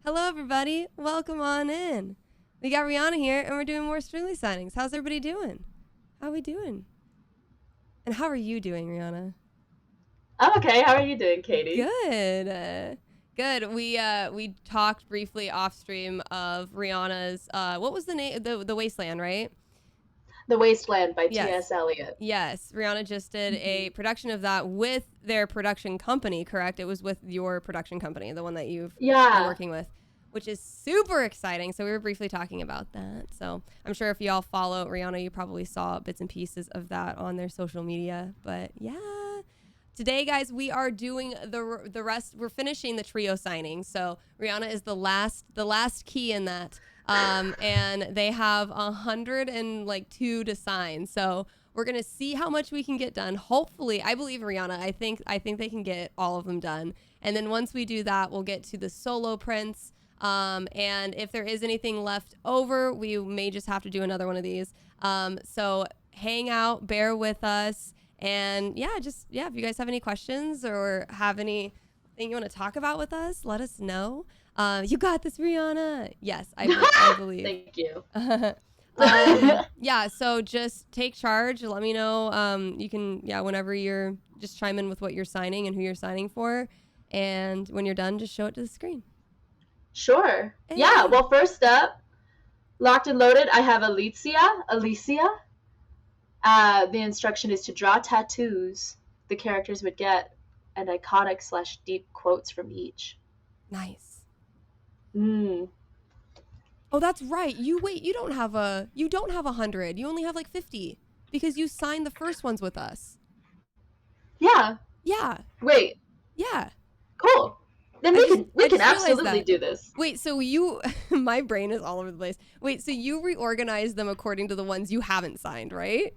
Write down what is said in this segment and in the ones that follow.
Hello, everybody. Welcome on in. We got Rhianna here, and we're doing more Streamily signings. How's everybody doing? How are we doing? And how are you doing, Rhianna? I'm okay. How are you doing, Katy? Good. Good. We talked briefly off stream of Rihanna's. What was the name? The Wasteland, right? The Wasteland by Yes. T.S. Eliot. Yes. Rihanna just did a production of that with their production company, correct? It was with your production company, the one that you've been working with, which is super exciting. So we were briefly talking about that. So I'm sure if y'all follow Rhianna, you probably saw bits and pieces of that on their social media. But yeah, today, guys, we are doing the rest. We're finishing the trio signing. So Rhianna is the last key in that. And they have 102 to sign. So we're gonna see how much we can get done. Hopefully, I believe Rhianna. I think they can get all of them done. And then once we do that, we'll get to the solo prints. And if there is anything left over, we may just have to do another one of these. So hang out, bear with us, and if you guys have any questions or have anything you want to talk about with us, let us know. You got this, Rhianna. Yes, I believe. Thank you. Yeah, so just take charge. Let me know. You can, whenever you're, just chime in with what you're signing and who you're signing for. And when you're done, just show it to the screen. Sure. Hey. Yeah, well, first up, locked and loaded, I have Alicia. The instruction is to draw tattoos the characters would get and iconic/deep quotes from each. Nice. Oh, that's right. You don't have 100. You only have like 50 because you signed the first ones with us. Yeah. Yeah. Wait. Yeah. Cool. Then we can absolutely do this. Wait, so my brain is all over the place. Wait, so you reorganized them according to the ones you haven't signed, right?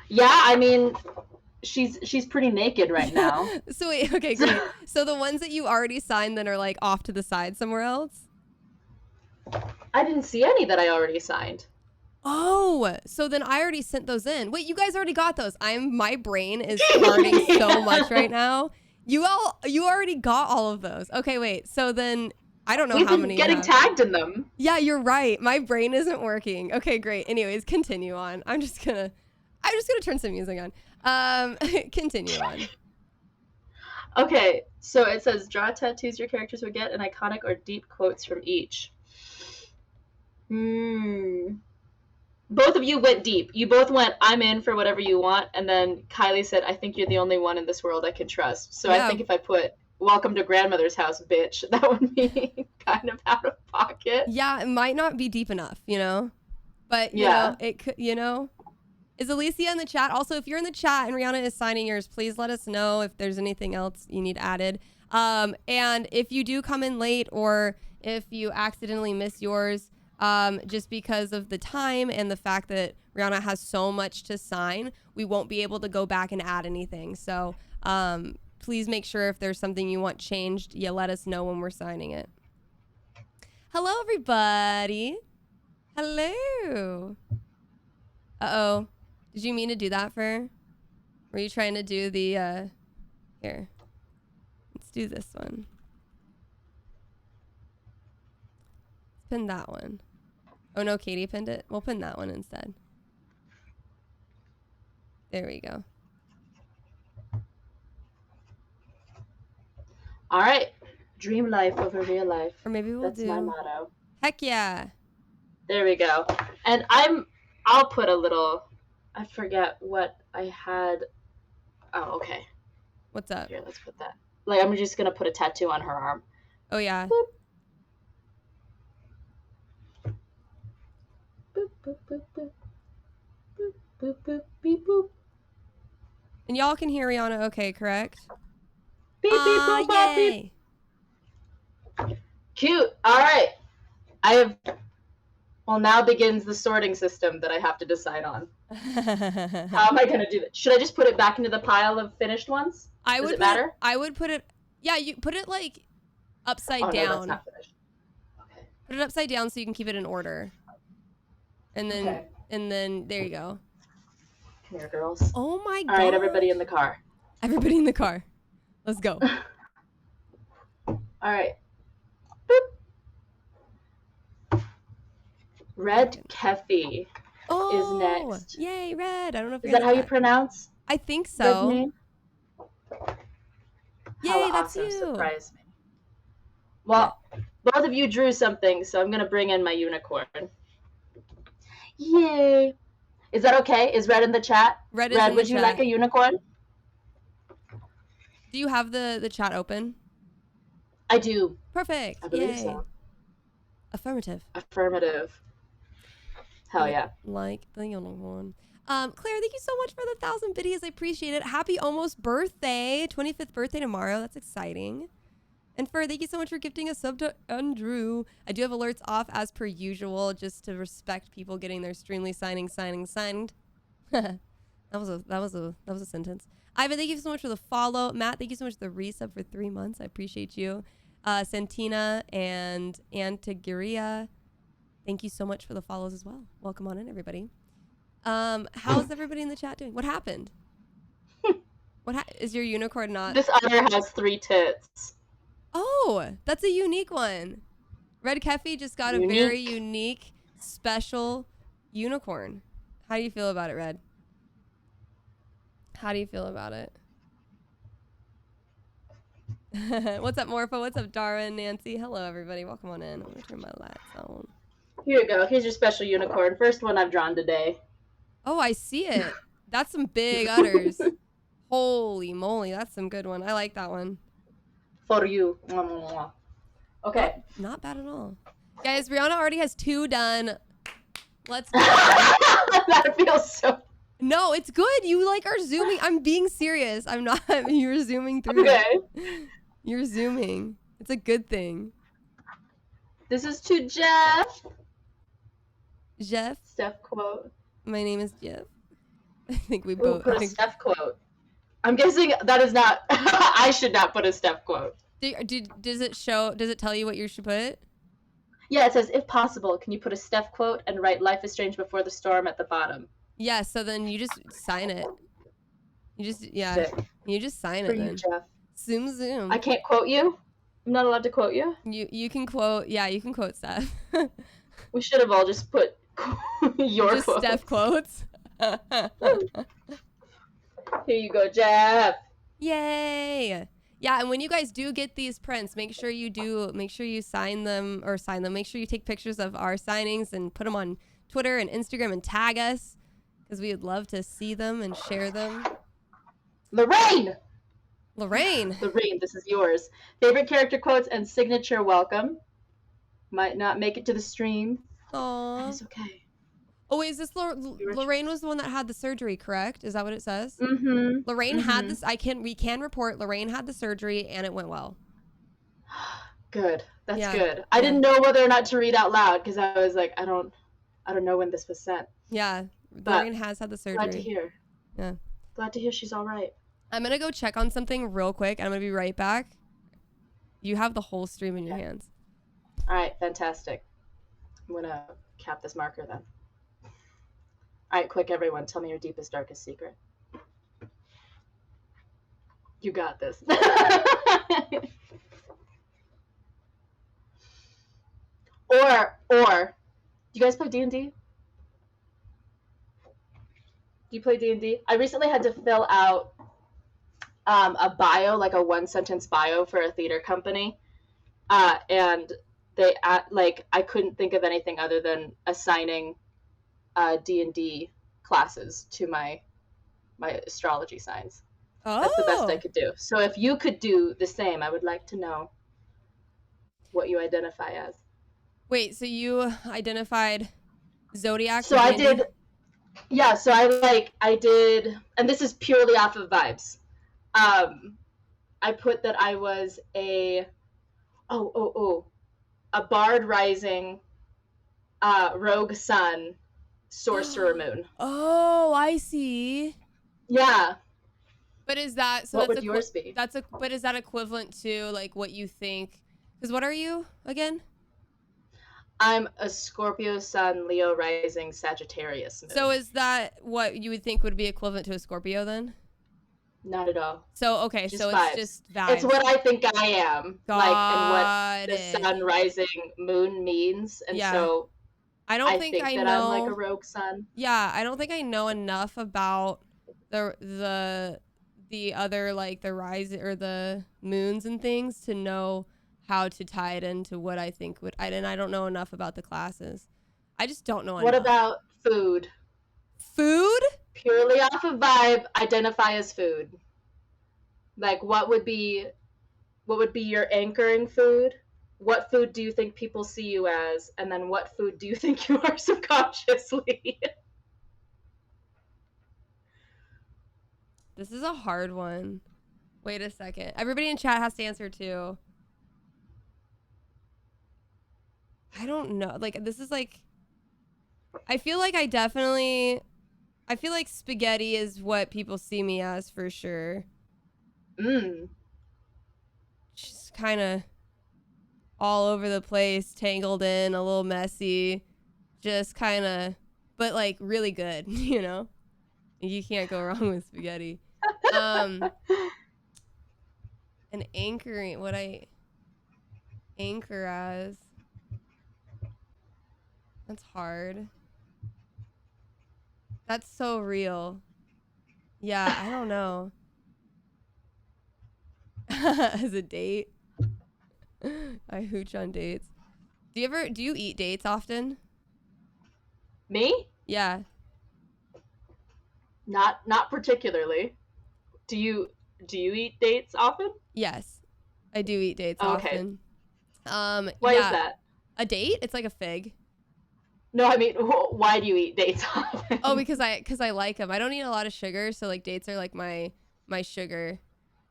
Yeah, I mean, she's pretty naked right now. So wait, okay, great. So the ones that you already signed then are like off to the side somewhere else? I didn't see any that I already signed. Oh, so then I already sent those in. Wait, you guys already got those. My brain is farting so much right now. You already got all of those. Okay, wait. So then I don't know how many. We've been getting tagged in them. Yeah, you're right. My brain isn't working. Okay, great. Anyways, continue on. I'm just gonna turn some music on. Continue on. Okay, so it says draw tattoos your characters would get and iconic or deep quotes from each. Both of you went deep. You both went, I'm in for whatever you want, and then Kylie said, I think you're the only one in this world I can trust. So yeah. I think if I put welcome to grandmother's house, bitch, that would be kind of out of pocket. Yeah, it might not be deep enough, But, you know, it could, Is Alicia in the chat? Also, if you're in the chat and Rhianna is signing yours, please let us know if there's anything else you need added. And if you do come in late or if you accidentally miss yours, just because of the time and the fact that Rhianna has so much to sign, we won't be able to go back and add anything. So please make sure if there's something you want changed, you let us know when we're signing it. Hello, everybody. Hello. Uh-oh. Did you mean to do that, Fer? Were you trying to do the, here. Let's do this one. Let's pin that one. Oh, no, Katy pinned it. We'll pin that one instead. There we go. All right. Dream life over real life. Or maybe we'll That's my motto. Heck yeah. There we go. And I'll put a little, I forget what I had. Oh, okay. What's up? Here, let's put that. Like, I'm just going to put a tattoo on her arm. Oh, yeah. Boop. Boop, boop, boop, boop. Boop, boop, boop, beep, boop. And y'all can hear Rhianna okay, correct? Beep, beep, boop, boop, yay. Beep. Cute. All right. Well, now begins the sorting system that I have to decide on. How am I going to do that? Should I just put it back into the pile of finished ones? Does it matter? I would put it, yeah, you put it like upside down. No, that's not finished. Okay. Put it upside down so you can keep it in order. And then, and then there you go. Come here, girls. Oh my god. All right, everybody in the car. Everybody in the car. Let's go. All right. Red Keffy is next. Yay, Red. I don't know if is that how you pronounce? I think so. Red name? Yay, how that's awesome. you. Surprise me. Well, both of you drew something, so I'm going to bring in my unicorn. Yay. Is that okay? Is Red in the chat? Red, would you like a unicorn? Do you have the chat open? I do. Perfect. I believe so. Affirmative. Hell yeah. Like the unicorn. Claire, thank you so much for the 1,000 biddies. I appreciate it. Happy almost birthday. 25th birthday tomorrow. That's exciting. And thank you so much for gifting a sub to Andrew. I do have alerts off as per usual, just to respect people getting their Streamily signed. that was a sentence. Ivan, thank you so much for the follow. Matt, thank you so much for the resub for 3 months. I appreciate you. Santina and Antigiria, thank you so much for the follows as well. Welcome on in, everybody. How's everybody in the chat doing? What happened? Is your unicorn not? This otter has 3 tits. Oh, that's a unique one. Red Keffy just got a very unique, special unicorn. How do you feel about it, Red? How do you feel about it? What's up, Morpho? What's up, Darwin, Nancy? Hello, everybody. Welcome on in. I'm going to turn my lights on. Here you go. Here's your special unicorn. First one I've drawn today. Oh, I see it. That's some big udders. Holy moly. That's some good one. I like that one. For you. Okay. Oh, not bad at all. Guys, Rhianna already has 2 done. Let's go. That feels so... No, it's good. You are zooming. I'm being serious. I'm not. You're zooming through. Okay. You're zooming. It's a good thing. This is to Jeff. Jeff? Steph quote. My name is Jeff. I think we both... put a Steph quote. I'm guessing that is not... I should not put a Steph quote. Does it tell you what you should put? Yeah, it says, if possible, can you put a Steph quote and write life is strange before the storm at the bottom? Yeah, so then you just sign it. Sick. You just sign For it you, then. Jeff. Zoom. I can't quote you? I'm not allowed to quote you? You can quote, you can quote Steph. We should have all just put your just quotes. Steph quotes. Here you go, Jeff. Yay. Yeah, and when you guys do get these prints, make sure you sign them. Make sure you take pictures of our signings and put them on Twitter and Instagram and tag us, because we would love to see them and share them. Lorraine, this is yours. Favorite character quotes and signature welcome. Might not make it to the stream. Aww. That is okay. Oh, wait, is this Lorraine was the one that had the surgery, correct? Is that what it says? Mm-hmm. Lorraine had this. We can report Lorraine had the surgery and it went well. Good. That's good. I didn't know whether or not to read out loud because I was like, I don't know when this was sent. Yeah, Lorraine has had the surgery. Glad to hear. Yeah. Glad to hear she's all right. I'm going to go check on something real quick. I'm going to be right back. You have the whole stream in your hands. All right, fantastic. I'm going to cap this marker then. All right, quick, everyone. Tell me your deepest, darkest secret. You got this. Or, do you guys play D&D? Do you play D&D? I recently had to fill out a bio, like a 1-sentence bio for a theater company. And they, I couldn't think of anything other than assigning D&D classes to my astrology signs. Oh. That's the best I could do. So if you could do the same, I would like to know what you identify as. Wait, so you identified zodiac? So I did, yeah. So I did, and this is purely off of vibes. I put that I was a bard rising, rogue sun, sorcerer moon. Oh, I see. Yeah. But is that so? What that's would yours be? But is that equivalent to like what you think? Because what are you again? I'm a Scorpio sun, Leo rising, Sagittarius moon. So is that what you would think would be equivalent to a Scorpio then? Not at all. So okay, so vibes. It's just vibes. It's what I think I am. Got and what the sun rising moon means. And so I don't think I know. I'm like a rogue son. Yeah, I don't think I know enough about the other, like, the rise or the moons and things to know how to tie it into what I think would. And I don't know enough about the classes. I just don't know enough. What about food? Food? Purely off of vibe, identify as food. Like, what would be your anchoring food? What food do you think people see you as? And then what food do you think you are subconsciously? This is a hard one. Wait a second. Everybody in chat has to answer too. I don't know. Like, this is like, I feel like spaghetti is what people see me as for sure. Just kind of all over the place, tangled in, a little messy, just kind of, but like really good, you know? You can't go wrong with spaghetti. And anchoring, what I anchor as, that's hard. That's so real. Yeah, I don't know. As a date, I hooch on dates. Do you eat dates often? Me? Yeah. Not particularly. Do you eat dates often? Yes, I do eat dates often. Why is that? A date? It's like a fig. No, I mean, why do you eat dates often? Oh, because I like them. I don't eat a lot of sugar, so like dates are like my sugar.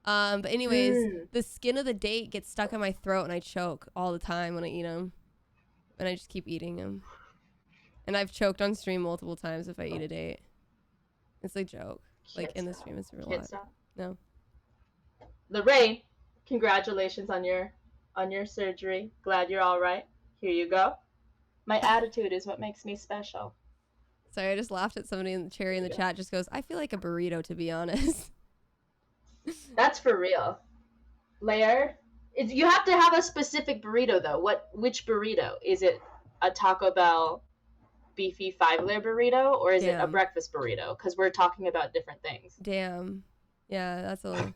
But anyways, the skin of the date gets stuck in my throat and I choke all the time when I eat them, and I just keep eating them. And I've choked on stream multiple times if I eat a date. It's a joke. Like in the stream, it's a real lot. No. Lorraine, congratulations on your surgery. Glad you're all right. Here you go. My attitude is what makes me special. Sorry, I just laughed at somebody in the cherry in the chat. Just goes, I feel like a burrito, to be honest. That's for real. Layered. You have to have a specific burrito though. Which burrito? Is it a Taco Bell beefy 5-layer burrito, or is it a breakfast burrito? Because we're talking about different things. Damn. Yeah, that's a.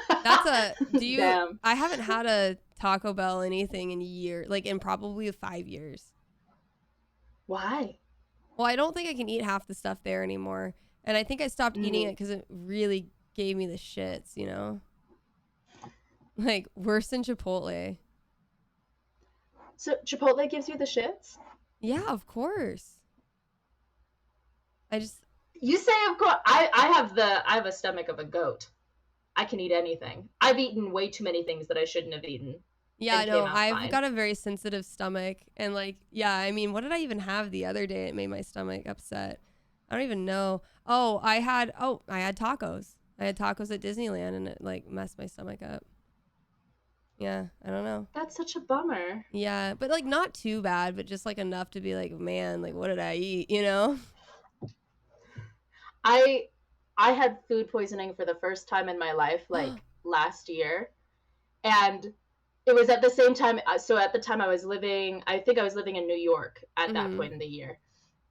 That's a. Do you? Damn. I haven't had a Taco Bell anything in in probably 5 years. Why? Well, I don't think I can eat half the stuff there anymore, and I think I stopped eating it because it really gave me the shits. You know. Like worse than Chipotle. So Chipotle gives you the shits? Yeah, of course. You say of course. I have a stomach of a goat. I can eat anything. I've eaten way too many things that I shouldn't have eaten. Yeah, no, I've got a very sensitive stomach, and like, yeah, I mean, what did I even have the other day? It made my stomach upset. I don't even know. Oh, I had tacos. I had tacos at Disneyland, and it like messed my stomach up. Yeah, I don't know. That's such a bummer. Yeah, but like not too bad, but just like enough to be like, man, like what did I eat, you know? I had food poisoning for the first time in my life, like last year. And it was at the same time. So at the time I think I was living in New York at that point in the year.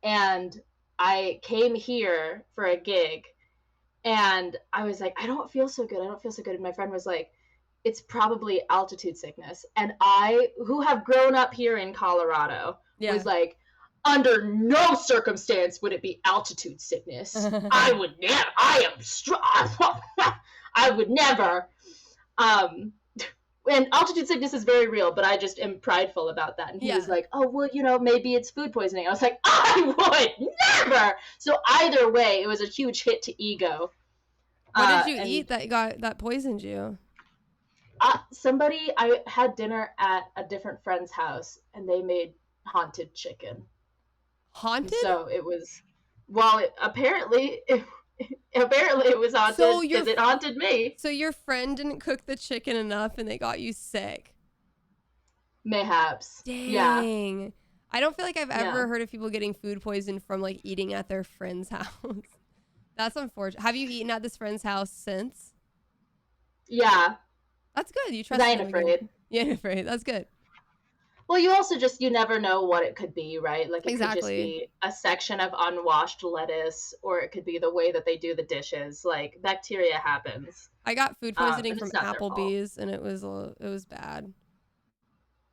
And I came here for a gig and I was like, I don't feel so good. And my friend was like, it's probably altitude sickness. And I, who have grown up here in Colorado, was like, under no circumstance would it be altitude sickness. I would never. I am strong. I would never. And altitude sickness is very real, but I just am prideful about that. And he was like, oh, well, maybe it's food poisoning. I was like, I would never. So either way, it was a huge hit to ego. What did you eat that poisoned you? I had dinner at a different friend's house, and they made haunted chicken. Haunted? So it was, apparently it was haunted because it haunted me. So your friend didn't cook the chicken enough and they got you sick? Mayhaps. Dang. Yeah. I don't feel like I've ever heard of people getting food poisoned from like eating at their friend's house. That's unfortunate. Have you eaten at this friend's house since? Yeah. That's good. You trust I ain't afraid. You ain't afraid. That's good. Well, you also just, you never know what it could be, right? Like, it could just Exactly. be a section of unwashed lettuce, or it could be the way that they do the dishes. Like, bacteria happens. I got food poisoning And from it's not their fault. Applebee's, and it was bad.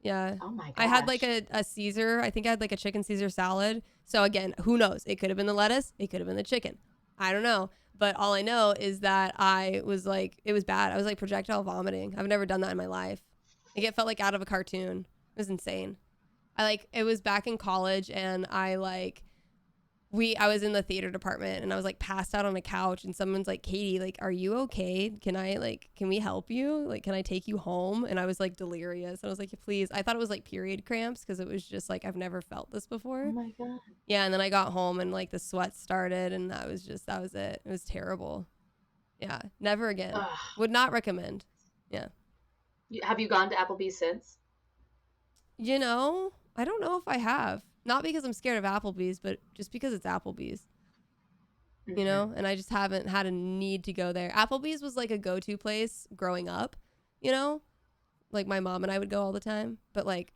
Yeah. Oh my gosh. I had like a Caesar. I think I had like a chicken Caesar salad. So again, who knows? It could have been the lettuce. It could have been the chicken. I don't know. But all I know is that I was like, it was bad. I was like projectile vomiting. I've never done that in my life. Like, it felt like out of a cartoon. It was insane. It was back in college, and I was in the theater department, and I was like passed out on a couch, and someone's like, Katy, like, are you okay? Can we help you? Like, can I take you home? And I was like delirious. I was like, please. I thought it was like period cramps, because it was just like, I've never felt this before. Oh my God. Yeah. And then I got home, and like the sweat started, and that was it. It was terrible. Yeah. Never again. Ugh. Would not recommend. Yeah. Have you gone to Applebee's since? You know, I don't know if I have. Not because I'm scared of Applebee's, but just because it's Applebee's. Mm-hmm. You know, and I just haven't had a need to go there. Applebee's was like a go-to place growing up, you know? Like, my mom and I would go all the time, but like,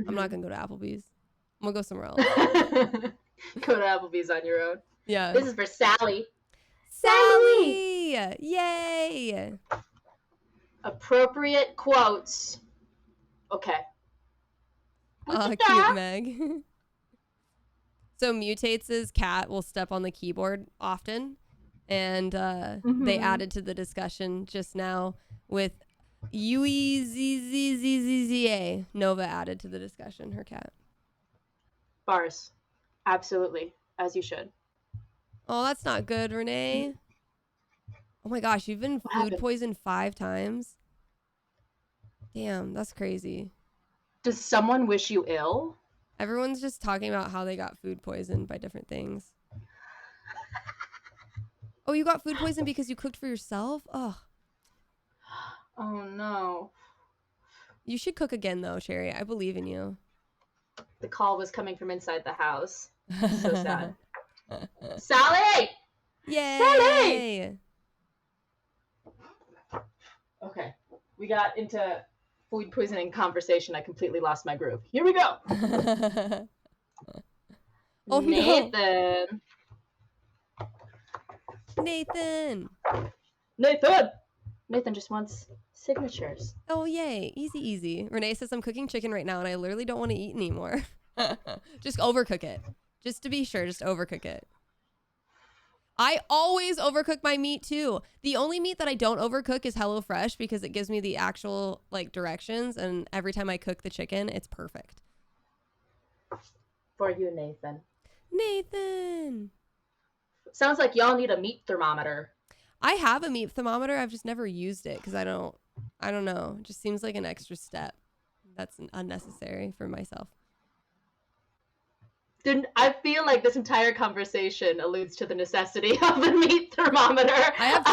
I'm not going to go to Applebee's. I'm going to go somewhere else. Go to Applebee's on your own. Yeah. This is for Sally. Sally! Yay! Appropriate quotes. Okay. Cute Meg. So Mutates' cat will step on the keyboard often, and they added to the discussion just now with UEZZZZZA. Nova added to the discussion, her cat. Bars. Absolutely. As you should. Oh, that's not good, Renee. Oh my gosh, you've been food poisoned 5 times? Damn, that's crazy. Does someone wish you ill? Everyone's just talking about how they got food poisoned by different things. Oh, you got food poisoned because you cooked for yourself? Ugh. Oh, no. You should cook again, though, Sherry. I believe in you. The call was coming from inside the house. So sad. Sally! Yay! Sally! Okay. We got into food poisoning conversation. I completely lost my groove. Here we go. Oh, Nathan. No. Nathan. Nathan just wants signatures. Oh, yay. Easy. Renee says, I'm cooking chicken right now, and I literally don't want to eat anymore. Just overcook it. Just to be sure, just overcook it. I always overcook my meat too. The only meat that I don't overcook is HelloFresh, because it gives me the actual like directions, and every time I cook the chicken, it's perfect. For you, Nathan. Nathan. Sounds like y'all need a meat thermometer. I have a meat thermometer. I've just never used it because I don't know. It just seems like an extra step. That's unnecessary for myself. I feel like this entire conversation alludes to the necessity of a meat thermometer. I have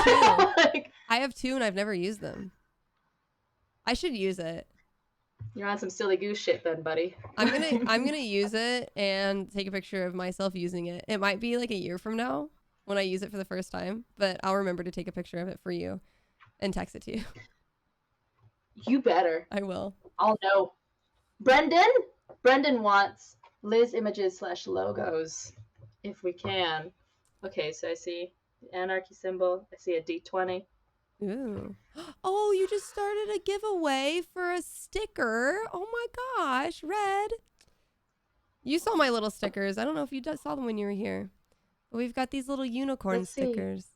2. I have 2, and I've never used them. I should use it. You're on some silly goose shit then, buddy. I'm gonna use it and take a picture of myself using it. It might be like a year from now when I use it for the first time, but I'll remember to take a picture of it for you and text it to you. You better. I will. I'll know. Brendan wants Liz images / logos, if we can. Okay, so I see the anarchy symbol. I see a D20. Ooh. Oh, you just started a giveaway for a sticker. Oh my gosh, Red. You saw my little stickers. I don't know if you saw them when you were here. But we've got these little unicorn stickers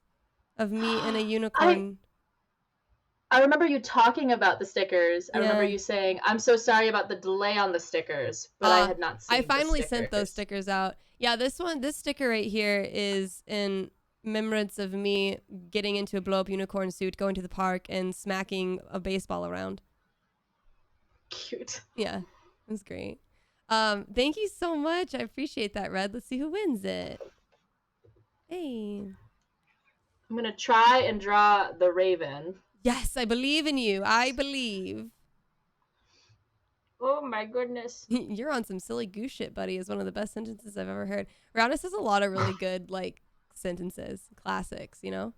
of me and a unicorn. I remember you talking about the stickers. I remember you saying, I'm so sorry about the delay on the stickers, but I had not seen I finally sent those stickers out. Yeah, this sticker right here is in remembrance of me getting into a blow-up unicorn suit, going to the park, and smacking a baseball around. Cute. Yeah, it was great. Thank you so much. I appreciate that, Red. Let's see who wins it. Hey. I'm going to try and draw the raven. Yes, I believe in you. I believe. Oh my goodness. You're on some silly goose shit, buddy, is one of the best sentences I've ever heard. Rhianna says a lot of really good, like, sentences. Classics, you know?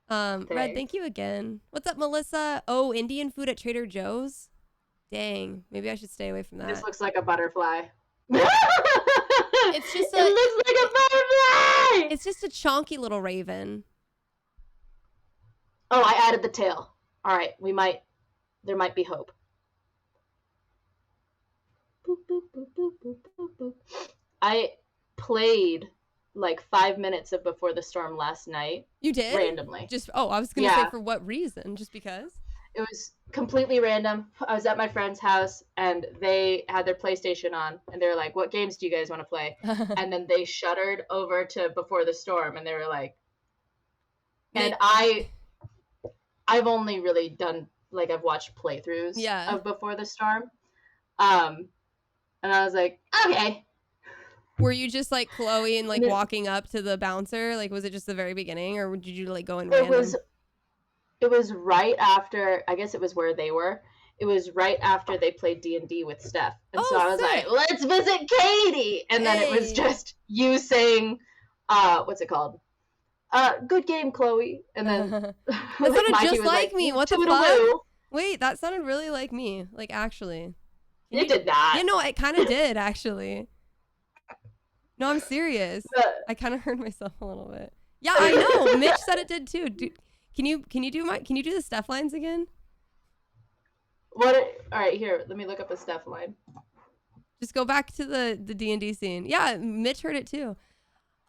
Red, thank you again. What's up, Melissa? Oh, Indian food at Trader Joe's? Dang. Maybe I should stay away from that. This looks like a butterfly. It looks like a butterfly! It's just a chonky little raven. Oh, I added the tail. All right, there might be hope. Boop, boop, boop, boop, boop, boop, boop. I played like 5 minutes of Before the Storm last night. You did? Randomly. I was going to say for what reason? Just because? It was completely random. I was at my friend's house and they had their PlayStation on and they were like, what games do you guys want to play? And then they shuttered over to Before the Storm and they were like, and I've only really done, like, I've watched playthroughs of Before the Storm. And I was like, okay. Were you just like Chloe and like walking up to the bouncer? Like, was it just the very beginning or did you like go in random? It was right after, I guess it was where they were. It was right after they played D&D with Steph. And so I was like, let's visit Katy. And then it was just you saying, what's it called? Good game, Chloe. And then that sounded just like me. What the fuck? Wait, that sounded really like me. Like, actually. It did not. Yeah, no, it kind of did, actually. No, I'm serious. I kind of heard myself a little bit. Yeah, I know. Mitch said it did too. Can you do the Steph lines again? All right, here. Let me look up a Steph line. Just go back to the D&D scene. Yeah, Mitch heard it too.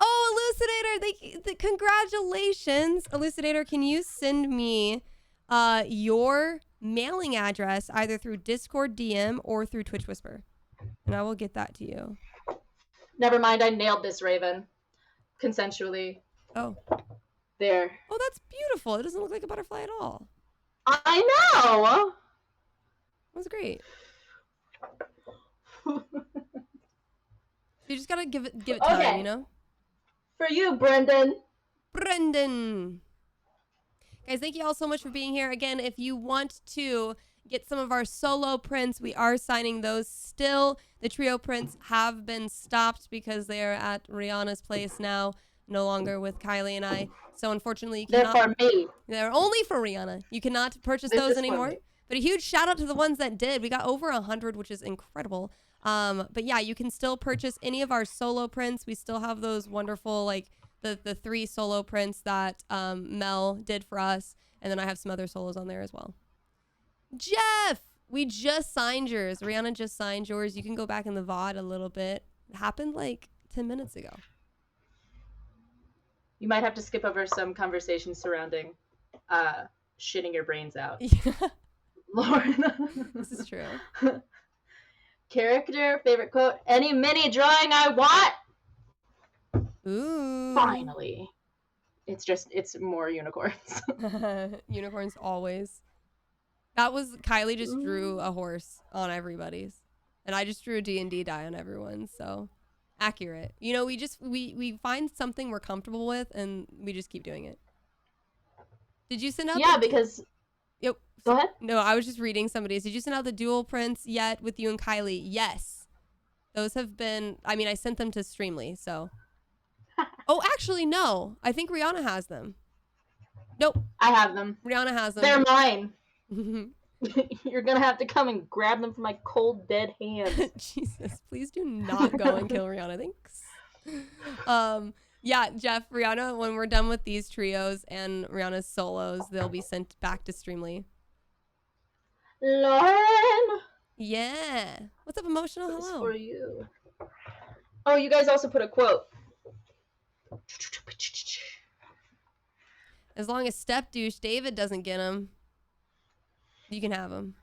Oh, Elucidator! Congratulations, Elucidator. Can you send me your mailing address either through Discord DM or through Twitch Whisper, and I will get that to you. Never mind. I nailed this raven, consensually. Oh. There. Oh, that's beautiful. It doesn't look like a butterfly at all. I know. That was great. You just gotta give it time, you know? For you, Brendan. Guys, thank you all so much for being here. Again, if you want to get some of our solo prints, we are signing those still. The trio prints have been stopped because they are at Rhianna's place now, no longer with Kylie and I. So unfortunately, you cannot. They're for me. They're only for Rhianna. You cannot purchase those anymore. But a huge shout out to the ones that did. We got over 100, which is incredible. But yeah, you can still purchase any of our solo prints. We still have those wonderful, like the 3 solo prints that Mel did for us. And then I have some other solos on there as well. Jeff, we just signed yours. Rhianna just signed yours. You can go back in the VOD a little bit. It happened like 10 minutes ago. You might have to skip over some conversations surrounding shitting your brains out. Yeah. Lauren. This is true. Character, favorite quote, any mini drawing I want. Ooh. Finally. It's more unicorns. Unicorns always. That was, Kylie just drew a horse on everybody's. And I just drew a D&D die on everyone's, so accurate. You know, we find something we're comfortable with and we just keep doing it. Did you send out because Yep. Go ahead. No, I was just reading somebody's. Did you send out the dual prints yet with you and Kylie? Yes. Those have been, I mean, I sent them to Streamily, so. Oh, actually, no. I think Rhianna has them. Nope. I have them. Rhianna has them. They're mine. You're going to have to come and grab them from my cold, dead hands. Jesus, please do not go and kill Rhianna. Thanks. Yeah, Jeff, Rhianna, when we're done with these trios and Rhianna's solos, they'll be sent back to Streamily. Lauren! Yeah. What's up, Emotional? This is Hello. for you. Oh, you guys also put a quote. As long as Steph douche David doesn't get him, you can have him.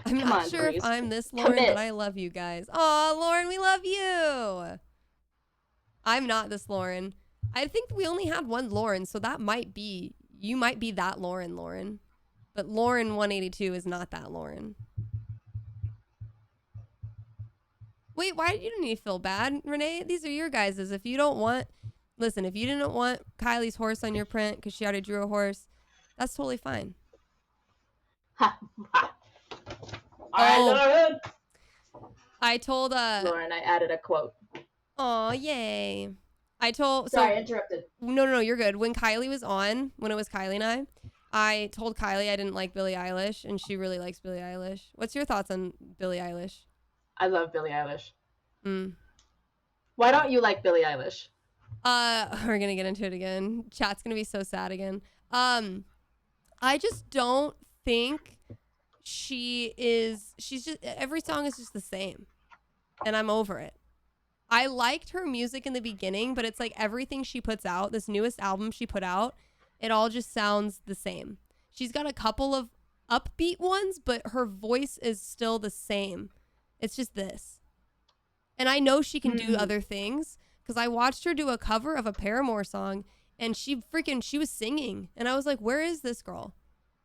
I'm not sure if I'm this Lauren, but I love you guys. Aw, Lauren, we love you. I'm not this Lauren. I think we only had one Lauren, so that might be, you might be that Lauren. But Lauren 182 is not that Lauren. Wait, why you don't need to feel bad, Renee? These are your guys's. If you don't want, listen, if you didn't want Kylie's horse on your print because she already drew a horse, that's totally fine. Lauren. I told Lauren, I added a quote. Oh, yay. Sorry, I interrupted. No, you're good. When Kylie was on, when it was Kylie and I told Kylie I didn't like Billie Eilish, and she really likes Billie Eilish. What's your thoughts on Billie Eilish? I love Billie Eilish. Why don't you like Billie Eilish? We're gonna get into it again. Chat's gonna be so sad again. I just don't think she's just, every song is just the same, and I'm over it. I liked her music in the beginning, but it's like everything she puts out, this newest album she put out, it all just sounds the same. She's got a couple of upbeat ones, but her voice is still the same. It's just this. And I know she can do other things, because I watched her do a cover of a Paramore song, and she was singing. And I was like, where is this girl?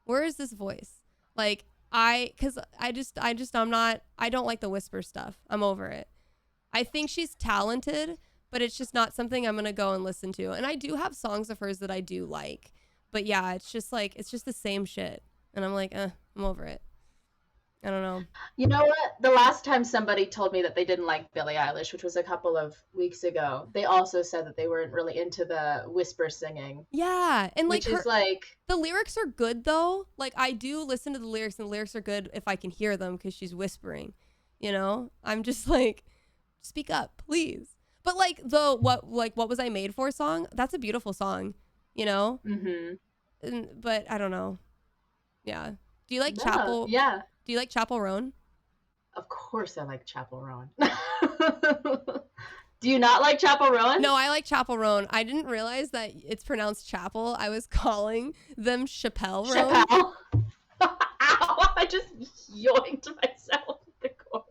Where is this voice? Like, I don't like the whisper stuff. I'm over it. I think she's talented, but it's just not something I'm going to go and listen to. And I do have songs of hers that I do like. But yeah, it's just the same shit. And I'm like, I'm over it. I don't know. You know what? The last time somebody told me that they didn't like Billie Eilish, which was a couple of weeks ago, they also said that they weren't really into the whisper singing. Yeah. And like, which is like, the lyrics are good though. Like, I do listen to the lyrics, and the lyrics are good if I can hear them, because she's whispering, you know? I'm just like, speak up, please. But like what was I made for song? That's a beautiful song, you know? But I don't know. Yeah. Do you like Chapel? Yeah. Do you like Chapel Roan? Of course I like Chapel Roan. Do you not like Chapel Roan? No, I like Chapel Roan. I didn't realize that it's pronounced Chapel. I was calling them Chappelle Roan. Chappelle? Ow, I just yoinked myself in the corner.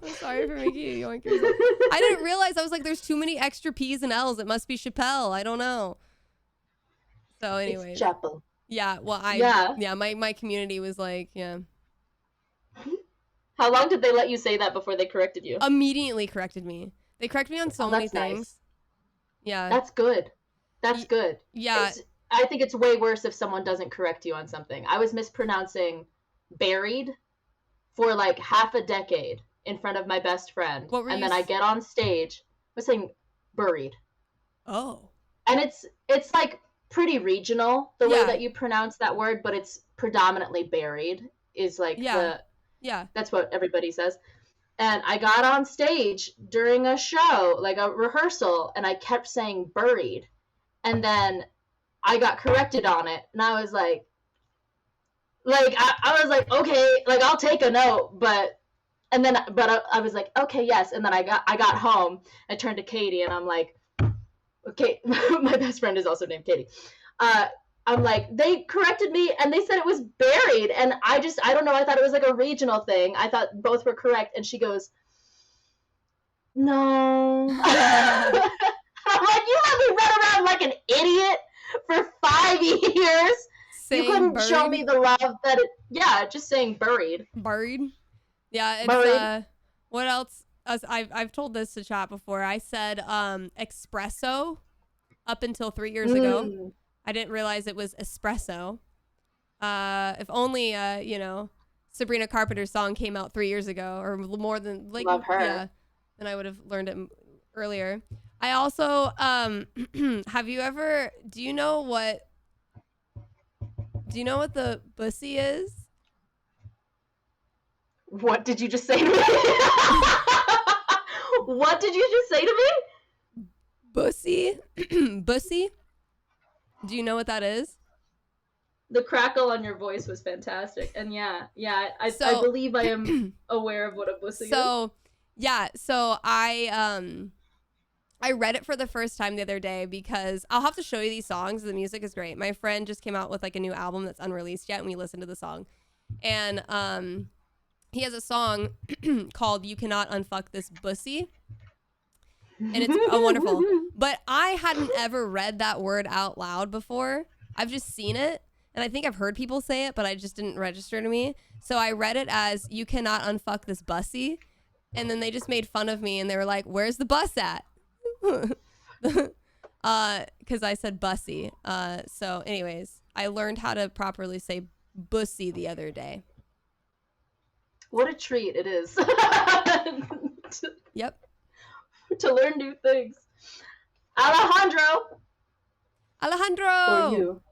I'm sorry for making you yoink yourself. I didn't realize. I was like, there's too many extra P's and L's. It must be Chappelle. I don't know. So anyway. It's Chapel. Yeah, well, my community was like, yeah. How long did they let you say that before they corrected you? Immediately corrected me. They correct me on so many things. Nice. Yeah. That's good. That's good. Yeah. I think it's way worse if someone doesn't correct you on something. I was mispronouncing buried for like half a decade in front of my best friend. And then I get on stage, I was saying buried. Oh. And it's like pretty regional, the way that you pronounce that word, but it's predominantly buried is like that's what everybody says. And I got on stage during a show, like a rehearsal, and I kept saying buried. And then I got corrected on it, and I was like I was like, okay, like I'll take a note, but I was like, okay, yes. And then I got home, I turned to Katy, and I'm like, okay, my best friend is also named Katy. I'm like, they corrected me and they said it was buried. And I don't know. I thought it was like a regional thing. I thought both were correct. And she goes, no. I'm like, you let me run around like an idiot for 5 years. You couldn't buried. Show me the love that just saying buried. Buried. Yeah. It's, buried. What else? I've told this to chat before. I said, espresso up until 3 years ago. I didn't realize it was espresso. If only, Sabrina Carpenter's song came out 3 years ago, or more than, like, love her. Yeah, then I would have learned it earlier. I also, do you know what the bussy is? What did you just say to me? What did you just say to me? Bussy? Bussy? Do you know what that is? The crackle on your voice was fantastic. And I believe I am aware of what a bussy is. So I read it for the first time the other day, because I'll have to show you these songs. The music is great. My friend just came out with like a new album that's unreleased yet, and we listened to the song. And he has a song called You Cannot Unfuck This Bussy. And it's wonderful. But I hadn't ever read that word out loud before. I've just seen it, and I think I've heard people say it, but I just didn't register to me. So I read it as You Cannot Unfuck This Bussy. And then they just made fun of me, and they were like, where's the bus at? Because I said bussy. So anyways, I learned how to properly say bussy the other day. What a treat it is. Yep. To learn new things. Alejandro. For you.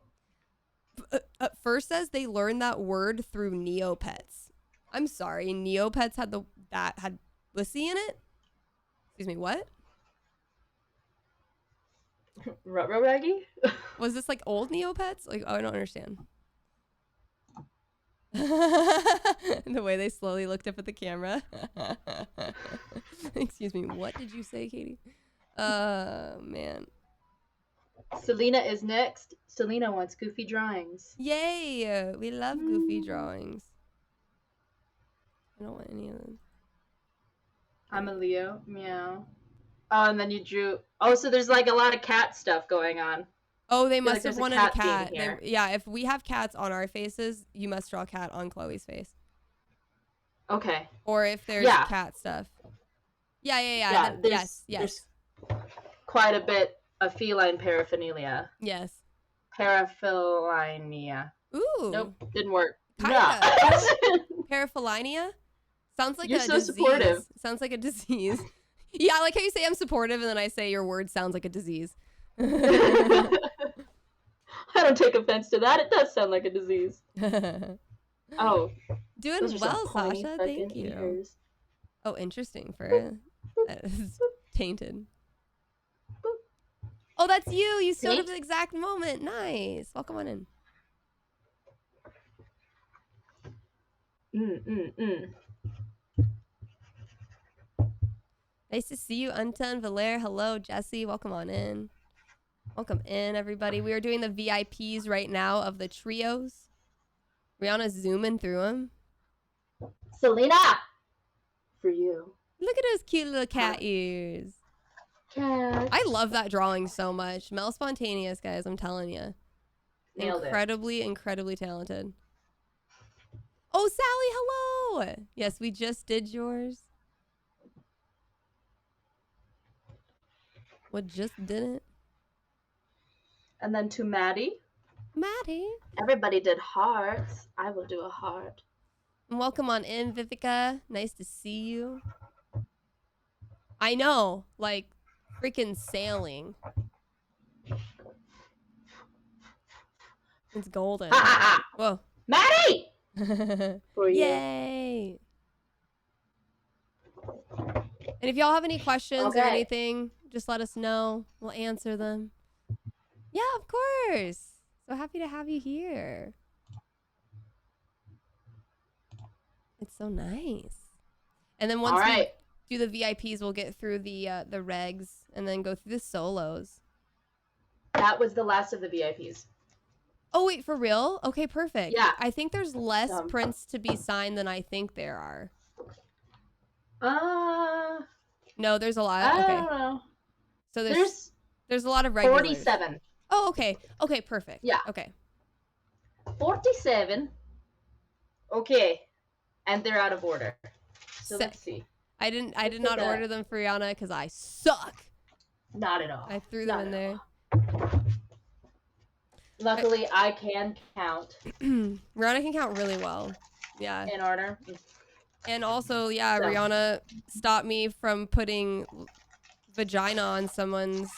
First says they learned that word through Neopets. I'm sorry, Neopets had had Lissy in it? Excuse me, what? Ruh-roh Raggy? Was this like old Neopets? Like, oh, I don't understand. The way they slowly looked up at the camera. Excuse me, what did you say, Katie? Man. Selena is next. Selena wants goofy drawings. Yay! We love goofy drawings. I don't want any of them. I'm a Leo. Meow. Oh, and then you drew... Oh, so there's like a lot of cat stuff going on. Oh, they must have wanted a cat. Yeah, if we have cats on our faces, you must draw a cat on Chloe's face. Okay. Or if there's cat stuff. Yeah. Yes. There's quite a bit of feline paraphernalia. Yes. Paraphilia. Ooh. Nope, didn't work. Kinda. Paraphilia? Sounds like a disease. You're so supportive. Sounds like a disease. Yeah, I like how you say I'm supportive and then I say your word sounds like a disease. I don't take offense to that. It does sound like a disease. Oh. Doing well, Sasha. Thank you. Ears. Oh, interesting for that is tainted. Oh, that's you. You showed up at the exact moment. Nice. Welcome on in. Nice to see you, Unta and Valere. Hello, Jesse. Welcome on in. Welcome in, everybody. We are doing the VIPs right now of the trios. Rhianna's zooming through them. Selena! For you. Look at those cute little cat ears. Cat. I love that drawing so much. Mel Spontaneous, guys, I'm telling you. Incredibly talented. Oh, Sally, hello! Yes, we just did yours. What just didn't? And then to Maddie. Maddie. Everybody did hearts. I will do a heart. And welcome on in, Vivica. Nice to see you. I know, like freaking sailing. It's golden. Whoa. Maddie! For you. Yay! And if y'all have any questions or anything, just let us know. We'll answer them. Yeah, of course. So happy to have you here. It's so nice. And then once we do the VIPs, we'll get through the regs and then go through the solos. That was the last of the VIPs. Oh, wait, for real? Okay, perfect. Yeah. I think there's less prints to be signed than I think there are. No, there's a lot. I don't know. So there's a lot of regulars. 47. Oh, okay. Okay, perfect. Yeah. Okay. 47. Okay. And they're out of order. So let's see. I did not order them for Rhianna because I suck. Not at all. I threw them in there. Luckily, I can count. Rhianna can count really well. Yeah. In order. And also, yeah, so. Rhianna stopped me from putting vagina on someone's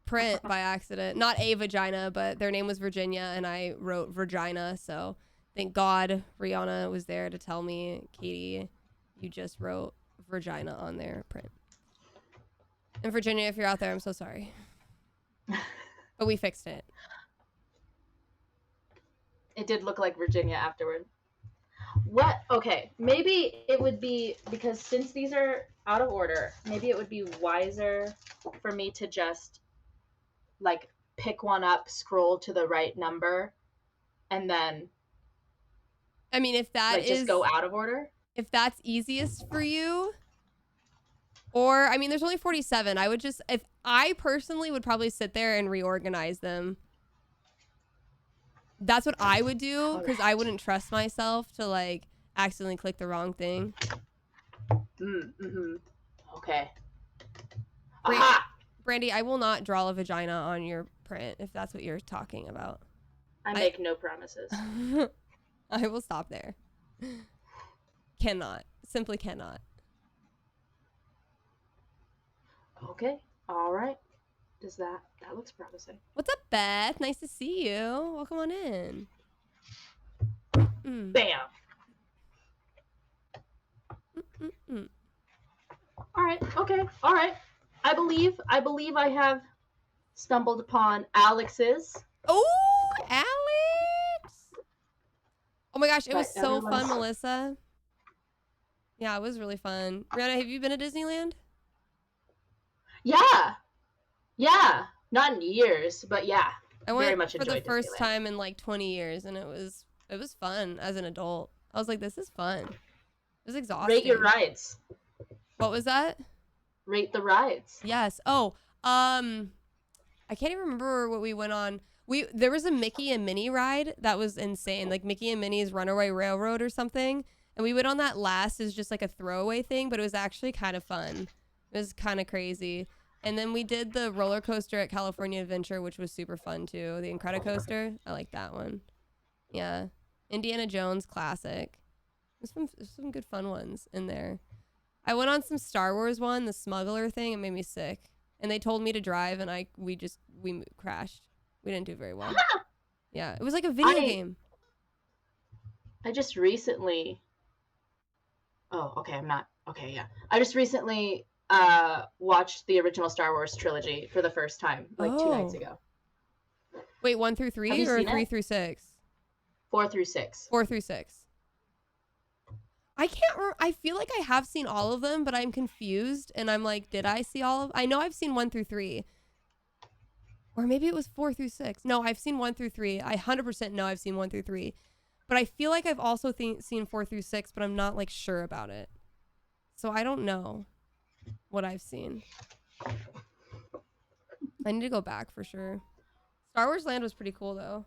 print by accident. Not a vagina, but their name was Virginia, and I wrote Virginia. So thank God Rhianna was there to tell me, Katie, you just wrote Virginia on their print. And Virginia, if you're out there, I'm so sorry. But we fixed it. It did look like Virginia afterward. What? Okay, maybe it would be, because since these are out of order, maybe it would be wiser for me to just, like, pick one up, scroll to the right number, and then... I mean, if that is... just go out of order? If that's easiest for you... Or, I mean, there's only 47. I would just... If I personally would probably sit there and reorganize them. That's what I would do, because I wouldn't trust myself to, like, accidentally click the wrong thing. Okay. Brandy, I will not draw a vagina on your print, if that's what you're talking about. I make no promises. I will stop there. Cannot. Simply cannot. Okay. All right. That looks promising. What's up, Beth? Nice to see you. Welcome on in. Bam. All right. Okay. All right. I believe I have stumbled upon Alex's. Oh, Alex! Oh my gosh, it was so fun, Melissa. Yeah, it was really fun. Rhianna, have you been to Disneyland? Yeah. Yeah. Not in years, but yeah. I went for the first time in like 20 years, and it was fun as an adult. I was like, this is fun. It was exhausting. Rate your rides. What was that? Rate the rides. Yes. Oh, I can't even remember what we went on. There was a Mickey and Minnie ride that was insane, like Mickey and Minnie's Runaway Railroad or something. And we went on that last as just like a throwaway thing, but it was actually kind of fun. It was kind of crazy. And then we did the roller coaster at California Adventure, which was super fun too. The Incredicoaster. I like that one. Yeah. Indiana Jones classic. There's some good fun ones in there. I went on some Star Wars one, the smuggler thing. It made me sick. And they told me to drive, and we crashed. We didn't do very well. Yeah, it was like a video game. I just recently. Oh, okay. I'm not. Okay, yeah. I just recently watched the original Star Wars trilogy for the first time, like 2 nights ago. Wait, 1 through 3 or 3 through 6? 4 through 6. 4 through 6. I can't remember. I feel like I have seen all of them, but I'm confused, and I'm like, did I see all of? I know I've seen 1 through 3. Or maybe it was 4 through 6. No, I've seen 1 through 3. I 100% know I've seen 1 through 3. But I feel like I've also seen 4 through 6, but I'm not like sure about it. So I don't know what I've seen. I need to go back for sure. Star Wars Land was pretty cool though.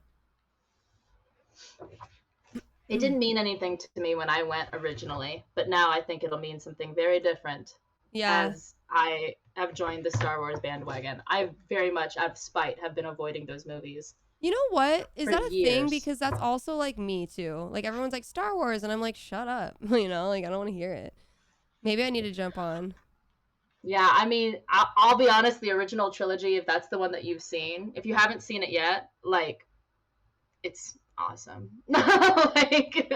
It didn't mean anything to me when I went originally, but now I think it'll mean something very different. Yeah. As I have joined the Star Wars bandwagon. I very much, out of spite, have been avoiding those movies. You know what? Is that a thing? Because that's also like me too. Like everyone's like Star Wars, and I'm like, shut up. You know, like I don't want to hear it. Maybe I need to jump on. Yeah, I mean, I'll be honest. The original trilogy, if that's the one that you've seen, if you haven't seen it yet, like, it's awesome. Like,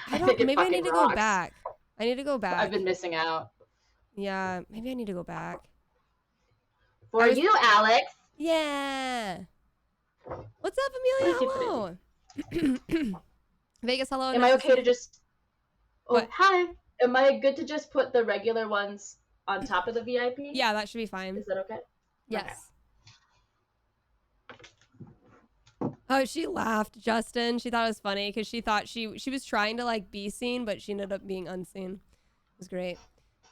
maybe I need to go back. I need to go back. I've been missing out. Yeah, maybe I need to go back. For you, Alex. Yeah. What's up, Amelia? Hello. Vegas, hello. Am I okay to just... Oh, what? Hi. Am I good to just put the regular ones on top of the VIP? Yeah, that should be fine. Is that okay? Yes. Okay. Oh, she laughed, Justin. She thought it was funny because she thought she was trying to like be seen, but she ended up being unseen. It was great.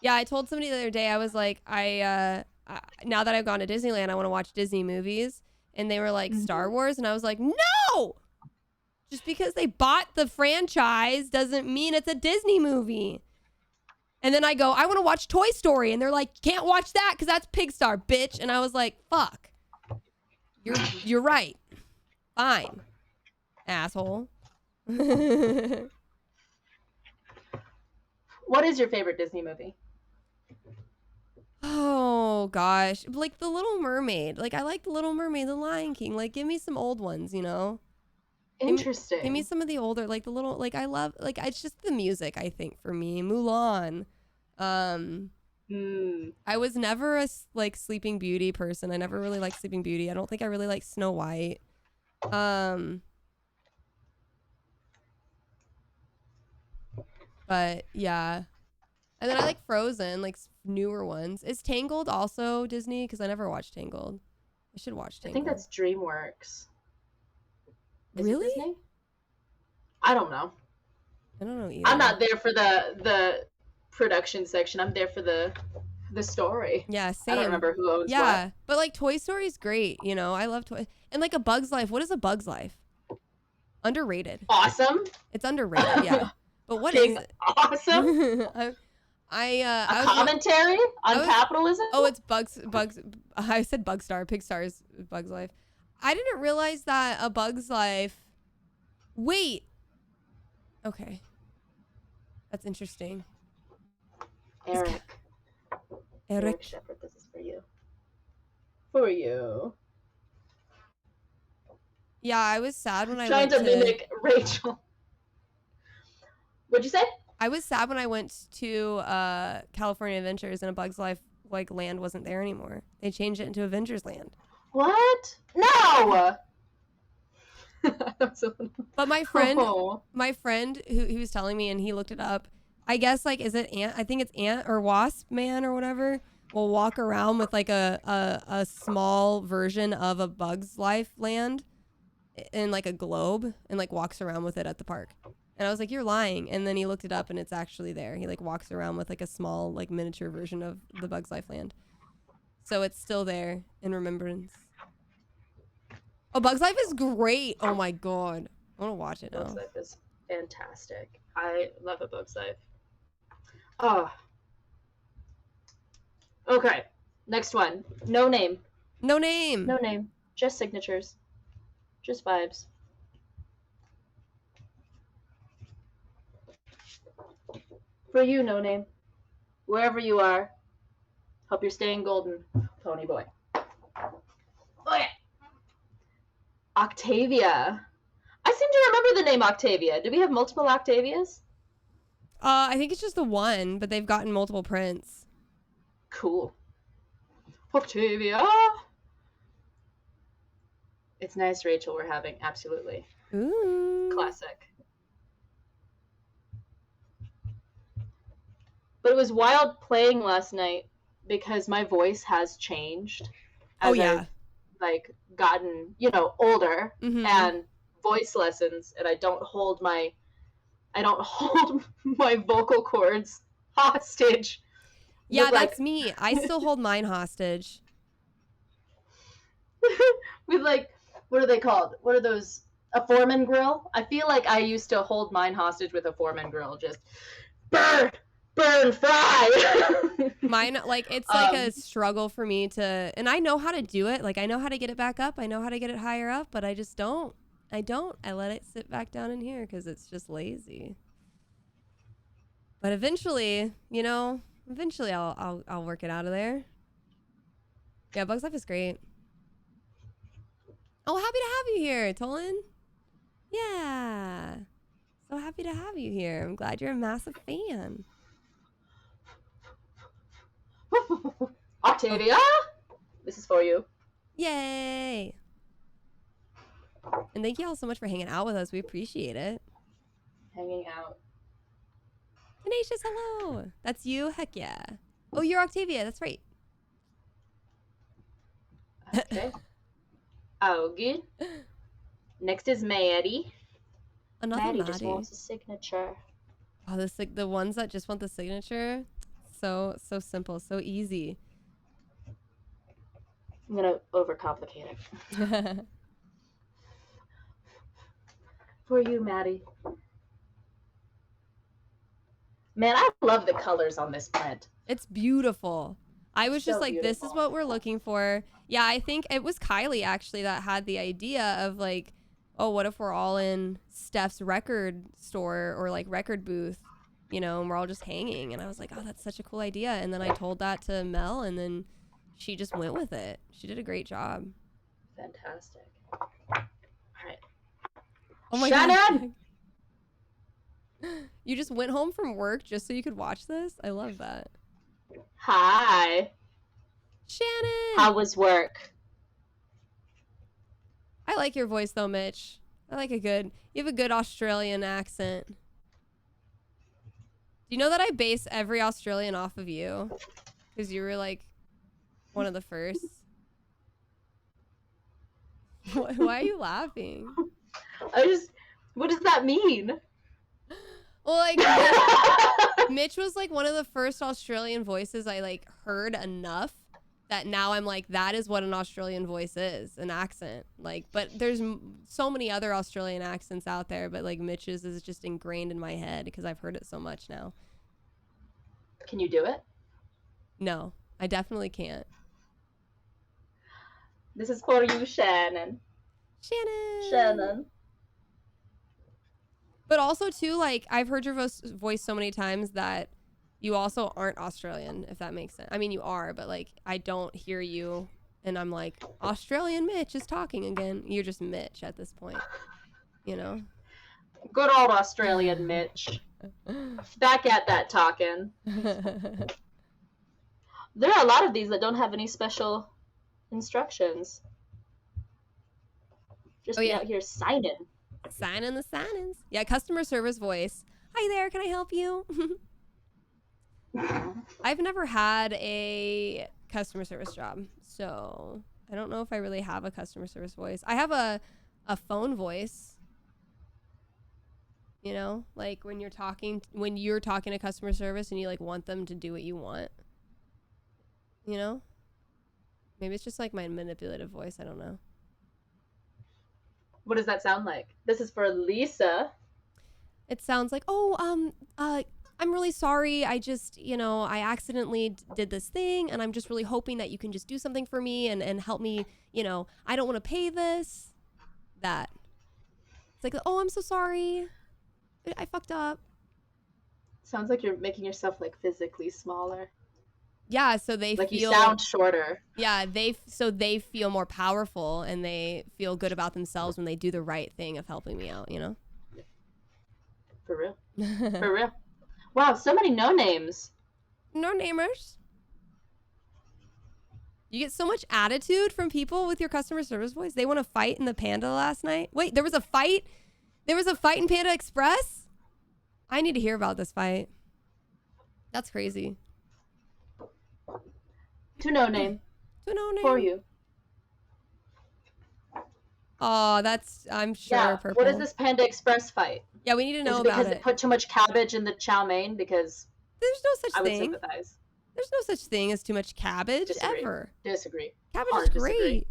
Yeah, I told somebody the other day, I was like, now that I've gone to Disneyland, I want to watch Disney movies. And they were like, Star Wars? And I was like, no! Just because they bought the franchise doesn't mean it's a Disney movie. And then I go, I want to watch Toy Story. And they're like, can't watch that because that's Pixar, bitch. And I was like, fuck. You're right. Fine. Asshole. What is your favorite Disney movie? Oh, gosh. Like The Little Mermaid. Like, I like The Little Mermaid, The Lion King. Like, give me some old ones, you know? Interesting. Give me some of the older, like the little, like I love, like it's just the music, I think, for me. Mulan. I was never a, like, Sleeping Beauty person. I never really liked Sleeping Beauty. I don't think I really like Snow White. But, yeah. And then I like Frozen, like newer ones. Is Tangled also Disney? Because I never watched Tangled. I should watch Tangled. I think that's DreamWorks. Really? Disney? I don't know. I don't know either. I'm not there for the production section. I'm there for the story. Yeah, same. I don't remember who owns what. Yeah, but like Toy Story's great. You know, I love Toy. And like A Bug's Life. What is A Bug's Life? Underrated. Awesome. It's underrated. Yeah. But what is it? Awesome. I commentary on capitalism. Oh, it's Bugs. I said Bugstar. Pixar's Bug's Life. I didn't realize that A Bug's Life. Wait. Okay. That's interesting. Eric Eric Shepherd, this is for you. For you. Yeah, I was sad when I went to mimic Rachel. What'd you say? I was sad when I went to California Adventures and A Bug's Life like land wasn't there anymore. They changed it into Avengers Land. What? No. But my friend who he was telling me, and he looked it up. I guess like is it ant? I think it's ant or wasp man or whatever. Will walk around with like a small version of A Bug's Life land in like a globe and like walks around with it at the park. And I was like, you're lying. And then he looked it up and it's actually there. He like walks around with like a small like miniature version of the Bug's Life land. So it's still there in remembrance. Oh, Bug's Life is great. Oh my God. I want to watch it now. Bug's Life is fantastic. I love A Bug's Life. Oh. Okay. Next one. No name. No name. No name. Just signatures. Just vibes. For you, No Name. Wherever you are. Hope you're staying golden, Pony Boy. Okay. Octavia. I seem to remember the name Octavia. Do we have multiple Octavias? I think it's just the one, but they've gotten multiple prints. Cool. Octavia. It's nice, Rachel, we're having. Absolutely. Ooh. Classic. But it was wild playing last night because my voice has changed as I've like gotten, older and voice lessons, and I don't hold my vocal cords hostage. Yeah, that's me. I still hold mine hostage. With like, what are they called? What are those? A Foreman grill? I feel like I used to hold mine hostage with a Foreman grill. Just burn, fry. Mine, like, it's like a struggle for me to, and I know how to do it. Like, I know how to get it back up. I know how to get it higher up, but I just don't. I let it sit back down in here because it's just lazy. But eventually, I'll work it out of there. Yeah, Bug's Life is great. Oh, happy to have you here, Tolan. Yeah. So happy to have you here. I'm glad you're a massive fan. Octavia, this is for you. Yay. And thank you all so much for hanging out with us. We appreciate it. Hanging out. Tenacious, hello. That's you? Heck yeah. Oh, you're Octavia. That's right. Okay. Oh, good. Next is Maddie. Another Maddie Maddie. Just wants a signature. Oh, the ones that just want the signature. So simple, so easy. I'm gonna overcomplicate it. For you, Maddie. Man, I love the colors on this print. It's beautiful. I was just So like, beautiful. This is what we're looking for. Yeah, I think it was Kylie actually that had the idea of like, oh, what if we're all in Steph's record store or like record booth, and we're all just hanging. And I was like, oh, that's such a cool idea. And then I told that to Mel, and then she just went with it. She did a great job. Fantastic. All right. Oh my Shannon! God. You just went home from work just so you could watch this? I love that. Hi. Shannon! How was work? I like your voice though, Mitch. You have a good Australian accent. Do you know that I base every Australian off of you? Because you were like one of the first. Why are you laughing? What does that mean? Well, like Mitch was like one of the first Australian voices I like heard enough that now I'm like, that is what an Australian voice is, an accent. Like, but there's so many other Australian accents out there, but like Mitch's is just ingrained in my head because I've heard it so much now. Can you do it? No, I definitely can't. This is for you, Shannon. Shannon. But also too, like, I've heard your voice so many times that you also aren't Australian, if that makes sense. I mean, you are, but like, I don't hear you and I'm like, Australian Mitch is talking again. You're just Mitch at this point, you know? Good old Australian Mitch. Back at that talking. There are a lot of these that don't have any special instructions. Just be out here signing. Signing the sign-ins. Yeah, customer service voice. Hi there, can I help you? I've never had a customer service job, so I don't know if I really have a customer service voice. I have a phone voice. You know, like when you're talking to customer service and you like want them to do what you want. You know? Maybe it's just like my manipulative voice, I don't know. What does that sound like? This is for Lisa. It sounds like, I'm really sorry. I just, I accidentally did this thing, and I'm just really hoping that you can just do something for me and help me. I don't want to pay this. That. It's like, oh, I'm so sorry. I fucked up. Sounds like you're making yourself like physically smaller. Yeah, so they like feel, you sound shorter. Yeah, they feel more powerful and they feel good about themselves when they do the right thing of helping me out, For real. For real. Wow, so many no names. No namers. You get so much attitude from people with your customer service voice. They want to fight in the Panda last night. Wait, there was a fight? There was a fight in Panda Express? I need to hear about this fight. That's crazy. To no name. To no name. For you. Oh, I'm sure purple. What is this Panda Express fight? Yeah, we need to know about it. Because they put too much cabbage in the chow mein? Because there's no such thing. I would sympathize. There's no such thing as too much cabbage ever. Disagree. Cabbage is great.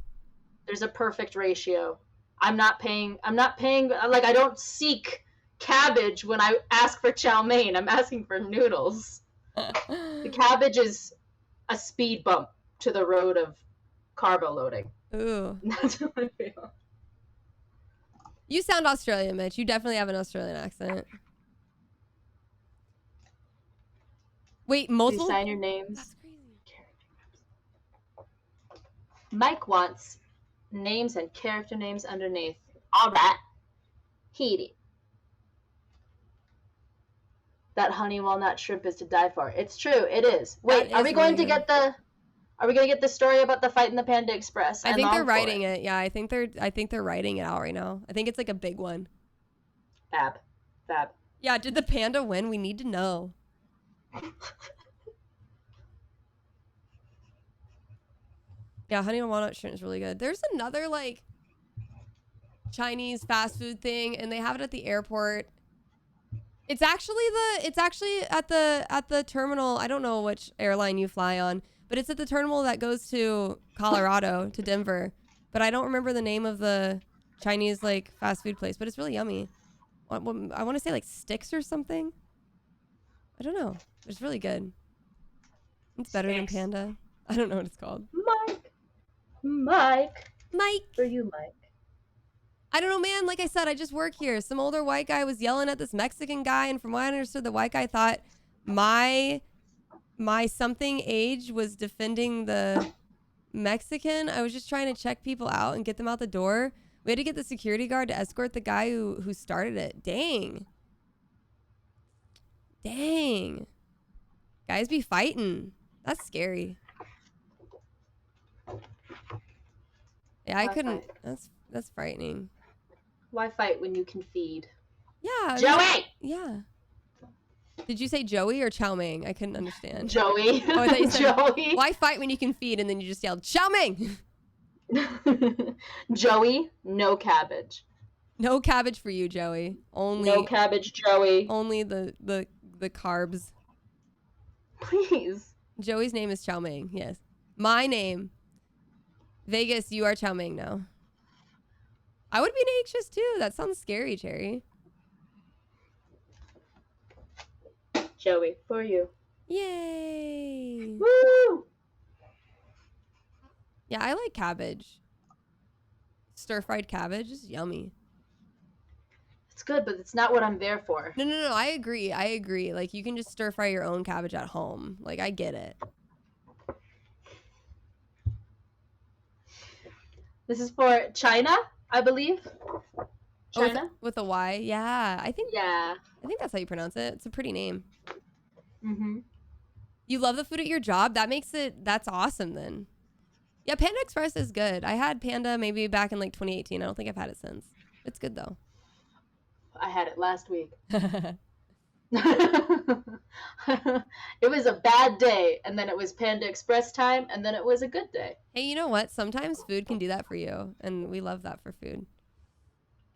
There's a perfect ratio. I'm not paying, like I don't seek cabbage when I ask for chow mein. I'm asking for noodles. The cabbage is a speed bump to the road of carbo loading. Ooh. That's how I feel. You sound Australian, Mitch. You definitely have an Australian accent. Wait, multiple? You sign your names. That's crazy. Mike wants names and character names underneath. All right. Katy. That honey walnut shrimp is to die for. It's true. It is. Wait, are we going to get the story about the fight in the Panda Express? I think they're writing it. Yeah, I think they're writing it out right now. I think it's like a big one. Fab. Yeah, did the panda win? We need to know. Yeah, honey and walnut shrimp is really good. There's another like Chinese fast food thing, and they have it at the airport. It's actually at the terminal. I don't know which airline you fly on, but it's at the terminal that goes to Colorado to Denver. But I don't remember the name of the Chinese like fast food place. But it's really yummy. I want to say like Sticks or something. I don't know. It's really good. It's better than Panda. I don't know what it's called. Mike. For you, Mike. I don't know, man. Like I said, I just work here. Some older white guy was yelling at this Mexican guy, and from what I understood, the white guy thought my something age was defending the Mexican. I was just trying to check people out and get them out the door. We had to get the security guard to escort the guy who started it. Dang. Guys be fighting. That's scary. Yeah, I couldn't. That's frightening. Why fight when you can feed? Yeah. Joey! Yeah. Did you say Joey or Chow Mein? I couldn't understand. Joey. Oh, I thought you said, Joey. Why fight when you can feed? And then you just yelled, Chow Mein! Joey, no cabbage. No cabbage for you, Joey. No cabbage, Joey. Only the carbs. Please. Joey's name is Chow Mein, yes. My name. Vegas, you are Chow Mein now. I would be anxious too. That sounds scary, Cherry. Joey, for you. Yay. Woo! Yeah, I like cabbage. Stir-fried cabbage is yummy. It's good, but it's not what I'm there for. No, I agree. Like, you can just stir-fry your own cabbage at home. Like, I get it. This is for China, I believe. China? Oh, with a Y? Yeah, I think that's how you pronounce it. It's a pretty name. Mm-hmm. You love the food at your job? That's awesome then. Yeah, Panda Express is good. I had Panda maybe back in like 2018. I don't think I've had it since. It's good though. I had it last week. It was a bad day, and then it was Panda Express time, and then it was a good day. Hey, you know what? Sometimes food can do that for you, and we love that for food.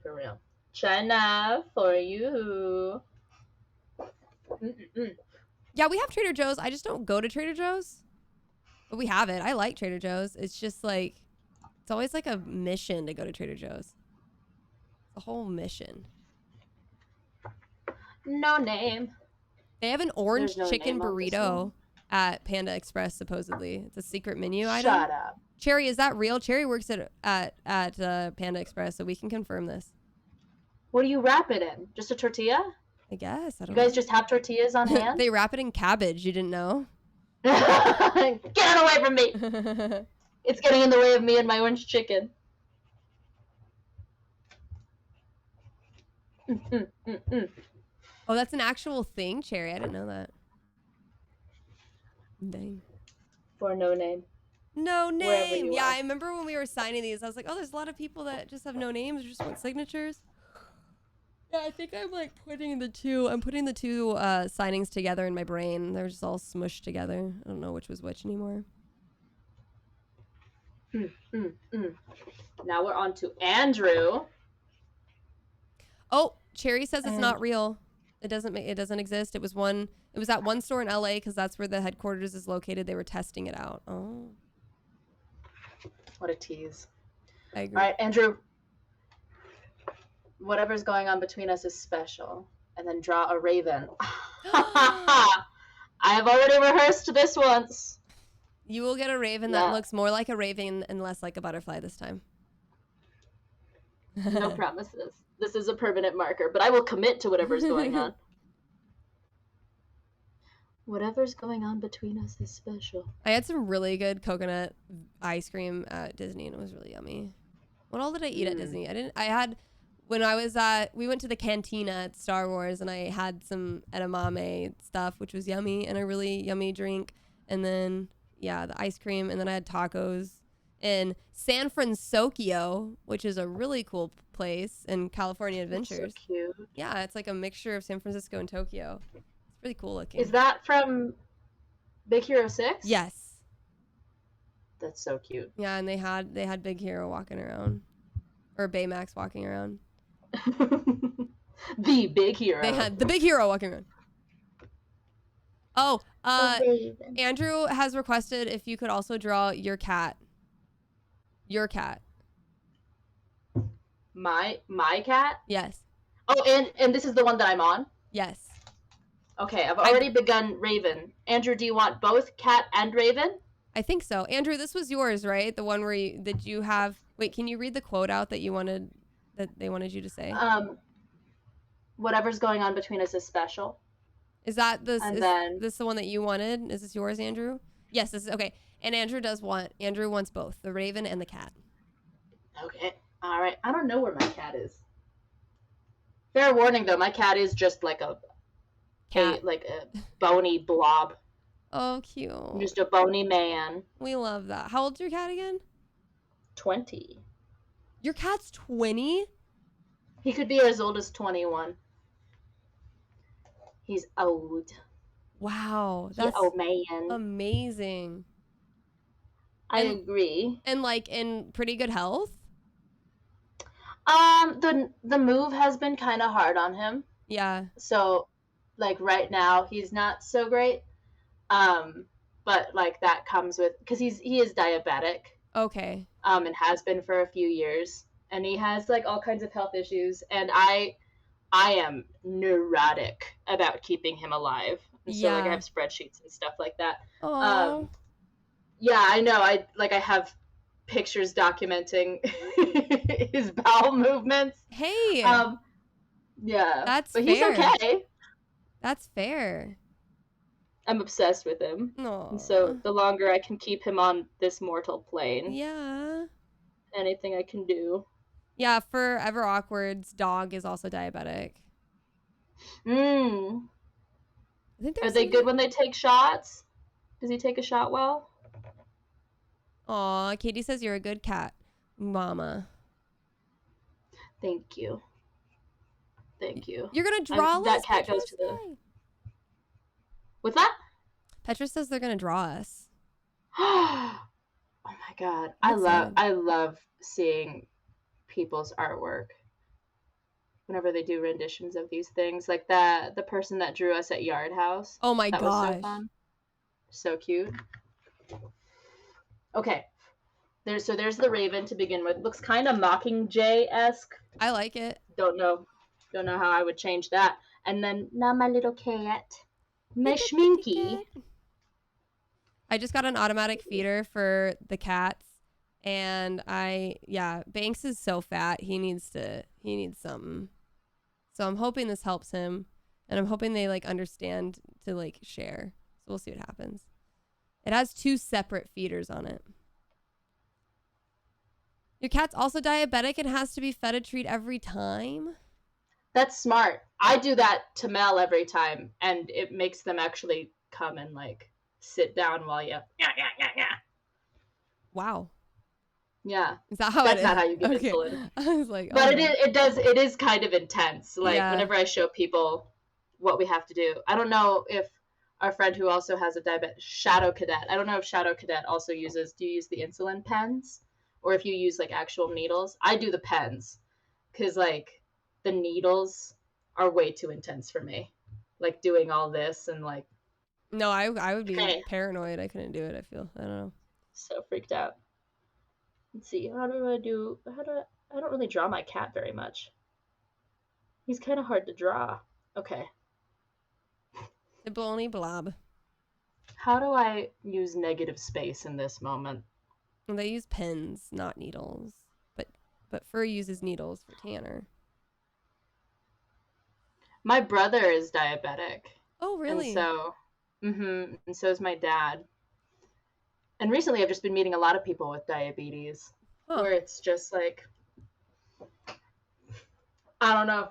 For real. China for you. Mm-mm-mm. Yeah, we have Trader Joe's. I just don't go to Trader Joe's, but we have it. I like Trader Joe's. It's just like, it's always like a mission to go to Trader Joe's. The whole mission. No name. They have an orange chicken burrito at Panda Express, supposedly. It's a secret menu item. Shut up. Cherry, is that real? Cherry works at Panda Express, so we can confirm this. What do you wrap it in? Just a tortilla? I guess. I don't know. You guys just have tortillas on hand? They wrap it in cabbage. You didn't know? Get it away from me! It's getting in the way of me and my orange chicken. Oh, that's an actual thing, Cherry. I didn't know that. Dang. For no name. No name. Yeah, I remember when we were signing these, I was like, oh, there's a lot of people that just have no names or just want signatures. Yeah, I think I'm like putting the two signings together in my brain. They're just all smushed together. I don't know which was which anymore. Now we're on to Andrew. Oh, Cherry says it's not real. It doesn't exist. It was at one store in LA because that's where the headquarters is located. They were testing it out. Oh. What a tease. I agree. All right, Andrew. Whatever's going on between us is special. And then draw a raven. I have already rehearsed this once. You will get a raven that looks more like a raven and less like a butterfly this time. No promises. This is a permanent marker, but I will commit to whatever's going on. Whatever's going on between us is special. I had some really good coconut ice cream at Disney, and it was really yummy. What all did I eat at Disney? We went to the cantina at Star Wars, and I had some edamame stuff, which was yummy, and a really yummy drink. And then, yeah, the ice cream, and then I had tacos in San Francisco, which is a really cool place in California Adventures. So cute. Yeah, it's like a mixture of San Francisco and Tokyo. It's really cool looking. Is that from Big Hero 6? Yes. That's so cute. Yeah, and they had Big Hero walking around, or Baymax walking around. The Big Hero. They had the Big Hero walking around. Oh, Andrew has requested if you could also draw your cat. Your cat. My cat? Yes. Oh, and this is the one that I'm on? Yes. Okay, I've already begun Raven. Andrew, do you want both cat and Raven? I think so. Andrew, this was yours, right? The one where you have... Wait, can you read the quote out that they wanted you to say? Whatever's going on between us is special. Is this the one that you wanted? Is this yours, Andrew? Yes, this is okay. And Andrew wants both, the raven and the cat. Okay. All right. I don't know where my cat is. Fair warning though, my cat is just like a bony blob. Oh, cute. Just a bony man. We love that. How old's your cat again? 20. Your cat's 20? He could be as old as 21. He's old. Wow. That's old man. Amazing. I agree. And like in pretty good health? The move has been kind of hard on him. Yeah. So like right now he's not so great. But like that comes with, because he is diabetic. Okay. And has been for a few years, and he has like all kinds of health issues, and I am neurotic about keeping him alive. And so like I have spreadsheets and stuff like that. Oh. Yeah, I know. I have pictures documenting his bowel movements. Hey. Yeah. That's but fair. He's okay. That's fair. I'm obsessed with him. Aww. And so the longer I can keep him on this mortal plane. Yeah. anything I can do. Yeah, Forever Awkward's dog is also diabetic. Mm. I think Are they good when they take shots? Does he take a shot well? Aw, Katie says you're a good cat, mama. Thank you. Thank you. You're gonna draw us? That cat goes to the... What's that? Petra says they're gonna draw us. Oh my god. I love seeing people's artwork. Whenever they do renditions of these things. Like the person that drew us at Yard House. Oh my gosh. Was so fun. So cute. Okay. There's the raven to begin with. Looks kind of Mockingjay-esque. I like it. Don't know how I would change that. And then now my little cat. My Schminky. I just got an automatic feeder for the cats, and Banks is so fat. He needs something. So I'm hoping this helps him, and I'm hoping they like understand to like share. So we'll see what happens. It has 2 separate feeders on it. Your cat's also diabetic and has to be fed a treat every time? That's smart. I do that to Mel every time, and it makes them actually come and like sit down while you... Yeah. Wow. Yeah. Is that how That's not how you give insulin. I was like, but it is kind of intense. Like whenever I show people what we have to do. I don't know if our friend who also has a diabetic, Shadow Cadet. I don't know if Shadow Cadet also do you use the insulin pens? Or if you use like actual needles. I do the pens. Because like the needles are way too intense for me. Like doing all this and like... No, I would be paranoid. I couldn't do it, I feel. I don't know. So freaked out. Let's see. I don't really draw my cat very much. He's kind of hard to draw. Okay. The bony blob. How do I use negative space in this moment? Well, they use pens, not needles. But Fur uses needles for Tanner. My brother is diabetic. Oh, really? And so is my dad. And recently I've just been meeting a lot of people with diabetes. Where it's just like, I don't know.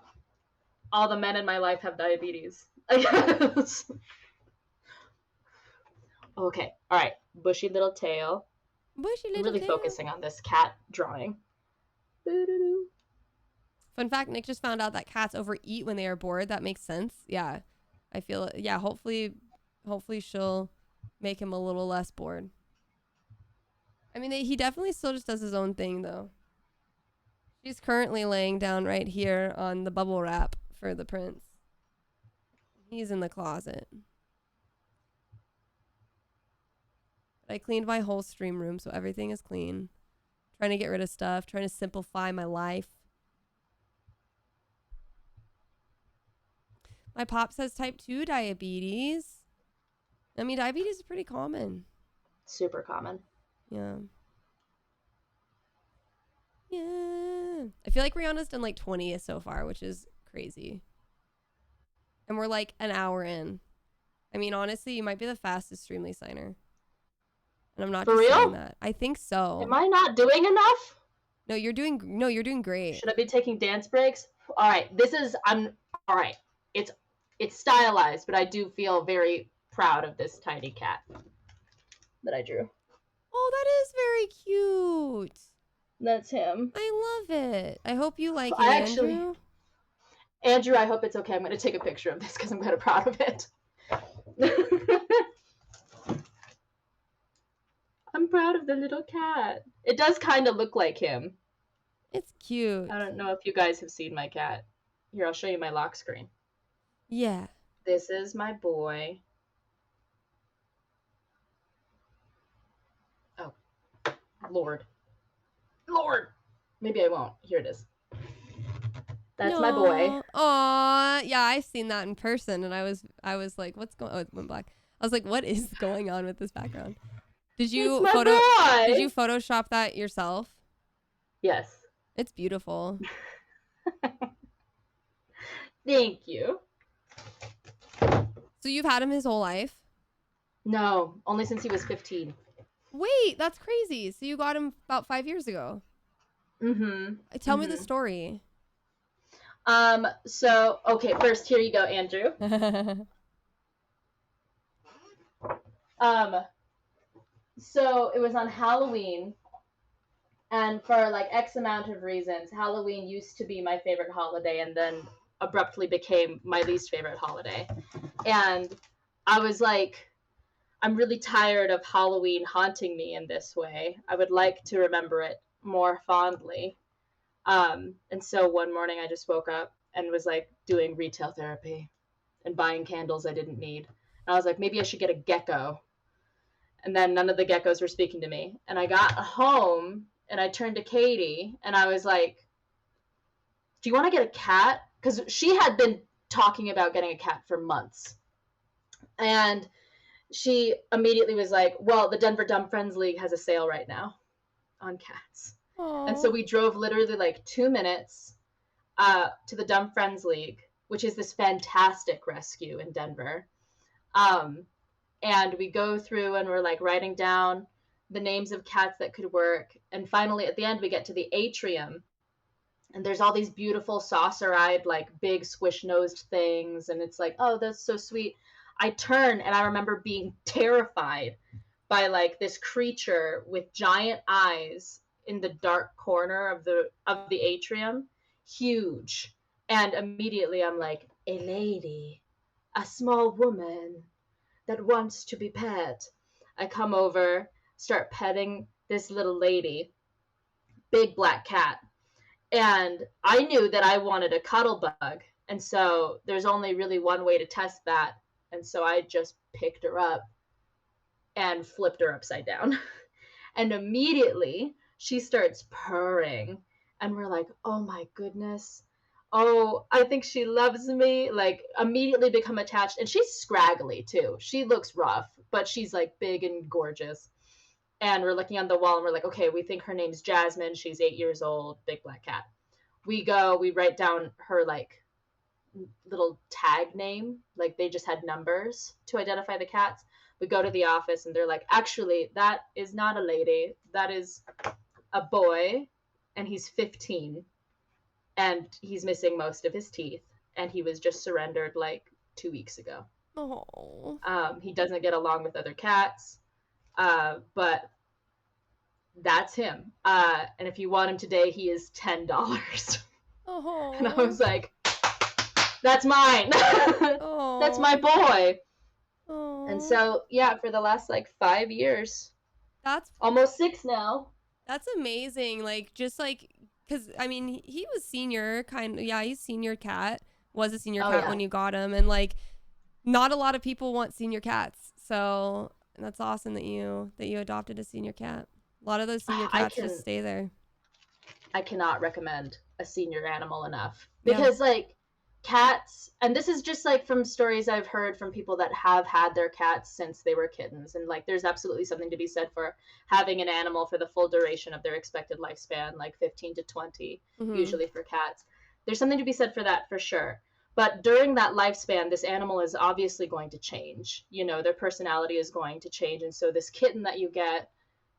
All the men in my life have diabetes, I guess. Okay. All right. Bushy little tail. I'm really focusing on this cat drawing. Fun fact, Nick just found out that cats overeat when they are bored. That makes sense. Yeah. I feel it. Yeah, hopefully she'll make him a little less bored. I mean, he definitely still just does his own thing, though. She's currently laying down right here on the bubble wrap for the prince. He's in the closet. But I cleaned my whole stream room, so everything is clean. Trying to get rid of stuff, trying to simplify my life. My pops has type 2 diabetes. I mean, diabetes is pretty common. Super common. Yeah. Yeah. I feel like Rhianna's done like 20 so far, which is crazy. And we're like an hour in. I mean, honestly, you might be the fastest Streamily signer. And I'm not For just real? saying that. I think so. Am I not doing enough? No, you're doing great. Should I be taking dance breaks? All right. All right. It's stylized, but I do feel very proud of this tiny cat that I drew. Oh, that is very cute. That's him. I love it. I hope you like it, Andrew. Andrew, I hope it's okay. I'm going to take a picture of this because I'm kind of proud of it. I'm proud of the little cat. It does kind of look like him. It's cute. I don't know if you guys have seen my cat. Here, I'll show you my lock screen. Yeah. This is my boy. Oh, Lord. Maybe I won't. Here it is. That's my boy. Aw, yeah, I've seen that in person, and I was like, "What's going?" Oh, it went black. I was like, "What is going on with this background?" Did you Photoshop that yourself? Yes. It's beautiful. Thank you. So you've had him his whole life? No, only since he was 15. Wait, that's crazy. So you got him about 5 years ago. Tell me the story. So, okay, first, here you go, Andrew. So it was on Halloween, and for like X amount of reasons, Halloween used to be my favorite holiday and then abruptly became my least favorite holiday. And I was like, I'm really tired of Halloween haunting me in this way. I would like to remember it more fondly. And so one morning I just woke up and was like doing retail therapy and buying candles I didn't need. And I was like, maybe I should get a gecko. And then none of the geckos were speaking to me. And I got home and I turned to Katy and I was like, do you want to get a cat? Because she had been talking about getting a cat for months. And she immediately was like, well, the Denver Dumb Friends League has a sale right now on cats. Aww. And so we drove literally like 2 minutes to the Dumb Friends League, which is this fantastic rescue in Denver. And we go through and we're like writing down the names of cats that could work. And finally, at the end, we get to the atrium. And there's all these beautiful saucer-eyed, like big squish-nosed things. And it's like, oh, that's so sweet. I turn and I remember being terrified by like this creature with giant eyes in the dark corner of the atrium. Huge. And immediately I'm like, a lady, a small woman that wants to be pet. I come over, start petting this little lady, big black cat. And I knew that I wanted a cuddle bug. And so there's only really one way to test that. And so I just picked her up and flipped her upside down. And immediately she starts purring. And we're like, oh my goodness. Oh, I think she loves me. Like, immediately become attached. And she's scraggly too. She looks rough, but she's like big and gorgeous. And we're looking on the wall and we're like, okay, we think her name's Jasmine. She's 8 years old, big black cat. We write down her like little tag name. Like, they just had numbers to identify the cats. We go to the office and they're like, actually, that is not a lady. That is a boy. And he's 15. And he's missing most of his teeth. And he was just surrendered like 2 weeks ago. Oh. He doesn't get along with other cats. But that's him. And if you want him today, he is $10. Oh. And I was like, that's mine. Oh. That's my boy. Oh. And so, yeah, for the last like 5 years. That's almost 6 now. That's amazing. Like, just like, because I mean, he was senior, he's senior cat, was a senior cat when you got him. And like, not a lot of people want senior cats. So that's awesome that you adopted a senior cat. A lot of those senior cats just stay there. I cannot recommend a senior animal enough. Because like, cats, and this is just like from stories I've heard from people that have had their cats since they were kittens, and like there's absolutely something to be said for having an animal for the full duration of their expected lifespan, like 15 to 20 usually for cats. There's something to be said for that for sure. But during that lifespan, this animal is obviously going to change. You know, their personality is going to change. And so this kitten that you get,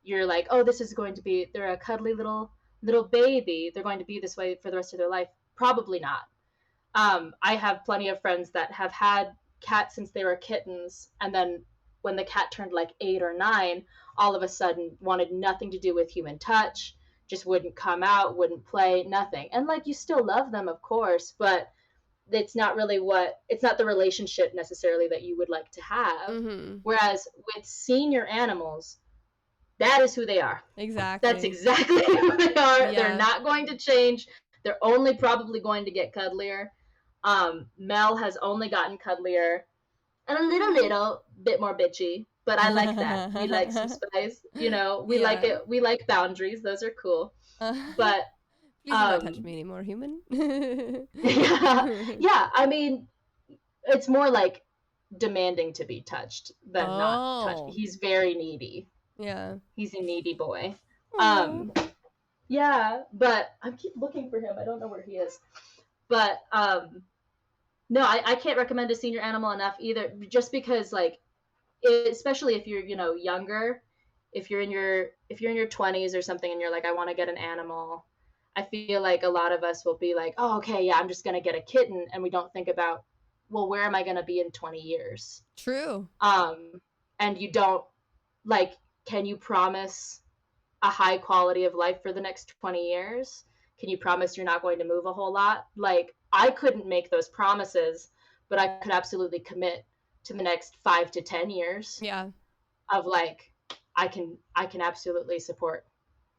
you're like, oh, this is going to be, they're a cuddly little baby. They're going to be this way for the rest of their life. Probably not. I have plenty of friends that have had cats since they were kittens, and then when the cat turned like 8 or 9, all of a sudden wanted nothing to do with human touch, just wouldn't come out, wouldn't play, nothing. And like, you still love them, of course, but it's not really it's not the relationship necessarily that you would like to have. Whereas with senior animals, that is who they are. Exactly. That's exactly who they are. Yeah. They're not going to change. They're only probably going to get cuddlier. Mel has only gotten cuddlier and a little bit more bitchy, but I like that. We like some spice, you know, we like it. We like boundaries. Those are cool. But please don't touch me anymore, human. Yeah. I mean, it's more like demanding to be touched than not touched. He's very needy. Yeah. He's a needy boy. Yeah, but I keep looking for him. I don't know where he is. But no, I can't recommend a senior animal enough either, just because like, especially if you're, you know, younger, if you're in your 20s or something and you're like, I want to get an animal, I feel like a lot of us will be like, oh, okay, yeah, I'm just going to get a kitten. And we don't think about, well, where am I going to be in 20 years? True. And you don't, like, can you promise a high quality of life for the next 20 years? Can you promise you're not going to move a whole lot? Like, I couldn't make those promises, but I could absolutely commit to the next 5 to 10 years. Yeah. Of like, I can absolutely support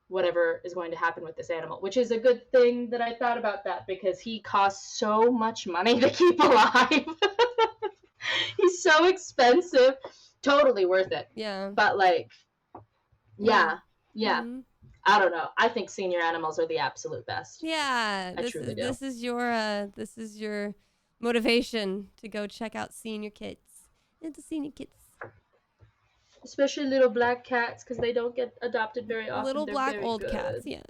whatever is going to happen with this animal, which is a good thing that I thought about that, because he costs so much money to keep alive. He's so expensive. Totally worth it. Yeah. But like, yeah. Mm-hmm. I don't know. I think senior animals are the absolute best. Yeah. This is your motivation to go check out senior kits. It's the senior kits. Especially little black cats, because they don't get adopted very often. Little black old cats, yes.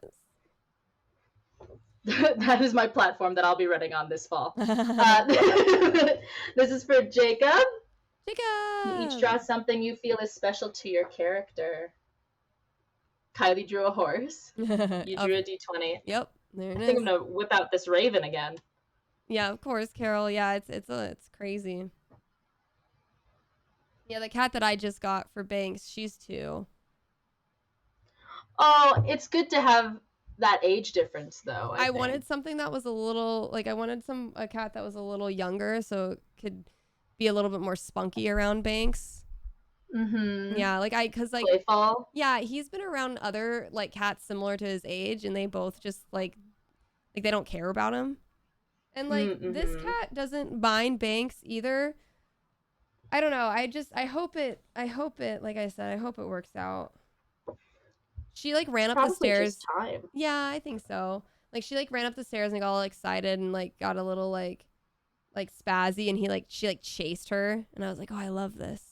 That is my platform that I'll be running on this fall. This is for Jacob. Jacob! You each draw something you feel is special to your character. Kylie drew a horse. You drew a D20. Yep, there it is. I think I'm gonna whip out this raven again. Yeah, of course, Carol. Yeah, it's crazy. Yeah, the cat that I just got for Banks, she's 2. Oh, it's good to have that age difference, though. I wanted something that was a little, like, I wanted a cat that was a little younger, so it could be a little bit more spunky around Banks. Mm-hmm. Yeah, because playful. Yeah, he's been around other, like, cats similar to his age, and they both just, like they don't care about him. And, like, this cat doesn't mind Banks either. I don't know. I hope it, like I said, I hope it works out. She, like, ran up the stairs. Just time. Yeah, I think so. Like, she, like, ran up the stairs and got all excited and, like, got a little, like spazzy, and she chased her. And I was like, oh, I love this.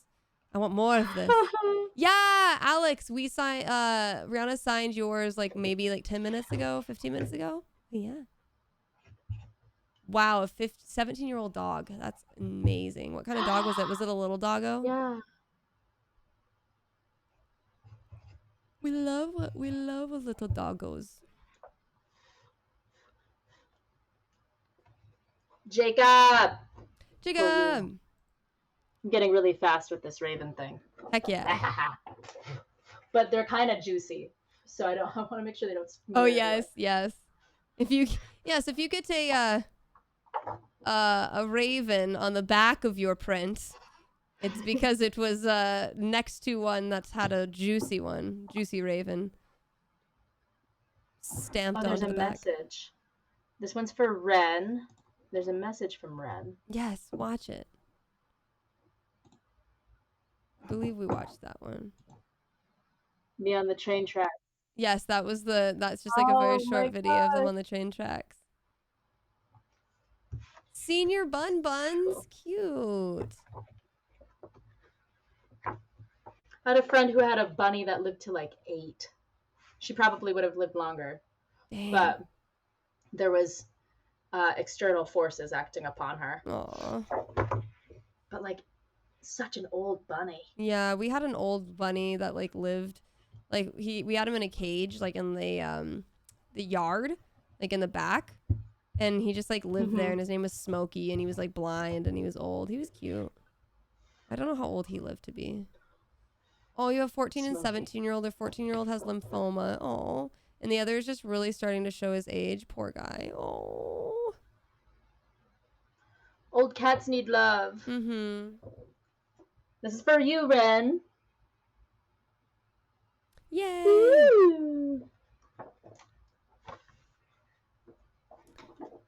I want more of this. Yeah, Alex, Rhianna signed yours, like, maybe, like, 10 minutes ago, 15 minutes ago. Yeah. Wow, a 17-year-old dog. That's amazing. What kind of dog was it? Was it a little doggo? Yeah. We love little doggos. Jacob. I'm getting really fast with this raven thing. Heck yeah. But they're kind of juicy, so I want to make sure they don't. Oh yes. If you get a raven on the back of your print, it's because it was next to one that's had a juicy raven stamped onto the back. There's a message. This one's for Ren. There's a message from Ren. Yes, watch it. I believe we watched that one. Me on the train track. Yes, that's just like a very short video of them on the train tracks. Senior buns, cute. I had a friend who had a bunny that lived to like 8. She probably would have lived longer. Dang. But there was external forces acting upon her. Aww. But like, such an old bunny. Yeah, we had an old bunny that like lived, like we had him in a cage, like in the yard, like in the back, and he just like lived there, and his name was Smokey, and he was like blind, and he was old. He was cute. I don't know how old he lived to be. Oh, you have 14 and 17-year-old. Their 14-year-old has lymphoma. Oh, and the other is just really starting to show his age. Poor guy. Oh. Old cats need love. Mm-hmm. This is for you, Ren. Yay! Woo!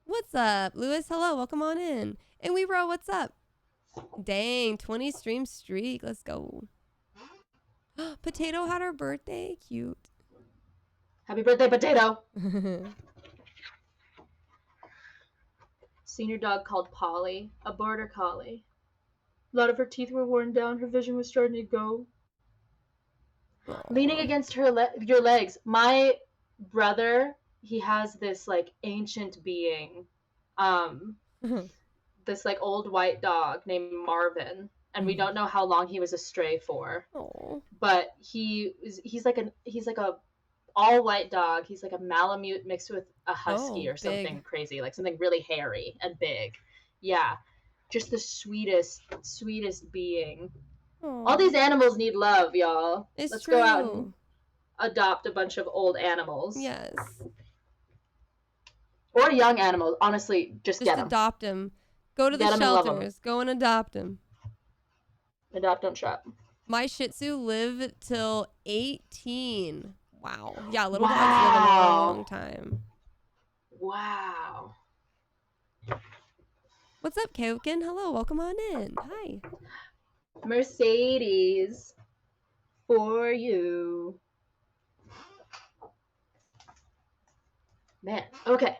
What's up, Lewis? Hello, welcome on in. And we bro, what's up? Dang, 20 stream streak. Let's go. Potato had her birthday. Cute. Happy birthday, Potato. Senior dog called Polly, a border collie. A lot of her teeth were worn down. Her vision was starting to go. Aww. Leaning against your legs. My brother, he has this like ancient being, this like old white dog named Marvin, and we don't know how long he was a stray for. Aww. But he's like a all white dog. He's like a Malamute mixed with a husky or something big. crazy, like something really hairy and big. Yeah, just the sweetest being. Aww. All these animals need love, y'all. Let's go out and adopt a bunch of old animals. Yes. Or young animals. Honestly, just get them. Adopt them. Go to the shelters. Go and adopt them. Adopt, don't shop. My Shih Tzu lived till 18. Wow. Yeah, little dogs live a long time. Wow. What's up, Koken? Hello, welcome on in. Hi. Mercedes for you. Man, okay.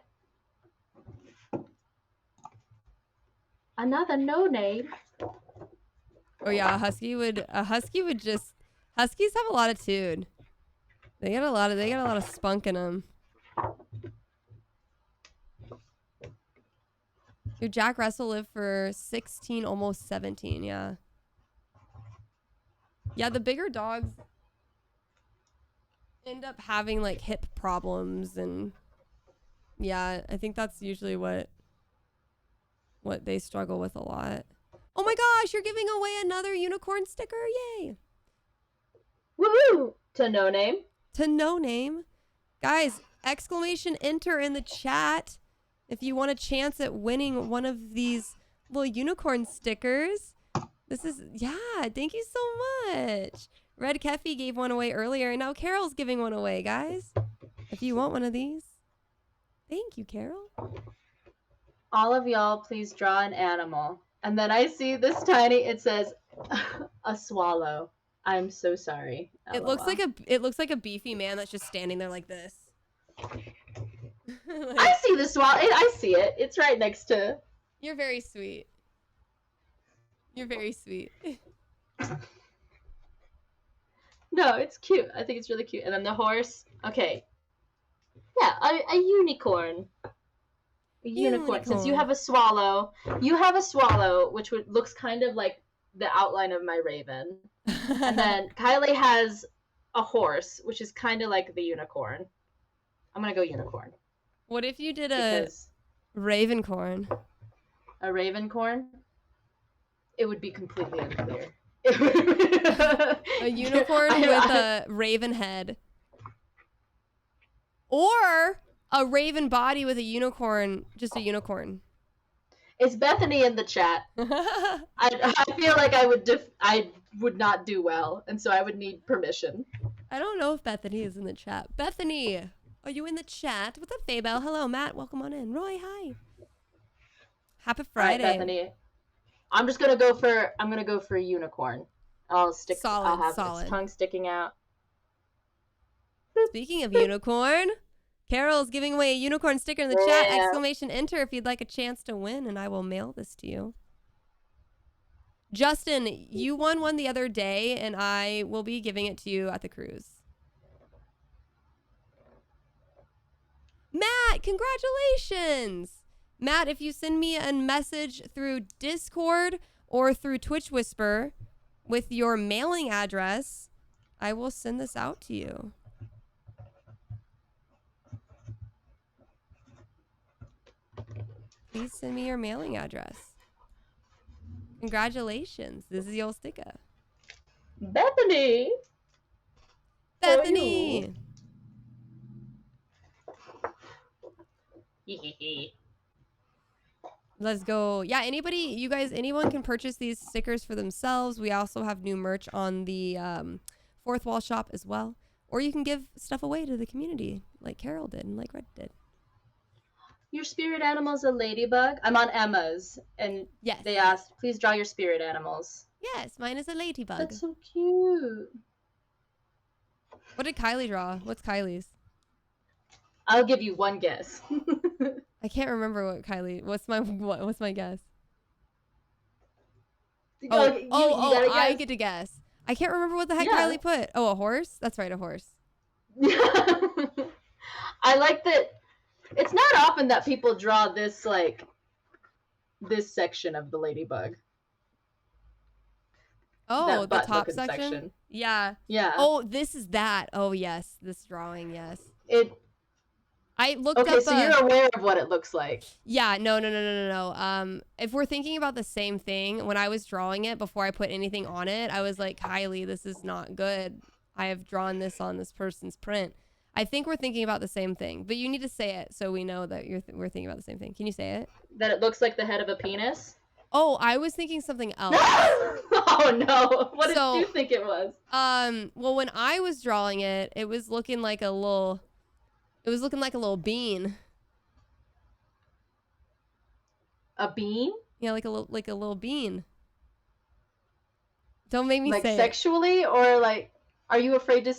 Another no name. Oh yeah, a husky would just, huskies have a lot of tune. They got a lot of spunk in them. Your Jack Russell lived for 16, almost 17, yeah. Yeah, the bigger dogs end up having like hip problems, and yeah, I think that's usually what they struggle with a lot. Oh my gosh, you're giving away another unicorn sticker, yay! Woohoo! To no name. To no name. Guys, exclamation enter in the chat if you want a chance at winning one of these little unicorn stickers. This is, yeah, thank you so much. Red Keffy gave one away earlier, and now Carol's giving one away, guys. If you want one of these. Thank you, Carol. All of y'all, please draw an animal. And then I see this tiny, it says, a swallow. I'm so sorry. It looks like a beefy man that's just standing there like this. Like, I see the swallow. I see it. It's right next to. You're very sweet. You're very sweet. No, it's cute. I think it's really cute. And then the horse. Okay. Yeah, a unicorn. A unicorn. Since you have a swallow, which looks kind of like the outline of my raven. And then Kylie has a horse, which is kind of like the unicorn. I'm going to go unicorn. What if you did a ravencorn? A ravencorn? It would be completely unclear. A unicorn with a raven head. Or a raven body with a unicorn, just a unicorn. It's Bethany in the chat. I feel like I would not do well, and so I would need permission. I don't know if Bethany is in the chat. Bethany, are you in the chat? What's up, Faybell? Hello, Matt. Welcome on in. Roy, hi. Happy Friday. All right, Bethany. I'm gonna go for a unicorn. I'll have its tongue sticking out. Speaking of unicorn, Carol's giving away a unicorn sticker in the chat. Exclamation enter if you'd like a chance to win, and I will mail this to you. Justin, you won one the other day, and I will be giving it to you at the cruise. Matt, congratulations! Matt, if you send me a message through Discord or through Twitch Whisper with your mailing address, I will send this out to you. Please send me your mailing address. Congratulations. This is your sticker. Bethany! Bethany! Let's go. Yeah, anyone can purchase these stickers for themselves. We also have new merch on the Fourth Wall shop as well. Or you can give stuff away to the community like Carol did and like Red did. Your spirit animal's a ladybug? I'm on Emma's, and yes, they asked, please draw your spirit animals. Yes, mine is a ladybug. That's so cute. What did Kylie draw? What's Kylie's? I'll give you one guess. I can't remember what Kylie. What's my guess? I get to guess. I can't remember what the heck Kylie put. Oh, a horse? That's right, a horse. I like that. It's not often that people draw this section of the ladybug. Oh, the top section? Yeah. Yeah. Oh, this is that. Oh, yes. This drawing, yes. I looked up. Okay, so you're aware of what it looks like. Yeah, no. If we're thinking about the same thing, when I was drawing it, before I put anything on it, I was like, Kylie, this is not good. I have drawn this on this person's print. I think we're thinking about the same thing, but you need to say it so we know that we're thinking about the same thing. Can you say it? That it looks like the head of a penis? Oh, I was thinking something else. Oh no! What did you think it was? Well, when I was drawing it, it was looking like a little. It was looking like a little bean. A bean? Yeah, like a little bean. Don't make me say like sexually, or like, are you afraid to?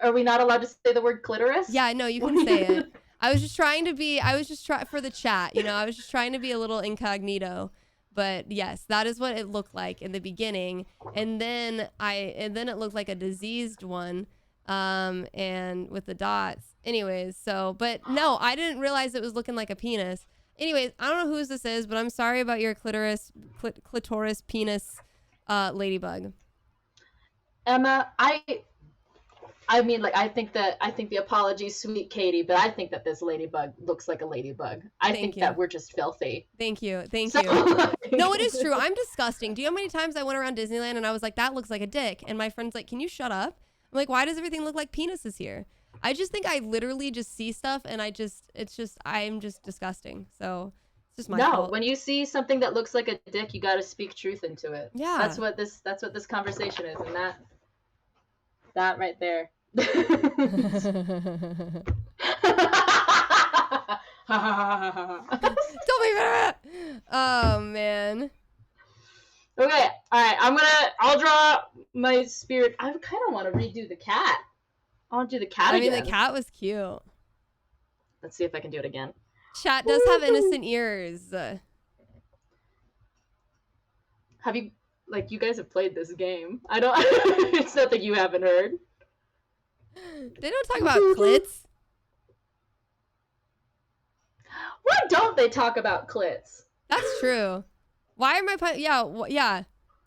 Are we not allowed to say the word clitoris? Yeah, no, you can say it. I was just trying for the chat, you know. I was just trying to be a little incognito. But yes, that is what it looked like in the beginning, and then it looked like a diseased one, and with the dots. Anyways, but no, I didn't realize it was looking like a penis. Anyways, I don't know whose this is, but I'm sorry about your clitoris penis, ladybug. Emma, I mean, like, I think the apology's sweet, Katy, but I think that this ladybug looks like a ladybug. I think that we're just filthy. Thank you. No, it is true. I'm disgusting. Do you know how many times I went around Disneyland and I was like, that looks like a dick? And my friend's like, can you shut up? I'm like, why does everything look like penises here? I just think I literally just see stuff and I'm just disgusting. So it's just my fault. When you see something that looks like a dick, you got to speak truth into it. Yeah. That's what this conversation is. And that right there. Don't make that. Oh man. Okay, all right. I'll draw my spirit. I kind of want to redo the cat. I want to do the cat again. I mean, the cat was cute. Let's see if I can do it again. Chat does have innocent ears. Have you, like, you guys have played this game? I don't. It's nothing you haven't heard. They don't talk about clits. Why don't they talk about clits? That's true. Why am I?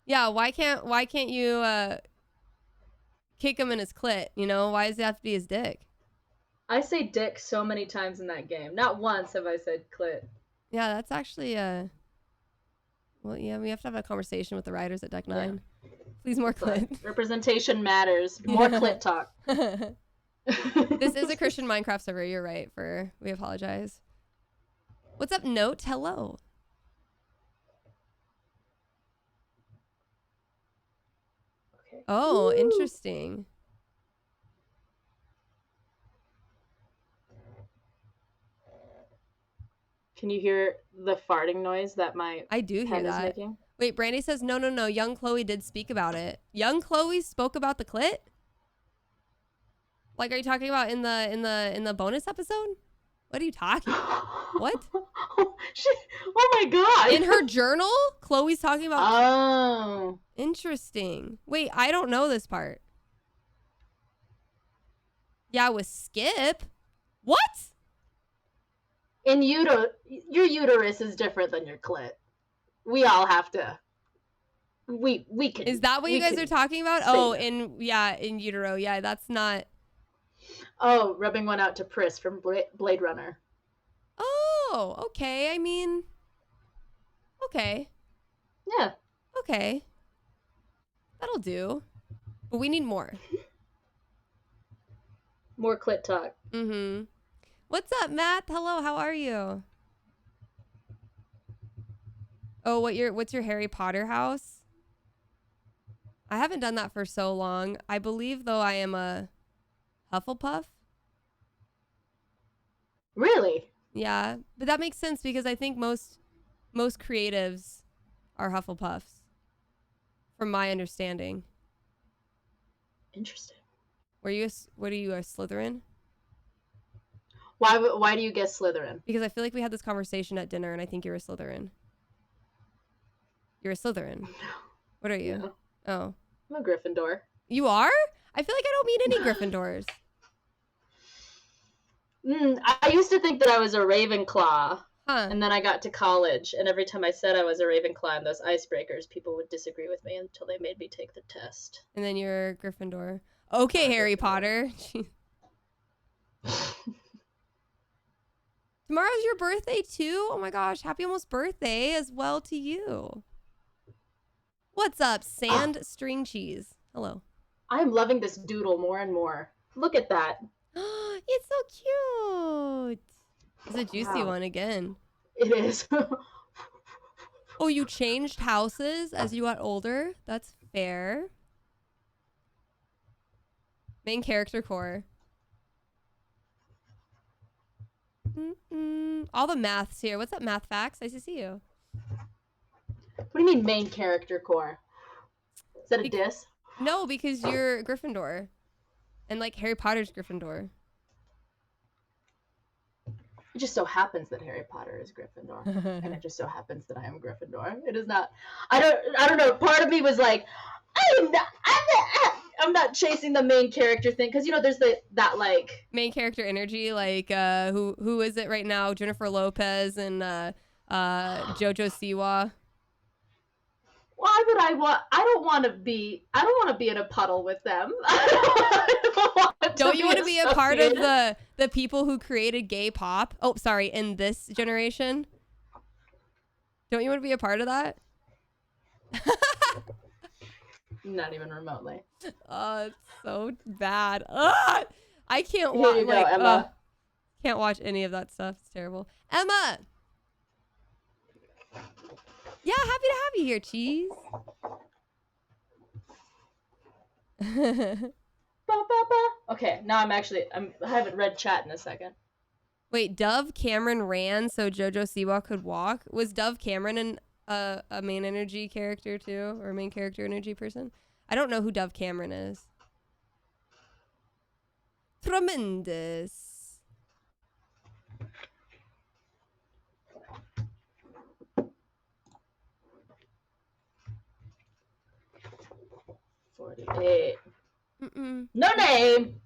Yeah. Why can't you kick him in his clit? You know, why does it have to be his dick? I say dick so many times in that game. Not once have I said clit. Yeah, that's actually well, yeah, we have to have a conversation with the writers at Deck 9. Yeah. Please, more clit. But representation matters. More clit talk. This is a Christian Minecraft server. You're right. We apologize. What's up, Note? Hello. Okay. Oh, interesting. Can you hear the farting noise that my I do hear that. Making? Wait, Brandy says no. Young Chloe did speak about it. Young Chloe spoke about the clit? Like, are you talking about in the bonus episode? What are you talking about? What? Oh my god. In her journal, Chloe's talking about. Oh. Interesting. Wait, I don't know this part. Yeah, with Skip. What? Your uterus is different than your clit. We all have to. We can. Is that what you guys are talking about? Oh, in utero. Yeah, that's not. Oh, rubbing one out to Pris from Blade Runner. Oh, okay. I mean, okay. Yeah. Okay. That'll do. But we need more. More clit talk. Mm-hmm. What's up, Matt? Hello, how are you? Oh, what's your Harry Potter house? I haven't done that for so long. I believe, though, I am a Hufflepuff. Really? Yeah, but that makes sense because I think most creatives are Hufflepuffs, from my understanding. Interesting. What are you, a Slytherin? Why do you guess Slytherin? Because I feel like we had this conversation at dinner, and I think you're a Slytherin. You're a Slytherin. No. What are you? No. Oh. I'm a Gryffindor. You are? I feel like I don't meet any Gryffindors. I used to think that I was a Ravenclaw. And then I got to college, and every time I said I was a Ravenclaw in those icebreakers, people would disagree with me until they made me take the test. And then you're Gryffindor. Okay, Harry Potter. Tomorrow's your birthday too? Oh my gosh, happy almost birthday as well to you. What's up, Sand String Cheese? Hello. I'm loving this doodle more and more. Look at that. It's so cute. It's a juicy one again. It is. Oh, you changed houses as you got older? That's fair. Main character core. All the maths here. What's up, math facts? Nice to see you. What do you mean main character core? Is that a diss? No, because you're Gryffindor. And like Harry Potter's Gryffindor. It just so happens that Harry Potter is Gryffindor. And it just so happens that I am Gryffindor. It is not. I don't know. Part of me was like, I'm not chasing the main character thing, because there's that like main character energy, like who is it right now? Jennifer Lopez and Jojo Siwa. Why would I don't want to be in a puddle with them. Don't you want to be a part of the people who created gay pop? Oh, sorry, in this generation. Don't you want to be a part of that? Not even remotely. Oh, it's so bad. Ugh! I can't watch. Here you go, Emma. Can't watch any of that stuff. It's terrible. Emma. Yeah, happy to have you here, Cheese. Okay, now I haven't read chat in a second. Wait, Dove Cameron ran so Jojo Siwa could walk? Was Dove Cameron a main energy character too? Or a main character energy person? I don't know who Dove Cameron is. Tremendous. No name.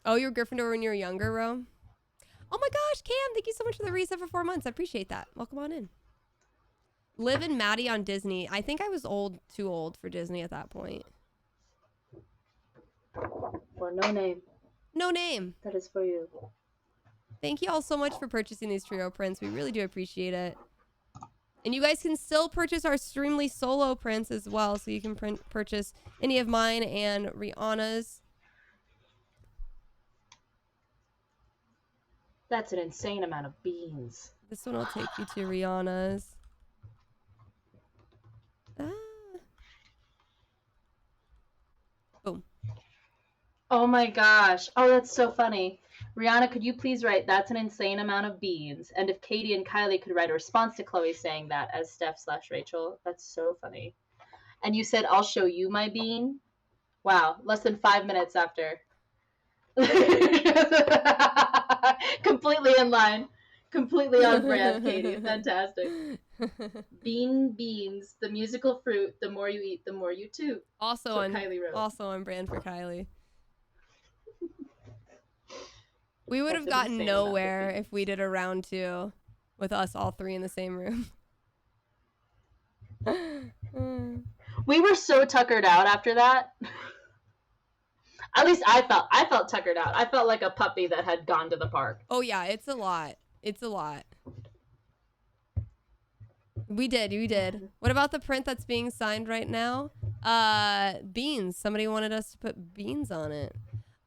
Oh, you were Gryffindor when you were younger, Ro? Oh my gosh, Cam, thank you so much for the reset for 4 months. I appreciate that. Welcome on in. Liv and Maddie on Disney. I think I was too old for Disney at that point. Or no name. No name. That is for you. Thank you all so much for purchasing these trio prints. We really do appreciate it. And you guys can still purchase our Streamily solo prints as well. So you can purchase any of mine and Rhianna's. That's an insane amount of beans. This one will take you to Rhianna's. Boom. Oh my gosh. Oh, that's so funny. Rhianna, could you please write, that's an insane amount of beans? And if Katy and Kylie could write a response to Chloe saying that as Steph/Rachel, that's so funny. And you said, I'll show you my bean? Wow, less than 5 minutes after. Completely in line. Completely on brand, Katy. Fantastic. Beans, the musical fruit, the more you eat, the more you toot. Also on brand for Kylie. We would have gotten nowhere if we did a round 2 with us all 3 in the same room. We were so tuckered out after that. At least I felt tuckered out. I felt like a puppy that had gone to the park. Oh yeah, it's a lot. It's a lot. We did. What about the print that's being signed right now? Beans. Somebody wanted us to put beans on it.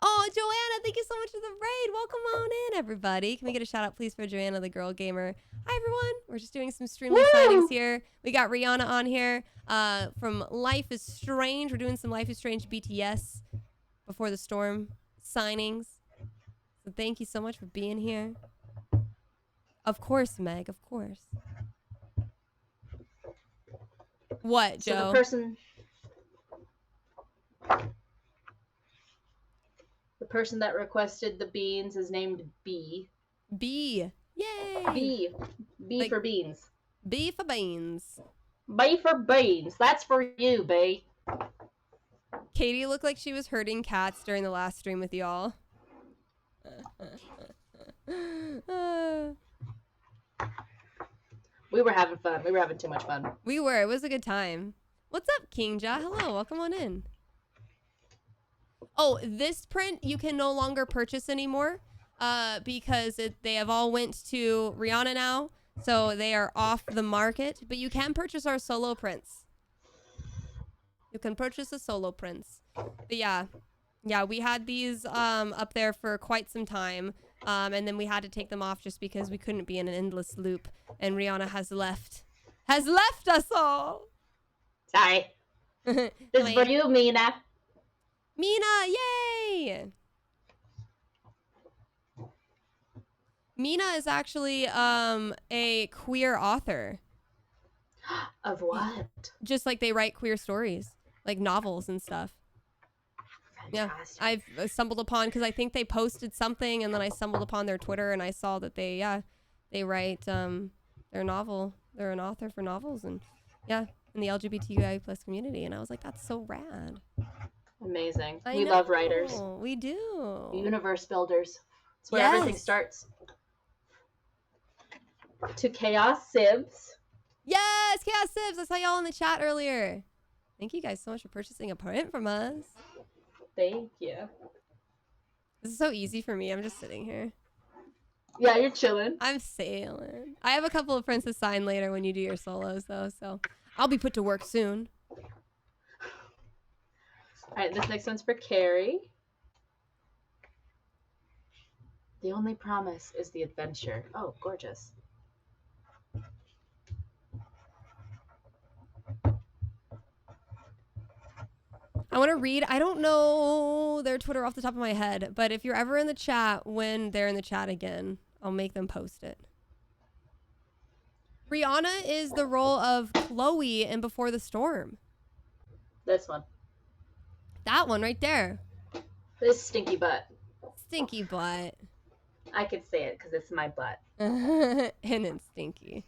Oh, Joanna, thank you so much for the raid. Welcome on in, everybody. Can we get a shout out, please, for Joanna, the girl gamer? Hi, everyone. We're just doing some Streamily signings here. We got Rhianna on here from Life is Strange. We're doing some Life is Strange BTS Before the Storm signings. So thank you so much for being here. Of course, Meg, of course. What, Joe? So the person that requested the beans is named B. B. Yay! B like, for beans. B for beans. B for beans. That's for you, B. Katie looked like she was herding cats during the last stream with y'all. We were having fun. We were having too much fun. We were. It was a good time. What's up, Kingja? Hello. Welcome on in. Oh, this print you can no longer purchase anymore because they have all went to Rhianna now. So they are off the market. But you can purchase our solo prints. You can purchase the solo prints. But yeah. Yeah, we had these up there for quite some time. And then we had to take them off just because we couldn't be in an endless loop. And Rhianna has left us all. Sorry. This is for you, Mina. Mina, yay! Mina is actually a queer author. Of what? Just like they write queer stories, like novels and stuff. Fantastic. Yeah, I've stumbled upon, because I think they posted something, and then I stumbled upon their Twitter, and I saw that they write their novel. They're an author for novels, and yeah, in the LGBTQI+ community, and I was like, that's so rad. Amazing. We love writers. We do. Universe builders. That's where everything starts. To Chaos Sibs. Yes, Chaos Sibs. I saw y'all in the chat earlier. Thank you guys so much for purchasing a print from us. Thank you. This is so easy for me. I'm just sitting here. Yeah, you're chilling. I'm sailing. I have a couple of prints to sign later when you do your solos, though, so I'll be put to work soon. All right, this next one's for Carrie. The only promise is the adventure. Oh, gorgeous. I want to read. I don't know their Twitter off the top of my head, but if you're ever in the chat when they're in the chat again, I'll make them post it. Rhianna is the role of Chloe in Before the Storm. This one. That one right there. This stinky butt. Stinky butt. I could say it because it's my butt. And it's stinky.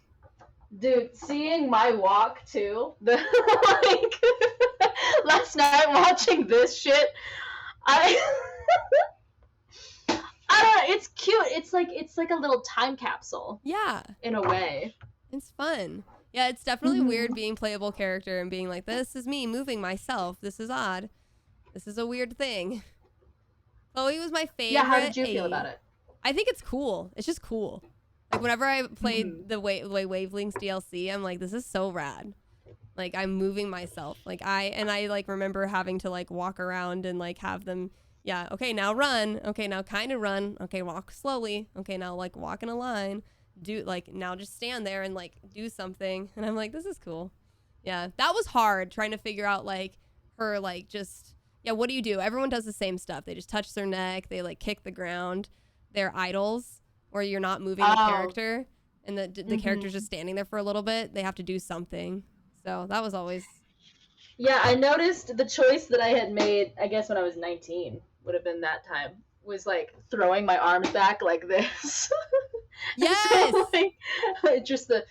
Dude, seeing my walk too. Like last night watching this shit, I don't know, it's cute. It's like a little time capsule. Yeah. In a way. It's fun. Yeah, it's definitely weird being playable character and being like, this is me moving myself. This is odd. This is a weird thing. Chloe was my favorite. Yeah, how did you feel about it? I think it's cool. It's just cool. Like, whenever I played the Wavelengths DLC, I'm like, this is so rad. Like, I'm moving myself. Like, I like remember having to like walk around and like have them, yeah, okay, now run. Okay, now kind of run. Okay, walk slowly. Okay, now like walk in a line. Do like, now just stand there and like do something. And I'm like, this is cool. Yeah, that was hard trying to figure out like her like just, yeah, what do you do? Everyone does the same stuff. They just touch their neck. They like kick the ground. They're idols. Or you're not moving the character, and the character's just standing there for a little bit. They have to do something. So that was always... Yeah, I noticed the choice that I had made, I guess when I was 19, would have been that time, was like throwing my arms back like this. Yes! So, like, just the...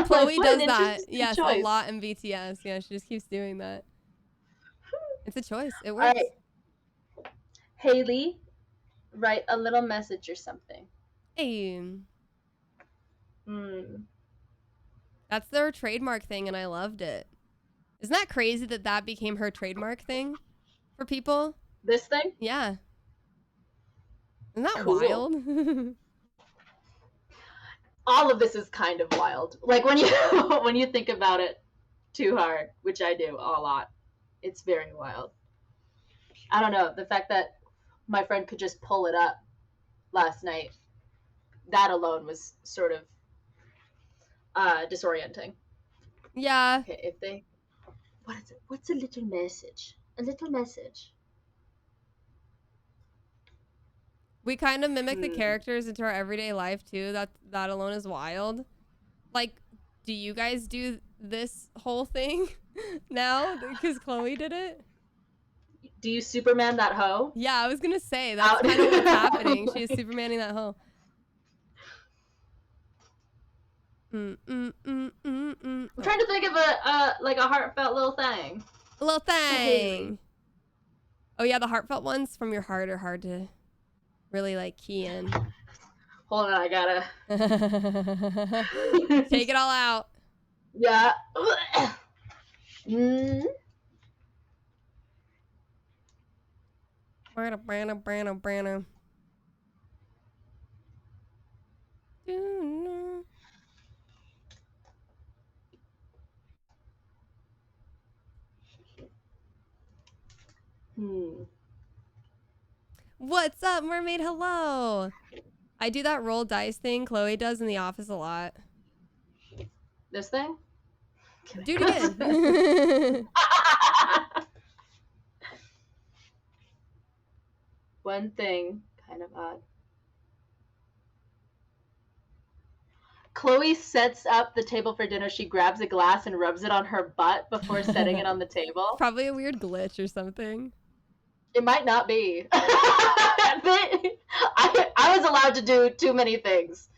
Chloe does that. Yes, choice. A lot in BTS. Yeah, she just keeps doing that. It's a choice. It works. All right. Haley, write a little message or something. Hey. That's their trademark thing, and I loved it. Isn't that crazy that that became her trademark thing for people? This thing? Yeah. Isn't that cool. Wild? All of this is kind of wild. Like when you think about it too hard, which I do a lot, it's very wild. I don't know, the fact that my friend could just pull it up last night, that alone was sort of disorienting. Yeah. Okay, if they... What is it? What's a little message? A little message. We kind of mimic the characters into our everyday life, too. That alone is wild. Like, do you guys do this whole thing now? Because Chloe did it? Do you Superman that hoe? Yeah, I was gonna say that's kind of what's happening. She's Supermaning that hoe. I'm trying to think of a heartfelt little thing. A little thing. Oh yeah, the heartfelt ones from your heart are hard to really like key in. Hold on, I gotta take it all out. Yeah. Brana. What's up, mermaid? Hello. I do that roll dice thing Chloe does in the office a lot. This thing? Do it again. One thing, kind of odd. Chloe sets up the table for dinner. She grabs a glass and rubs it on her butt before setting it on the table. Probably a weird glitch or something. It might not be. I was allowed to do too many things.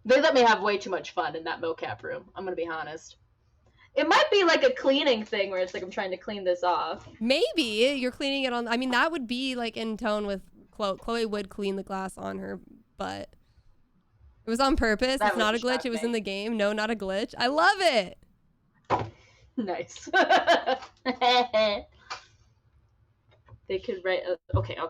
They let me have way too much fun in that mocap room. I'm going to be honest. It might be like a cleaning thing where it's like I'm trying to clean this off. Maybe you're cleaning it on. I mean, that would be like in tone with Chloe. Chloe would clean the glass on her butt. It was on purpose. It's not a glitch. It was in the game. No, not a glitch. I love it. Nice. They could write. Okay. I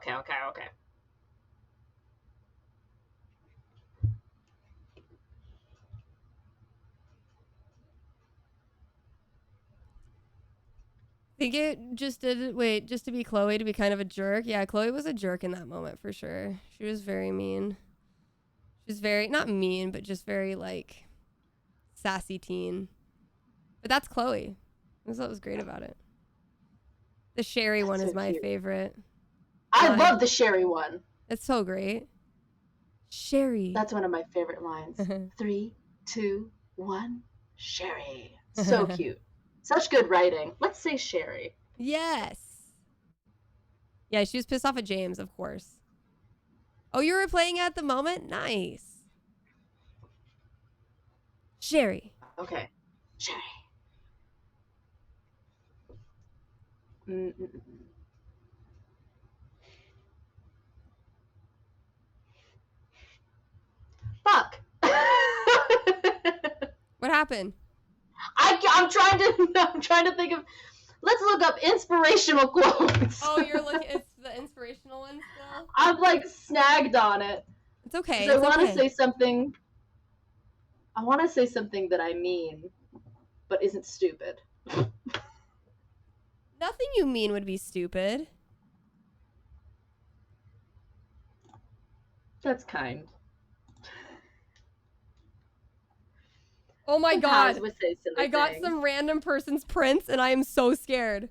think it just did. Wait, just to be Chloe, to be kind of a jerk. Yeah, Chloe was a jerk in that moment for sure. She was very mean. She was very, not mean, but just very like sassy teen. But that's Chloe. That's what was great about it. The Sherry one is my favorite. I love the Sherry one. It's so great. Sherry. That's one of my favorite lines. 3, 2, 1, Sherry. So cute. Such good writing. Let's say Sherry. Yes. Yeah, she was pissed off at James, of course. Oh, you were playing at the moment? Nice. Sherry. Okay. Sherry. Fuck. What happened? I'm trying to think of. Let's look up inspirational quotes. Oh, you're looking. It's the inspirational one still. I'm like snagged on it. It's okay. I want to say something. I want to say something that I mean, but isn't stupid. Nothing you mean would be stupid. That's kind. Oh my God. I got things. some random person's prints and I am so scared.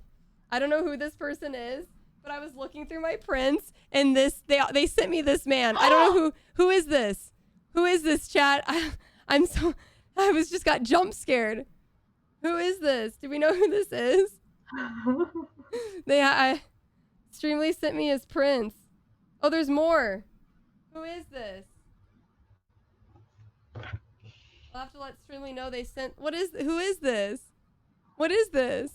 I don't know who this person is, but I was looking through my prints and they sent me this man. I don't know who is this? Who is this, chat? I was just got jump scared. Who is this? Do we know who this is? Streamily sent me his prints. Oh, there's more. Who is this? I'll have to let Streamily know they sent. Who is this? What is this?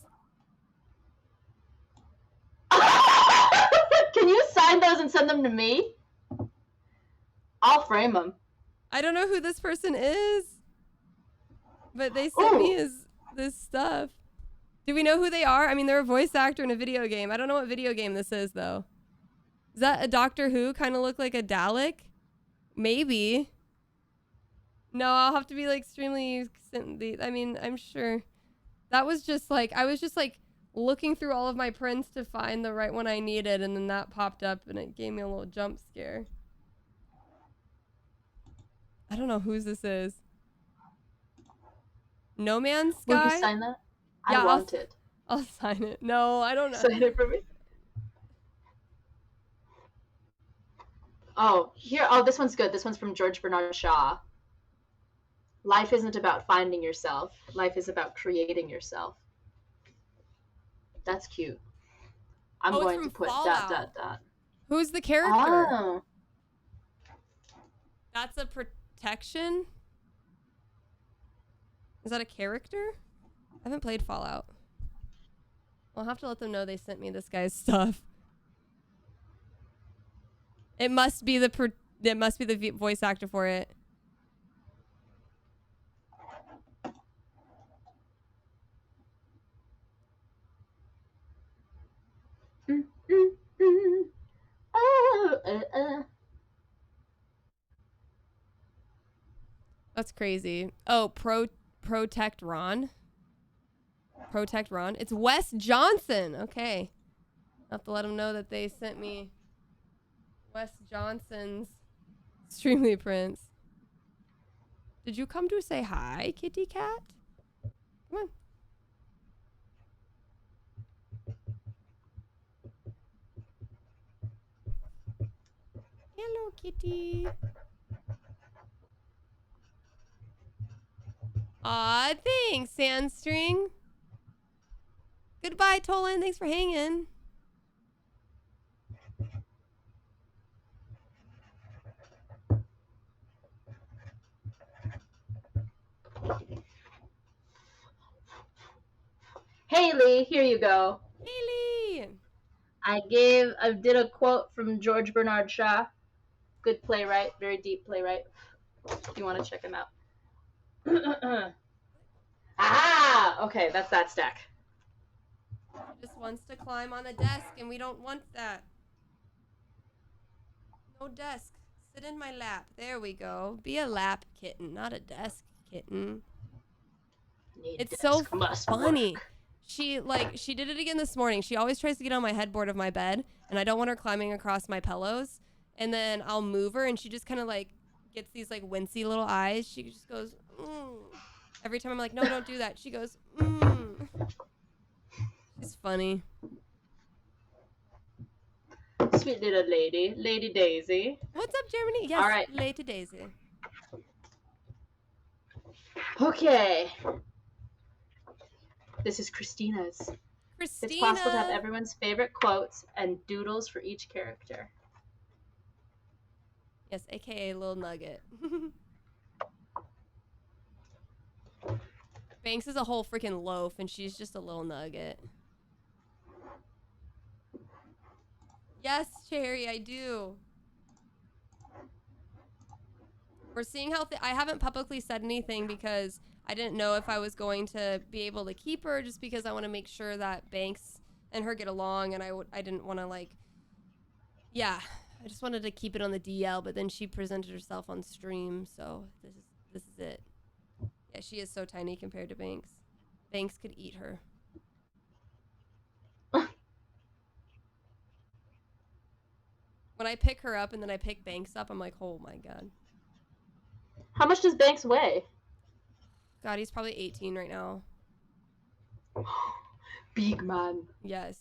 Can you sign those and send them to me? I'll frame them. I don't know who this person is, but they sent me this stuff. Do we know who they are? I mean, they're a voice actor in a video game. I don't know what video game this is, though. Is that a Doctor Who? Kind of look like a Dalek? Maybe. No, I'll have to be like extremely. I mean, I'm sure. That was just like, I was just like looking through all of my prints to find the right one I needed, and then that popped up and it gave me a little jump scare. I don't know whose this is. No Man's Sky? Will you sign that? Yeah, I want it. I'll sign it. No, I don't know. Sign it for me. Oh, here. Oh, this one's good. This one's from George Bernard Shaw. Life isn't about finding yourself. Life is about creating yourself. That's cute. I'm going to put ... Who's the character? Oh. That's a protection? Is that a character? I haven't played Fallout. I'll have to let them know they sent me this guy's stuff. It must be the voice actor for it. That's crazy. Oh, Protect Ron. Protect Ron. It's Wes Johnson. Okay. I'll have to let him know that they sent me Wes Johnson's Streamily prints. Did you come to say hi, kitty cat? Come on. Hello, kitty. Aw, thanks, Sandstring. Goodbye, Tolan. Thanks for hanging. Haley, here you go. Haley. I did a quote from George Bernard Shaw. Good playwright, very deep playwright. If you want to check him out. Ah! Okay, that's that stack. She just wants to climb on the desk, and we don't want that. No desk. Sit in my lap. There we go. Be a lap kitten, not a desk kitten. It's so funny. Work. She did it again this morning. She always tries to get on my headboard of my bed, and I don't want her climbing across my pillows. And then I'll move her, and she just kind of like gets these like wincy little eyes. She just goes, Every time I'm like, no, don't do that. She goes, She's funny. Sweet little lady. Lady Daisy. What's up, Germany? Yes, all right. Lady Daisy. Okay. This is Christina's. Christina. It's possible to have everyone's favorite quotes and doodles for each character. Yes, aka Lil Nugget. Banks is a whole freaking loaf, and she's just a little nugget. Yes, Cherry, I do. We're seeing how I haven't publicly said anything because I didn't know if I was going to be able to keep her, just because I want to make sure that Banks and her get along, and I didn't want to like, yeah, I just wanted to keep it on the DL, but then she presented herself on stream, so this is it. Yeah, she is so tiny compared to Banks. Banks could eat her. When I pick her up and then I pick Banks up, I'm like, oh my god. How much does Banks weigh? God, he's probably 18 right now. Big man. Yes.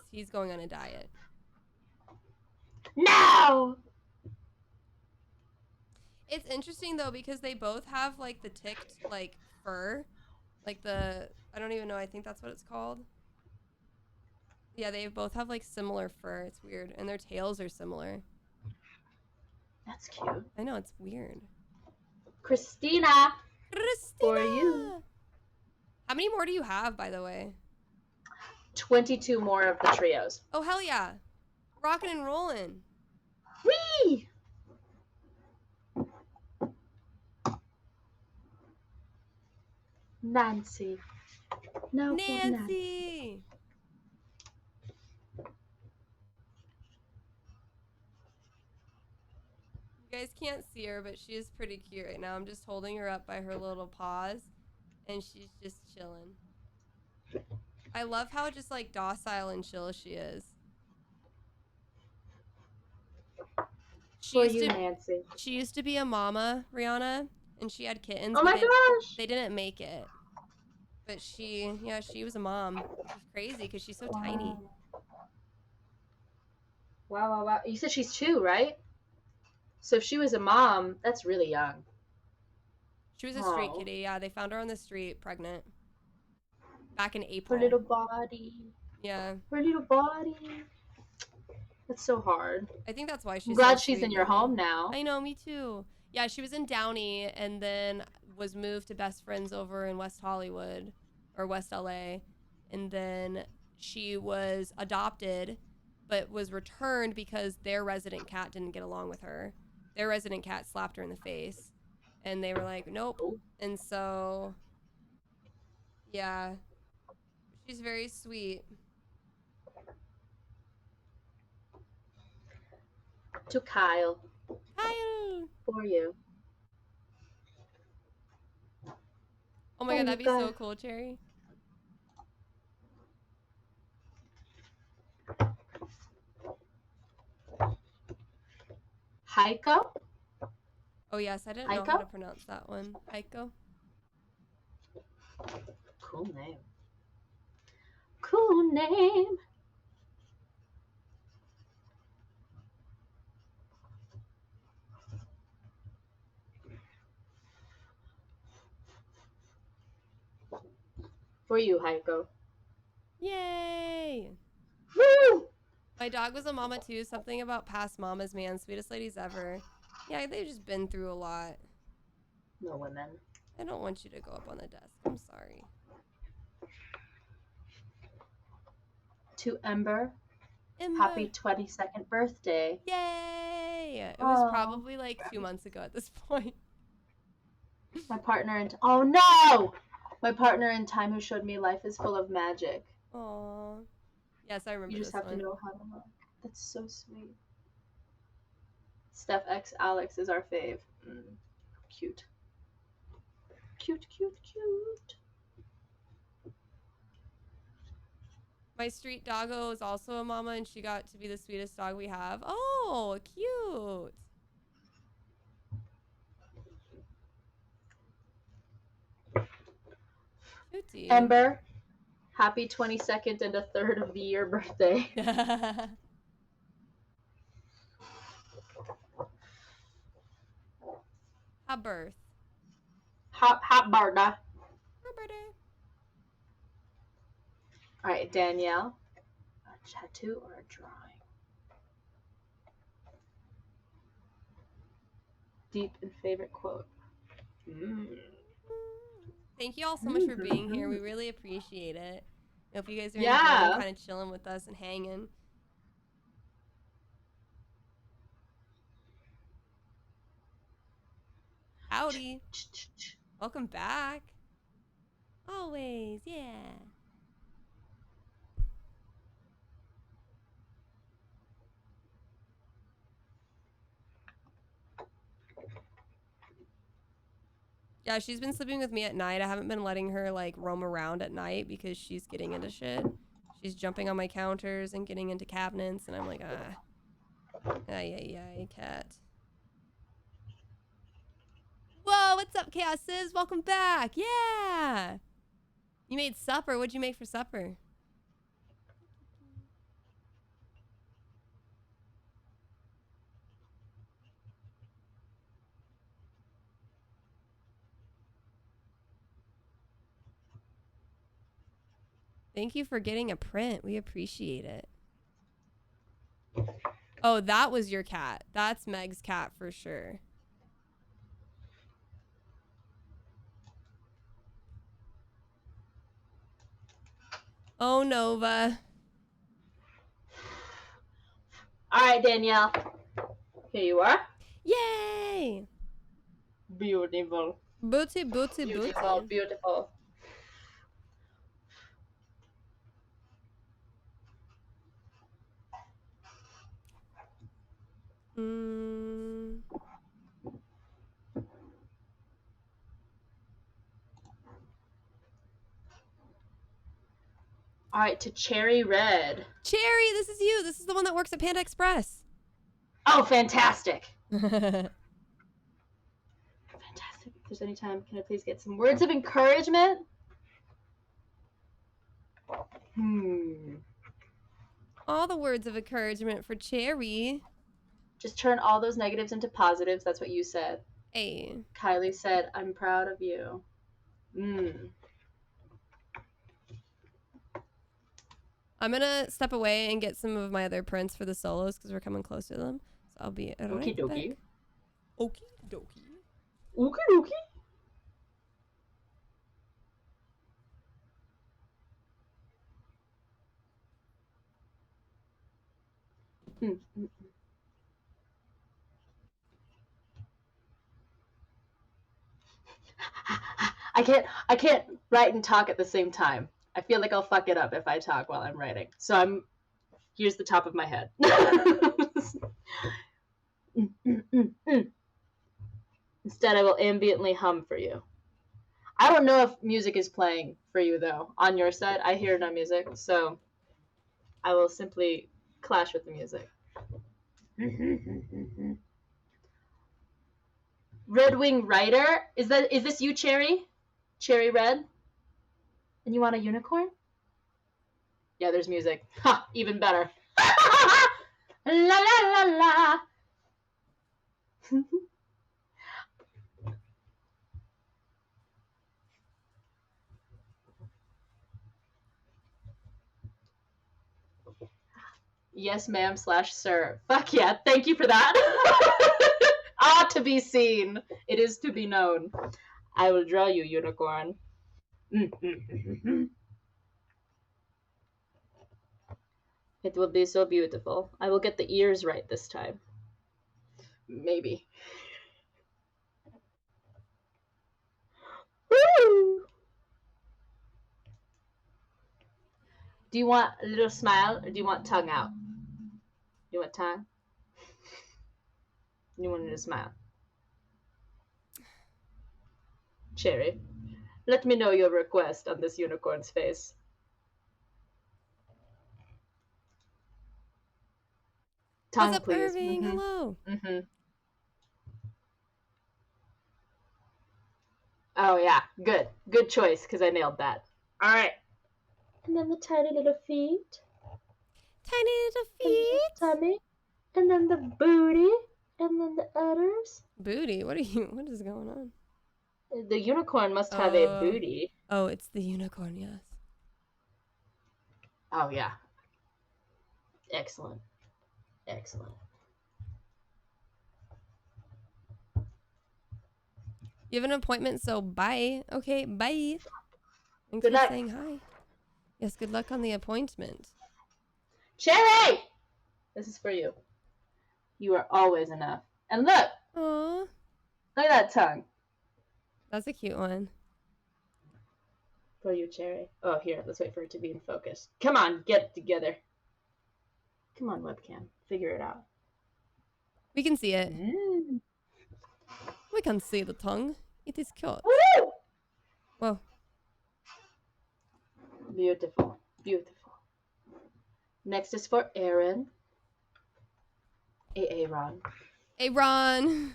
He's going on a diet. No! It's interesting though because they both have like the ticked like fur. Like I don't even know, I think that's what it's called. Yeah, they both have like similar fur. It's weird. And their tails are similar. That's cute. I know, it's weird. Christina! For you. How many more do you have, by the way? 22 more of the trios. Oh, hell yeah. Rockin' and rollin'. Whee! Nancy. No, Nancy! You guys can't see her, but she is pretty cute right now. I'm just holding her up by her little paws, and she's just chilling. I love how just like docile and chill she is. Nancy. She used to be a mama, Rhianna, and she had kittens. Oh my gosh! They didn't make it. But she was a mom. She's crazy because she's so tiny. Wow. You said she's 2, right? So if she was a mom, that's really young. She was a street kitty, yeah. They found her on the street, pregnant. Back in April. Her little body. Yeah. Her little body. That's so hard. I think that's why she's I'm glad she's in your home now. I know, me too. Yeah, she was in Downey and then was moved to Best Friends over in West Hollywood or West LA. And then she was adopted but was returned because their resident cat didn't get along with her. Their resident cat slapped her in the face, and they were like, nope. And so, yeah, she's very sweet. To Kyle. Kyle! For you. Oh my god, that'd be so cool, Cherry. Heiko? Oh yes, I didn't know how to pronounce that one. Heiko. Cool name. Cool name. For you, Heiko. Yay! Woo! My dog was a mama too. Something about past mamas, man. Sweetest ladies ever. Yeah, they've just been through a lot. No women. I don't want you to go up on the desk. I'm sorry. To Ember. Happy 22nd birthday. Yay! It was probably like 2 months ago at this point. My partner in oh no! My partner in time who showed me life is full of magic. Aww. Yes, I remember. You just this have one. to know how to look. That's so sweet. Steph X Alex is our fave. Cute. Cute, cute, cute. My street doggo is also a mama, and she got to be the sweetest dog we have. Oh, cute. Cutie. Ember, happy 22nd and a third of the year birthday. Hot birth. Hot birthday. Hot birthday. All right, Danielle. A tattoo or a drawing? Deep and favorite quote. Thank you all so much for being here. We really appreciate it. I hope you guys are enjoying kind of chilling with us and hanging. Howdy. Welcome back. Always, yeah. Yeah, she's been sleeping with me at night. I haven't been letting her like roam around at night because she's getting into shit. She's jumping on my counters and getting into cabinets, and I'm like, ay, cat. Whoa, what's up, Chaoses? Welcome back. Yeah. You made supper. What'd you make for supper? Thank you for getting a print. We appreciate it. Oh, that was your cat. That's Meg's cat for sure. Oh, Nova. All right, Danielle. Here you are. Yay! Beautiful. Booty. Beautiful, beautiful. All right, to Cherry Red. Cherry, this is you. This is the one that works at Panda Express. Oh, fantastic. Fantastic. If there's any time, can I please get some words of encouragement? All the words of encouragement for Cherry. Just turn all those negatives into positives. That's what you said. Hey. Kylie said, I'm proud of you. I'm gonna step away and get some of my other prints for the solos because we're coming close to them. So I'll be right Okie dokie. back. Okie dokie. Okie dokie. I can't write and talk at the same time. I feel like I'll fuck it up if I talk while I'm writing. So here's the top of my head. Instead, I will ambiently hum for you. I don't know if music is playing for you, though. On your side, I hear no music, so I will simply clash with the music. Red Wing Rider? Is this you, Cherry? Cherry Red? And you want a unicorn? Yeah, there's music. Ha! Even better. La la la la. Yes, ma'am / sir. Fuck yeah, thank you for that. Ah, to be seen. It is to be known. I will draw you, unicorn. It will be so beautiful. I will get the ears right this time. Maybe. Woo! Do you want a little smile or do you want tongue out? You want tongue? You want to smile? Cherry, let me know your request on this unicorn's face. Tongue, what's up, please. Irving? Hello. Oh yeah, good choice because I nailed that. All right. And then the tiny little feet. Tiny little feet. And the tummy. And then the booty. And then the udders. Booty? What is going on? The unicorn must have a booty. Oh, it's the unicorn, yes. Oh yeah. Excellent. Excellent. You have an appointment, so bye. Okay, bye. Thanks good for luck. saying hi. Yes, good luck on the appointment. Cherry! This is for you. You are always enough. And look! Aww. Look at that tongue. That's a cute one. For you, Cherry. Oh, here, let's wait for it to be in focus. Come on, get it together. Come on, webcam. Figure it out. We can see it. We can see the tongue. It is cute. Woo! Whoa. Beautiful. Beautiful. Next is for Aaron. Aaron. Aaron.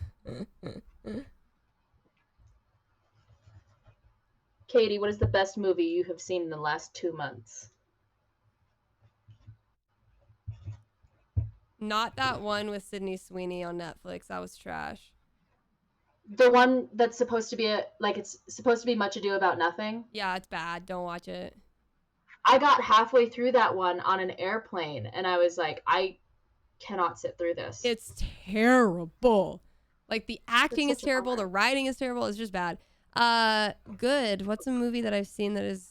Katy, what is the best movie you have seen in the last 2 months? Not that one with Sydney Sweeney on Netflix. That was trash. The one that's supposed to be it's supposed to be Much Ado About Nothing? Yeah, it's bad. Don't watch it. I got halfway through that one on an airplane, and I was like, I cannot sit through this. It's terrible. Like, the acting is terrible. The writing is terrible. It's just bad. Good. What's a movie that I've seen that is...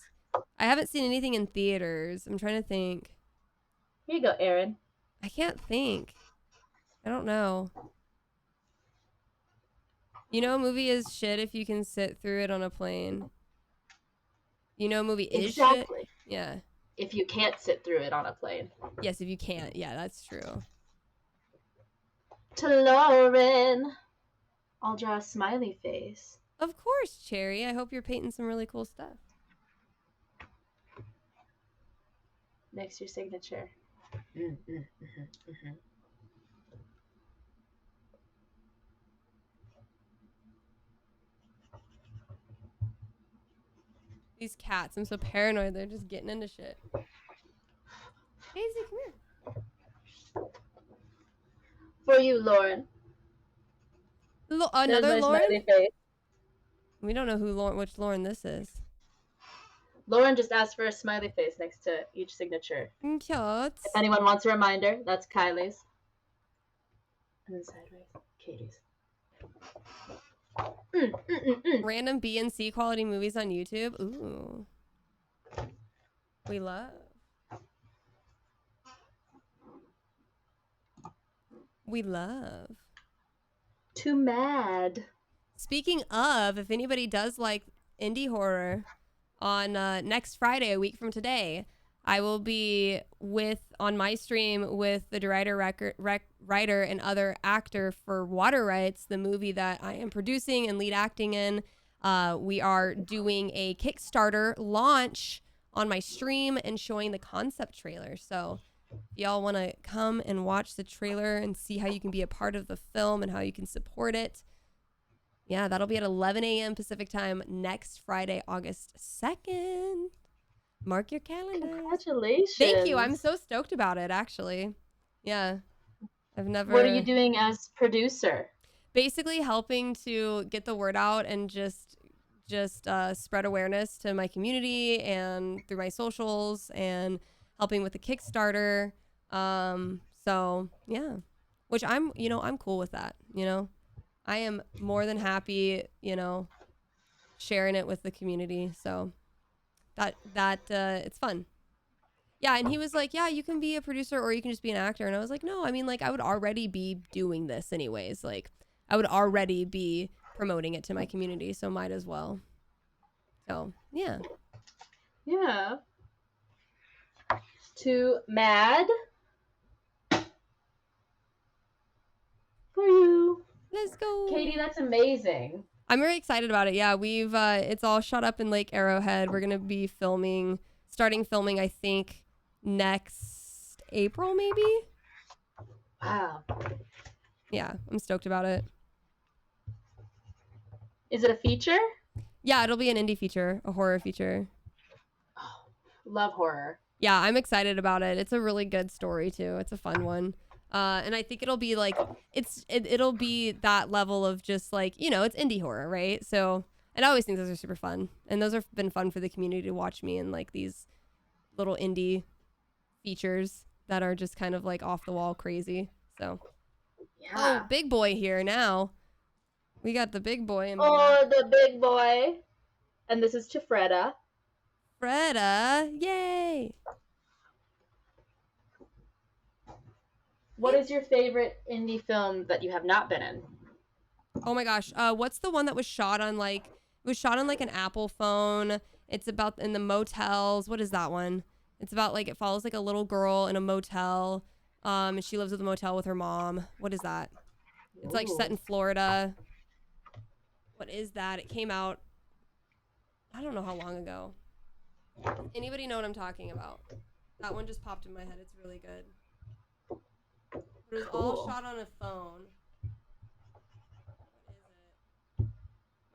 I haven't seen anything in theaters. I'm trying to think. Here you go, Aaron. I can't think. I don't know. You know a movie is shit if you can sit through it on a plane. You know a movie is shit? Yeah. If you can't sit through it on a plane. Yes, if you can't. Yeah, that's true. To Lauren. I'll draw a smiley face. Of course, Cherry. I hope you're painting some really cool stuff. Next, your signature. These cats, I'm so paranoid. They're just getting into shit. Daisy, come here. For you, Lauren. Another Lauren? We don't know which Lauren this is. Lauren just asked for a smiley face next to each signature. Cute. If anyone wants a reminder, that's Kylie's. And then sideways, Katy's. Random B and C quality movies on YouTube. Ooh. We love. We love. Too mad. Speaking of, if anybody does like indie horror, on next Friday, a week from today, I will be on my stream with the writer and other actor for Water Rights, the movie that I am producing and lead acting in. We are doing a Kickstarter launch on my stream and showing the concept trailer. So if y'all want to come and watch the trailer and see how you can be a part of the film and how you can support it, yeah, that'll be at 11 a.m. Pacific time next Friday, August 2nd. Mark your calendar. Congratulations. Thank you. I'm so stoked about it, actually. Yeah. I've never... What are you doing as producer? Basically helping to get the word out and just spread awareness to my community and through my socials and helping with the Kickstarter. So, yeah. Which I'm cool with that, I am more than happy, sharing it with the community. So that it's fun. Yeah. And he was like, yeah, you can be a producer or you can just be an actor. And I was like, no, I mean, like, I would already be doing this anyways. Like, I would already be promoting it to my community. So might as well. So, yeah. Yeah. Too mad for you. Let's go. Katie, that's amazing. I'm very excited about it. Yeah, we've it's all shot up in Lake Arrowhead. We're going to be starting filming, I think, next April, maybe? Wow. Yeah, I'm stoked about it. Is it a feature? Yeah, it'll be an indie feature, a horror feature. Oh, love horror. Yeah, I'm excited about it. It's a really good story, too. It's a fun one. And I think it'll be like, it'll be that level of just like, it's indie horror, right? So, and I always think those are super fun. And those have been fun for the community to watch me in like these little indie features that are just kind of like off the wall crazy. So, yeah. Oh, big boy here now. We got the big boy. The big boy. And this is to Freda. Freda, yay! What is your favorite indie film that you have not been in? Oh my gosh. What's the one that was shot on like an Apple phone? It's about in the motels. What is that one? It's about like, it follows like a little girl in a motel. And she lives at the motel with her mom. What is that? It's like set in Florida. What is that? It came out, I don't know how long ago. Anybody know what I'm talking about? That one just popped in my head. It's really good. It was all shot on a phone. What is it?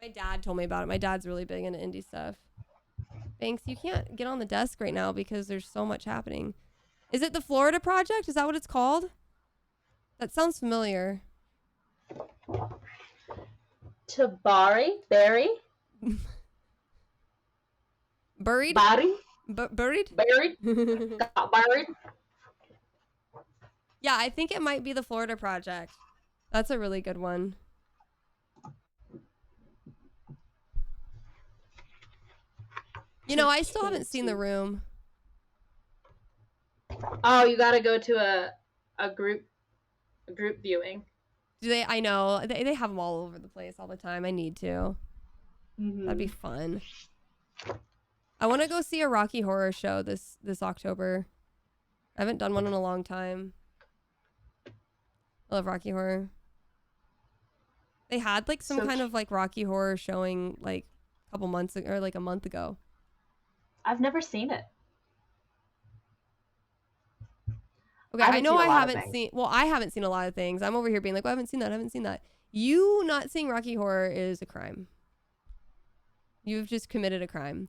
My dad told me about it. My dad's really big into indie stuff. Banks, you can't get on the desk right now because there's so much happening. Is it the Florida Project? Is that what it's called? That sounds familiar. Tabari? Barry? Buried? Body? Buried? Buried? Got buried? Yeah, I think it might be the Florida Project. That's a really good one. I still haven't seen The Room. Oh, you gotta go to a group viewing. Do they? I know. They have them all over the place all the time. I need to. Mm-hmm. That'd be fun. I want to go see a Rocky Horror show this October. I haven't done one in a long time. I love Rocky Horror. They had like some kind of like Rocky Horror showing like a couple months ago, or like a month ago. I've never seen it. Okay, I know I haven't seen. Well, I haven't seen a lot of things. I'm over here being like, well, I haven't seen that. I haven't seen that. You not seeing Rocky Horror is a crime. You've just committed a crime.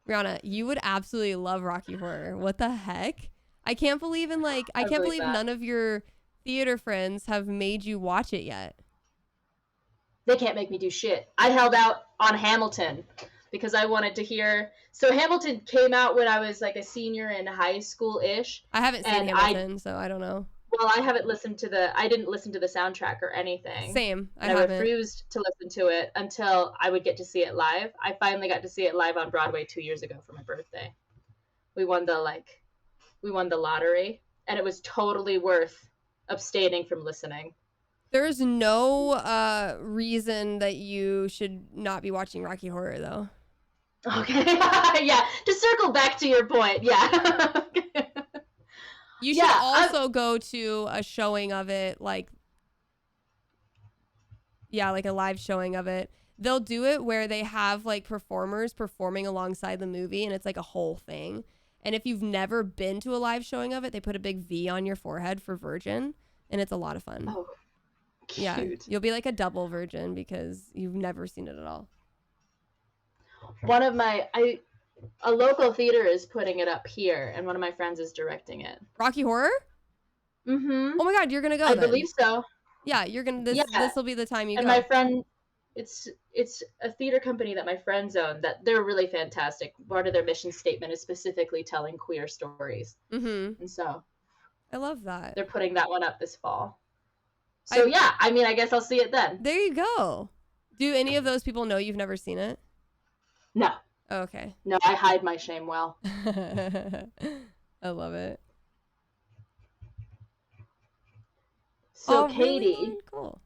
Rhianna, you would absolutely love Rocky Horror. What the heck? I can't believe I can't believe none of your theater friends have made you watch it yet. They can't make me do shit. I held out on Hamilton because I wanted to hear. So Hamilton came out when I was like a senior in high school-ish. I haven't seen Hamilton, so I don't know. Well, I didn't listen to the soundtrack or anything. Same. I refused to listen to it until I would get to see it live. I finally got to see it live on Broadway 2 years ago for my birthday. We won the lottery, and it was totally worth abstaining from listening. There's no reason that you should not be watching Rocky Horror, though. Okay. Yeah. To circle back to your point. Yeah. You should also go to a showing of it, like a live showing of it. They'll do it where they have like performers performing alongside the movie, and it's like a whole thing. And if you've never been to a live showing of it, they put a big V on your forehead for virgin, and it's a lot of fun. Oh, cute. Yeah, you'll be like a double virgin because you've never seen it at all. One of a local theater is putting it up here, and one of my friends is directing it. Rocky Horror? Mm-hmm. Oh my God, you're gonna go. I believe so. Yeah, you're gonna. This will be the time you go. And my friend, it's a theater company that my friends own. That they're really fantastic. Part of their mission statement is specifically telling queer stories. Mm-hmm. And so, I love that. They're putting that one up this fall. So I guess I'll see it then. There you go. Do any of those people know you've never seen it? No. Oh, okay. No, I hide my shame well. I love it. So Katy, really? Cool.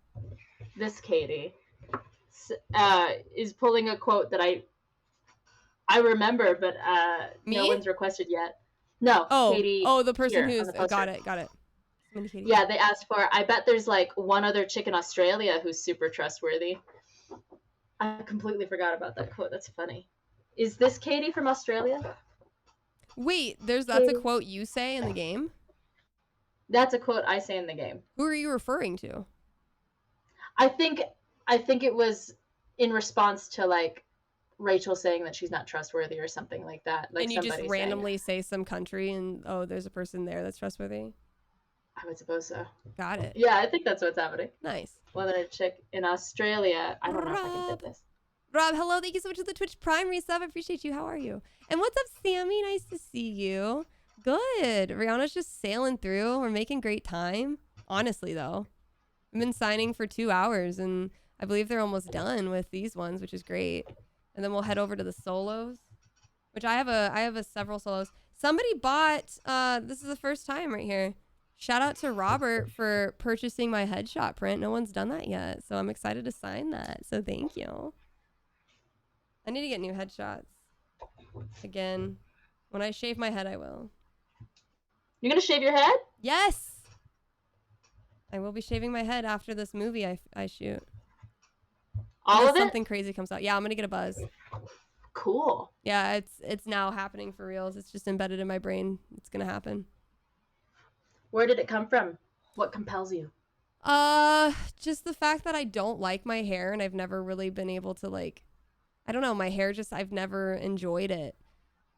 This Katy, is pulling a quote that I remember, but no one's requested yet. No, Katy. Oh, the person who's got it. Yeah, they asked for. I bet there's like one other chick in Australia who's super trustworthy. I completely forgot about that quote. That's funny. Is this Katy from Australia? Wait, that's a quote you say in the game? That's a quote I say in the game. Who are you referring to? I think it was in response to like Rachel saying that she's not trustworthy or something like that. Like, and you just randomly say some country and there's a person there that's trustworthy? I would suppose so. Got it. Yeah, I think that's what's happening. Nice. Whether a chick in Australia, I don't know if I can fit this. Rob, hello. Thank you so much for the Twitch Prime resub. I appreciate you. How are you? And what's up, Sammy? Nice to see you. Good. Rhianna's just sailing through. We're making great time. Honestly, though. I've been signing for 2 hours, and I believe they're almost done with these ones, which is great. And then we'll head over to the solos, which I have several solos. Somebody bought, this is the first time right here. Shout out to Robert for purchasing my headshot print. No one's done that yet, so I'm excited to sign that. So thank you. I need to get new headshots. Again, when I shave my head, I will. You're gonna shave your head? Yes! I will be shaving my head after this movie I shoot. All of it? Something crazy comes out. Yeah, I'm gonna get a buzz. Cool. Yeah, it's now happening for reals. It's just embedded in my brain. It's gonna happen. Where did it come from? What compels you? Just the fact that I don't like my hair, and I've never really been able to, like, I don't know, my hair just, I've never enjoyed it.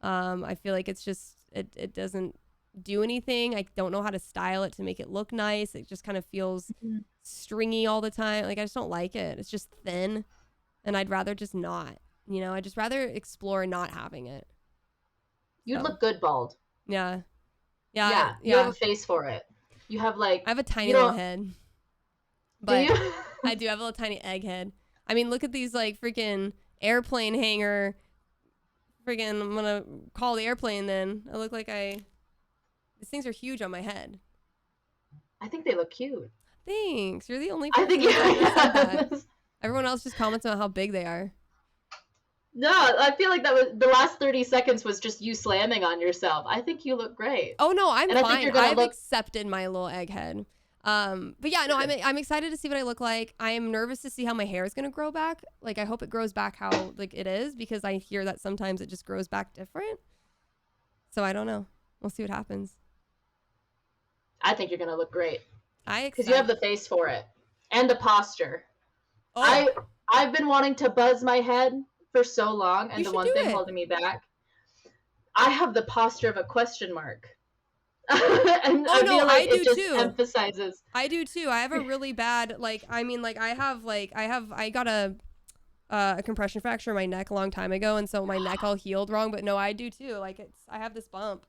I feel like it's just, it doesn't do anything. I don't know how to style it to make it look nice. It just kind of feels stringy all the time. Like, I just don't like it. It's just thin, and I'd rather just not, you know, I'd just rather explore not having it. You'd look good bald. Yeah. Yeah. You have a face for it. You have like, I have a tiny little head. But I do have a little tiny egg head. I mean, look at these like freaking airplane hanger. Freaking, I'm gonna call the airplane then. I look like these things are huge on my head. I think they look cute. Thanks. You're the only person I think said that. Everyone else just comments on how big they are. No, I feel like that was the last 30 seconds was just you slamming on yourself. I think you look great. Oh no, I'm fine. I've accepted my little egghead. But yeah, no, I'm excited to see what I look like. I am nervous to see how my hair is gonna grow back. Like, I hope it grows back how like it is, because I hear that sometimes it just grows back different. So I don't know. We'll see what happens. I think you're gonna look great. Because you have the face for it and the posture. Oh. I've been wanting to buzz my head for so long, and the one thing holding me back, I have the posture of a question mark. And I feel like it just emphasizes. I do too. I have a really bad, like, I mean, like, I got a compression fracture in my neck a long time ago, and so my neck all healed wrong. But no, I do too. Like, I have this bump.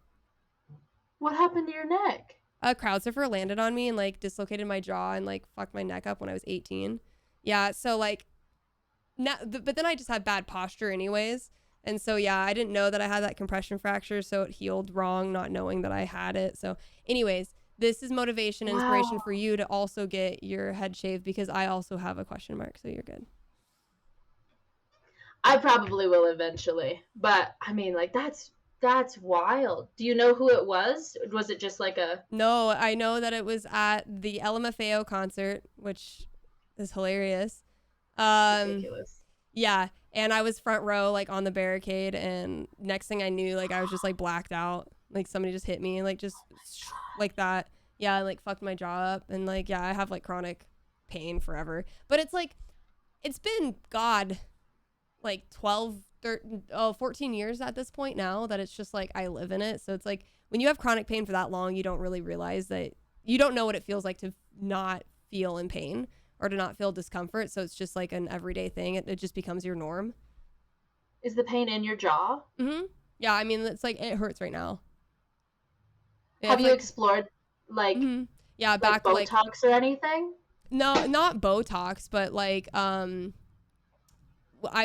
What happened to your neck? A crowd surfer landed on me and like dislocated my jaw and like fucked my neck up when I was 18. Yeah, so like, now, but then I just had bad posture anyways. And so, yeah, I didn't know that I had that compression fracture, so it healed wrong, not knowing that I had it. So anyways, this is motivation and inspiration for you to also get your head shaved, because I also have a question mark, so you're good. I probably will eventually, but I mean, like, that's wild. Do you know who it was? Was it just like a... No, I know that it was at the LMFAO concert, which is hilarious. Ridiculous. Yeah, and I was front row, like, on the barricade, and next thing I knew, like, I was just, like, blacked out. Like, somebody just hit me, and, like, just like that. Yeah, and, like, fucked my jaw up, and, like, yeah, I have, like, chronic pain forever. But it's, like, it's been, God, like, 14 years at this point now that it's just, like, I live in it. So it's, like, when you have chronic pain for that long, you don't really realize that you don't know what it feels like to not feel in pain or to not feel discomfort. So it's just like an everyday thing. It just becomes your norm. Is the pain in your jaw? Mm-hmm. Yeah, I mean, it's like, it hurts right now. Yeah, have you explored, like, yeah, back like Botox or anything? No, not Botox, but, like, I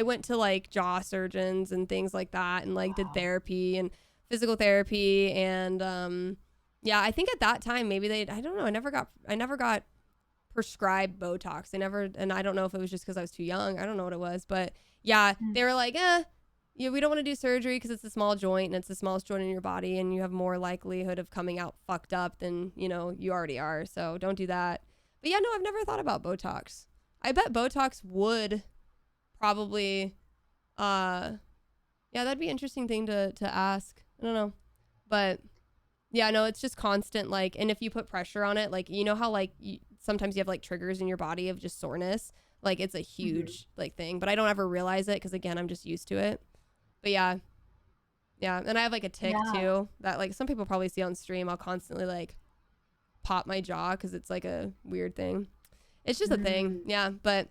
went to, like, jaw surgeons and things like that, and, like, did therapy and physical therapy, and yeah, I think at that time maybe I don't know, I never got prescribed Botox. And I don't know if it was just because I was too young. I don't know what it was, but yeah, they were like, yeah, we don't want to do surgery because it's a small joint and it's the smallest joint in your body, and you have more likelihood of coming out fucked up than, you know, you already are. So don't do that. But yeah, no, I've never thought about Botox. I bet Botox would probably, yeah, that'd be an interesting thing to ask. I don't know, but yeah, no, it's just constant, like, and if you put pressure on it, like, you know how, like, sometimes you have, like, triggers in your body of just soreness, like, it's a huge like thing, but I don't ever realize it because, again, I'm just used to it. But yeah, and I have, like, a tick too that, like, some people probably see on stream. I'll constantly, like, pop my jaw because it's, like, a weird thing. It's just a thing. Yeah, but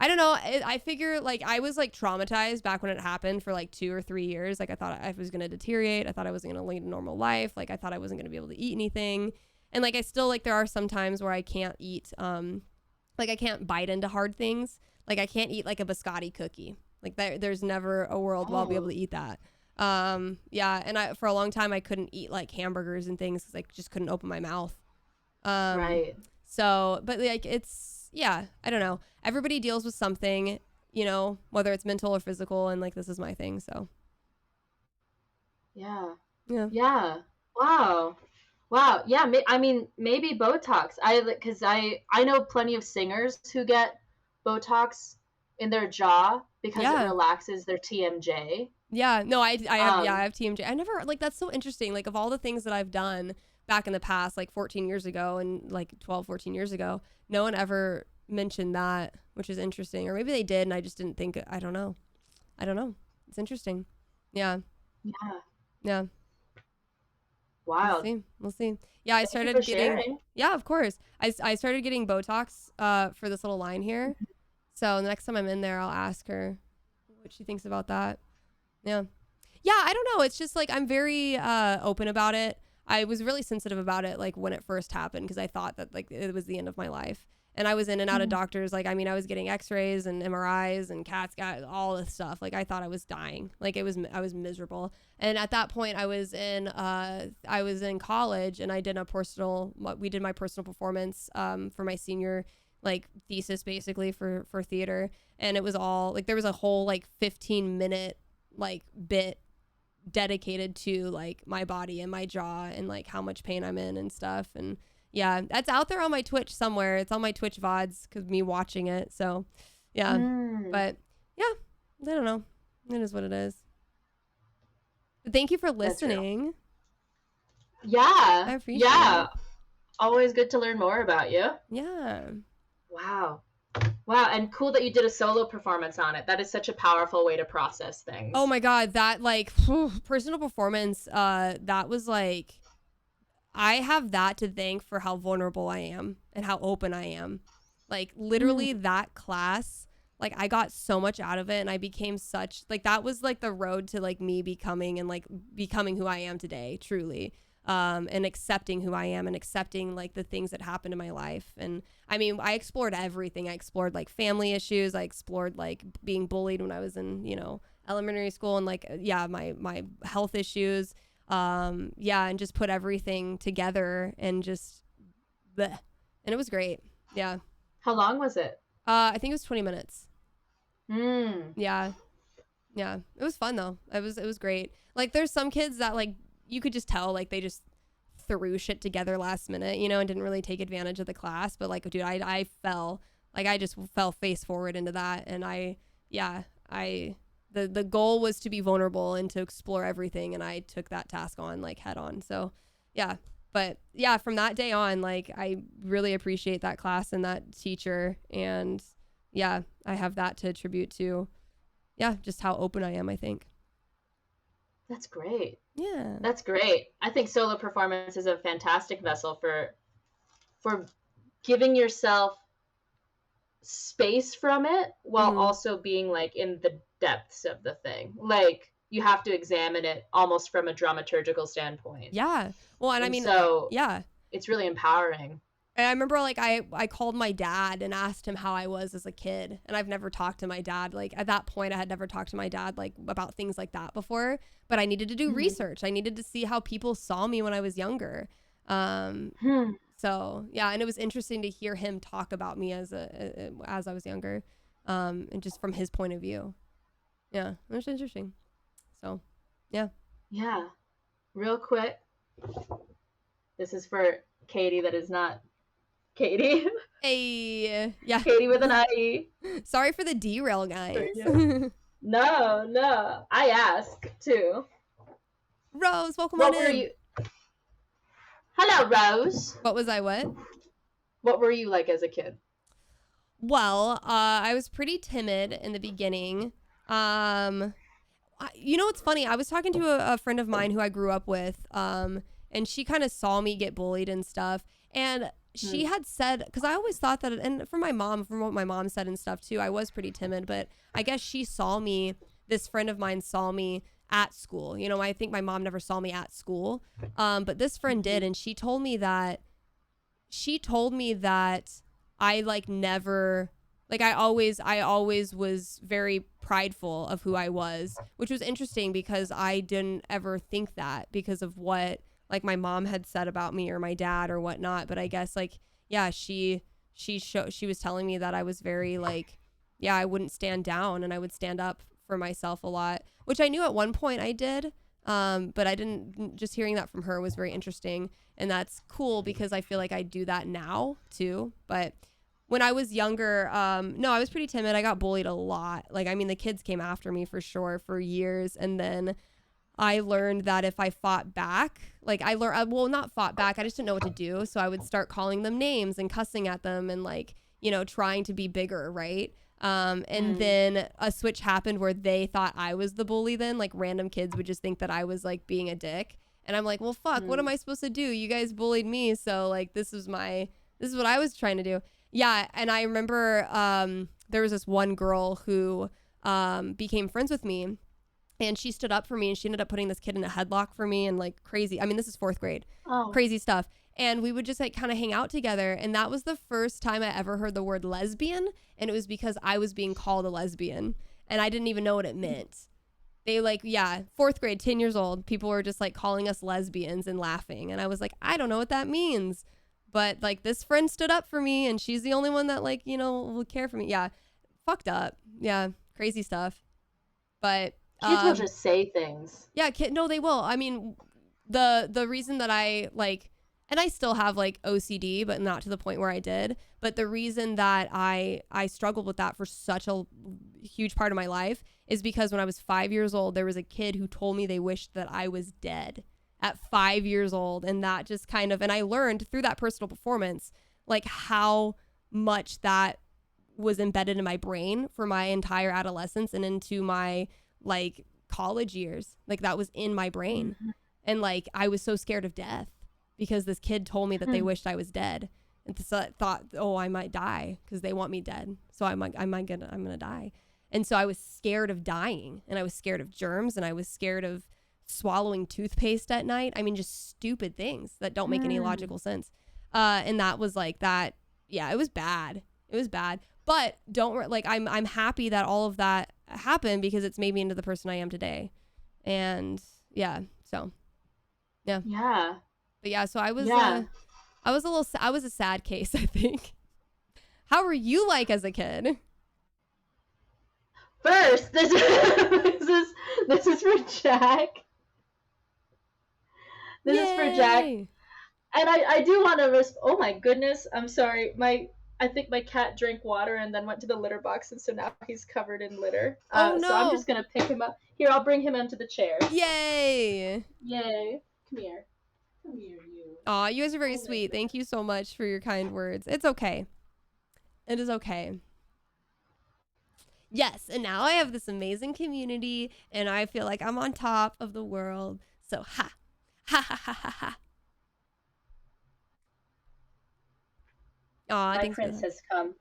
I don't know. I figure, like, I was, like, traumatized back when it happened for, like, 2 or 3 years. Like, I thought I was going to deteriorate. I thought I wasn't going to lead a normal life. Like, I thought I wasn't going to be able to eat anything. And, like, I still, like, there are some times where I can't eat, like, I can't bite into hard things. Like, I can't eat, like, a biscotti cookie. Like, there's never a world where I'll be able to eat that. Yeah, and for a long time, I couldn't eat, like, hamburgers and things because I just couldn't open my mouth. Right. So, but, like, it's, yeah, I don't know. Everybody deals with something, you know, whether it's mental or physical, and, like, this is my thing, so. Yeah. Wow. Yeah, I mean, maybe Botox. Because I know plenty of singers who get Botox in their jaw because it relaxes their TMJ. Yeah, no, I have TMJ. I never, like, that's so interesting. Like, of all the things that I've done back in the past, like 14 years ago and like 14 years ago, no one ever mentioned that, which is interesting. Or maybe they did and I just didn't think, I don't know. It's interesting. Yeah. Wow. We'll see. Yeah, I started getting sharing. Yeah, of course. I started getting Botox for this little line here. So the next time I'm in there, I'll ask her what she thinks about that. Yeah, I don't know. It's just, like, I'm very open about it. I was really sensitive about it, like, when it first happened, because I thought that, like, it was the end of my life. And I was in and out of doctors. Like, I mean, I was getting x-rays and MRIs and CAT scans, all this stuff. Like, I thought I was dying. Like, I was miserable. And at that point, I was in college, and we did my personal performance for my senior, like, thesis, basically, for theater. And it was all, like, there was a whole, like, 15-minute, like, bit dedicated to, like, my body and my jaw and, like, how much pain I'm in and stuff. And yeah, that's out there on my Twitch somewhere. It's on my Twitch VODs because me watching it. So yeah, but yeah, I don't know. It is what it is. But thank you for listening. Yeah. I appreciate it. Always good to learn more about you. Yeah. Wow, and cool that you did a solo performance on it. That is such a powerful way to process things. Oh my God, that, like, personal performance, that was, like, I have that to thank for how vulnerable I am and how open I am. Like, literally that class, like, I got so much out of it, and I became such, like, that was, like, the road to, like, me becoming who I am today, truly. And accepting who I am and accepting, like, the things that happened in my life. And I mean, I explored everything. I explored, like, family issues. I explored, like, being bullied when I was in, you know, elementary school, and, like, my health issues. And just put everything together and just bleh. And it was great. Yeah. How long was it? I think it was 20 minutes. Mm. Yeah. Yeah. It was fun though. It was great. Like there's some kids that like you could just tell like they just threw shit together last minute, you know, and didn't really take advantage of the class. But like, dude, I fell. Like I just fell face forward into that. And the goal was to be vulnerable and to explore everything. And I took that task on like head on. So yeah. But yeah, from that day on, like I really appreciate that class and that teacher. And yeah, I have that to attribute to, yeah, just how open I am, I think. That's great. Yeah. That's great. I think solo performance is a fantastic vessel for giving yourself space from it while also being like in the depths of the thing. Like you have to examine it almost from a dramaturgical standpoint. Yeah. Well, and I mean, so yeah, it's really empowering. And I remember like I called my dad and asked him how I was as a kid. And I've never talked to my dad. Like at that point I had never talked to my dad like about things like that before, but I needed to do research. I needed to see how people saw me when I was younger. So yeah, and it was interesting to hear him talk about me as I was younger, and just from his point of view. Yeah, it was interesting. So, yeah. Yeah. Real quick, this is for Katy that is not Katy. Hey, yeah. Katy with an I-E. Sorry for the derail, guys. No. I ask, too. Rose, welcome on in. What were you... Hello, Rose. What was I what? What were you like as a kid? Well, I was pretty timid in the beginning. You know what's funny? I was talking to a friend of mine who I grew up with, and she kind of saw me get bullied and stuff. And she had said, because I always thought that, and from what my mom said and stuff too, I was pretty timid. But I guess she saw me, this friend of mine saw me at school. You know, I think my mom never saw me at school. But this friend did. And she told me that I like never, like I always was very prideful of who I was, which was interesting because I didn't ever think that because of what like my mom had said about me or my dad or whatnot. But I guess like, yeah, she was telling me that I was very like, yeah, I wouldn't stand down and I would stand up for myself a lot, which I knew at one point I did. But I didn't, just hearing that from her was very interesting. And that's cool because I feel like I do that now too. But when I was younger, no, I was pretty timid. I got bullied a lot. Like, I mean, the kids came after me for sure for years. And then I learned that if I fought back, like not fought back, I just didn't know what to do. So I would start calling them names and cussing at them and like, you know, trying to be bigger, right? And then a switch happened where they thought I was the bully then. Like random kids would just think that I was like being a dick. And I'm like, well, fuck, what am I supposed to do? You guys bullied me. So like, this is what I was trying to do. Yeah, and I remember there was this one girl who became friends with me, and she stood up for me, and she ended up putting this kid in a headlock for me and like crazy. I mean, this is 4th grade. Crazy stuff. And we would just like kind of hang out together, and that was the first time I ever heard the word lesbian, and it was because I was being called a lesbian, and I didn't even know what it meant. They like, yeah, 4th grade, 10 years old, people were just like calling us lesbians and laughing, and I was like, I don't know what that means. But like this friend stood up for me and she's the only one that like, you know, will care for me. Yeah. Fucked up. Yeah. Crazy stuff. But kids will just say things. Yeah. No, they will. I mean, the reason that I like, and I still have like OCD, but not to the point where I did. But the reason that I struggled with that for such a huge part of my life is because when I was 5 years old, there was a kid who told me they wished that I was dead. At 5 years old. And that just kind of, and I learned through that personal performance, like how much that was embedded in my brain for my entire adolescence and into my like college years. Like that was in my brain. And like, I was so scared of death because this kid told me that they wished I was dead. And so I thought, oh, I might die because they want me dead. So I'm gonna die. And so I was scared of dying, and I was scared of germs, and I was scared of swallowing toothpaste at night. I mean, just stupid things that don't make any logical sense. And that was like that. Yeah, it was bad. It was bad. But I'm happy that all of that happened because it's made me into the person I am today. And yeah, so yeah. Yeah. But yeah, so I was I was a sad case, I think. How were you like as a kid? First, this is for Jack. This Yay. Is for Jack. And I do want to oh my goodness, I'm sorry. I think my cat drank water and then went to the litter box, and so now he's covered in litter. Oh no. So I'm just going to pick him up. Here, I'll bring him onto the chair. Yay. Yay. Come here. Come here, you. Aw, you guys are very sweet. Thank you so much for your kind words. It's okay. It is okay. Yes, and now I have this amazing community, and I feel like I'm on top of the world. So, ha. Ha ha ha ha ha. Aw, my prince has come.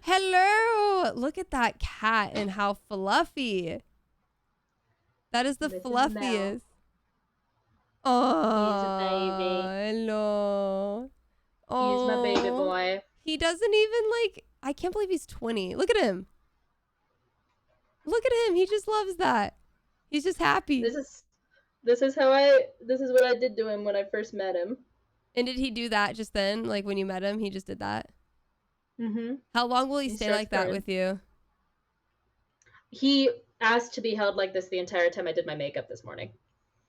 Hello! Look at that cat and how fluffy. That is the fluffiest. Oh, he's a baby. Hello. Oh, he's my baby boy. He doesn't even like. I can't believe he's 20. Look at him. Look at him. He just loves that. He's just happy. This is what I did to him when I first met him. And did he do that just then? Like when you met him, he just did that? Mm-hmm. How long will he stay like that with you? He asked to be held like this the entire time I did my makeup this morning.